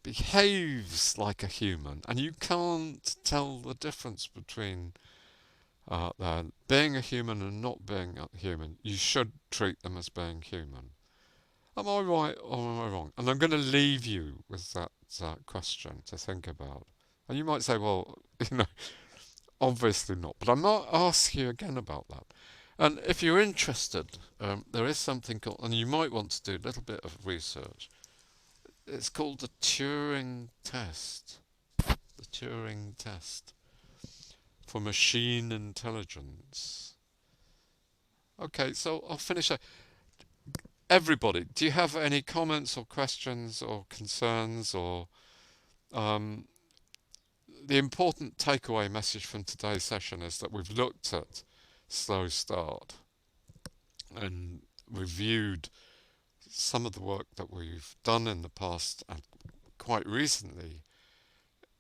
behaves like a human and you can't tell the difference between being a human and not being a human, you should treat them as being human. Am I right or am I wrong? And I'm going to leave you with that question to think about. And you might say, well, obviously not. But I might ask you again about that. And if you're interested, there is something called, and you might want to do a little bit of research. It's called the Turing test. The Turing test for machine intelligence. Okay, so I'll finish there. Everybody, do you have any comments or questions or concerns or the important takeaway message from today's session is that we've looked at slow start and reviewed some of the work that we've done in the past and quite recently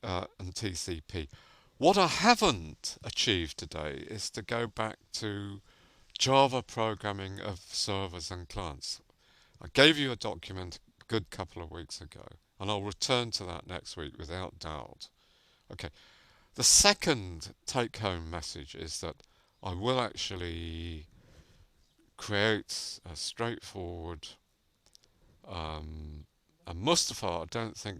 in TCP. What I haven't achieved today is to go back to Java programming of servers and clients. I gave you a document a good couple of weeks ago, and I'll return to that next week without doubt. Okay. The second take-home message is that I will actually create a straightforward, and Mustafa, I don't think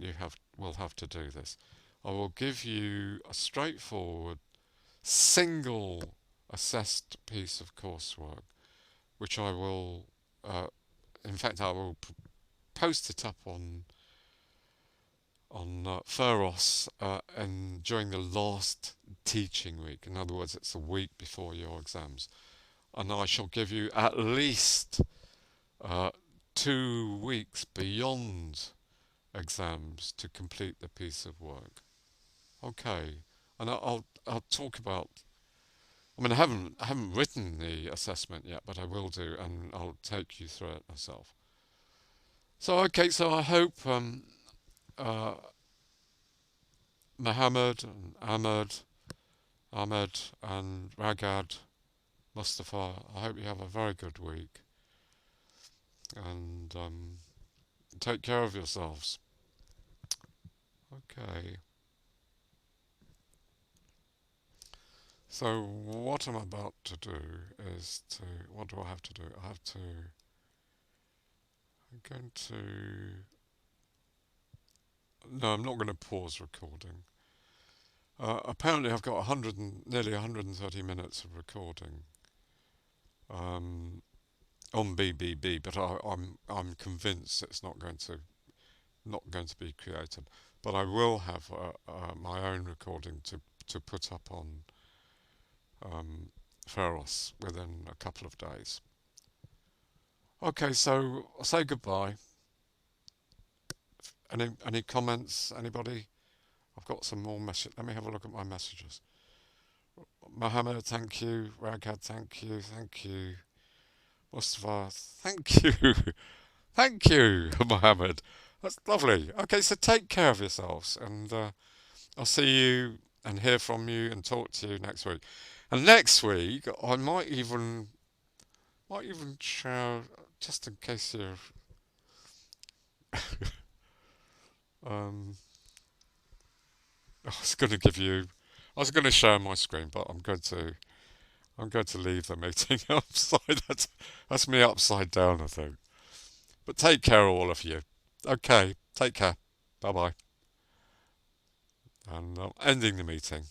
will have to do this. I will give you a straightforward, single assessed piece of coursework, which I will, in fact, I will post it up on Pharos and during the last teaching week. In other words, it's a week before your exams. And I shall give you at least 2 weeks beyond exams to complete the piece of work. Okay, and I'll talk about. I mean, I haven't written the assessment yet, but I will do, and I'll take you through it myself. So okay, so I hope Mohammed and Ahmed and Ragad, Mustafa, I hope you have a very good week and take care of yourselves. Okay. So what I'm about to do is what do I have to do? No, I'm not going to pause recording. Apparently I've got nearly 130 minutes of recording on BBB, but I'm convinced it's not going to be created. But I will have my own recording to put up on Pharos within a couple of days. Okay, so I'll say goodbye. Any comments? Anybody? I've got some more messages. Let me have a look at my messages. Mohammed, thank you. Ragad, thank you. Thank you. Mustafa, thank you. Thank you, Mohammed. That's lovely. Okay, so take care of yourselves, and I'll see you and hear from you and talk to you next week. And next week, I might even share, just in case you're. I was going to share my screen, but I'm going to leave the meeting upside. That's me upside down, I think. But take care, all of you. Okay, take care. Bye bye. And I'm ending the meeting.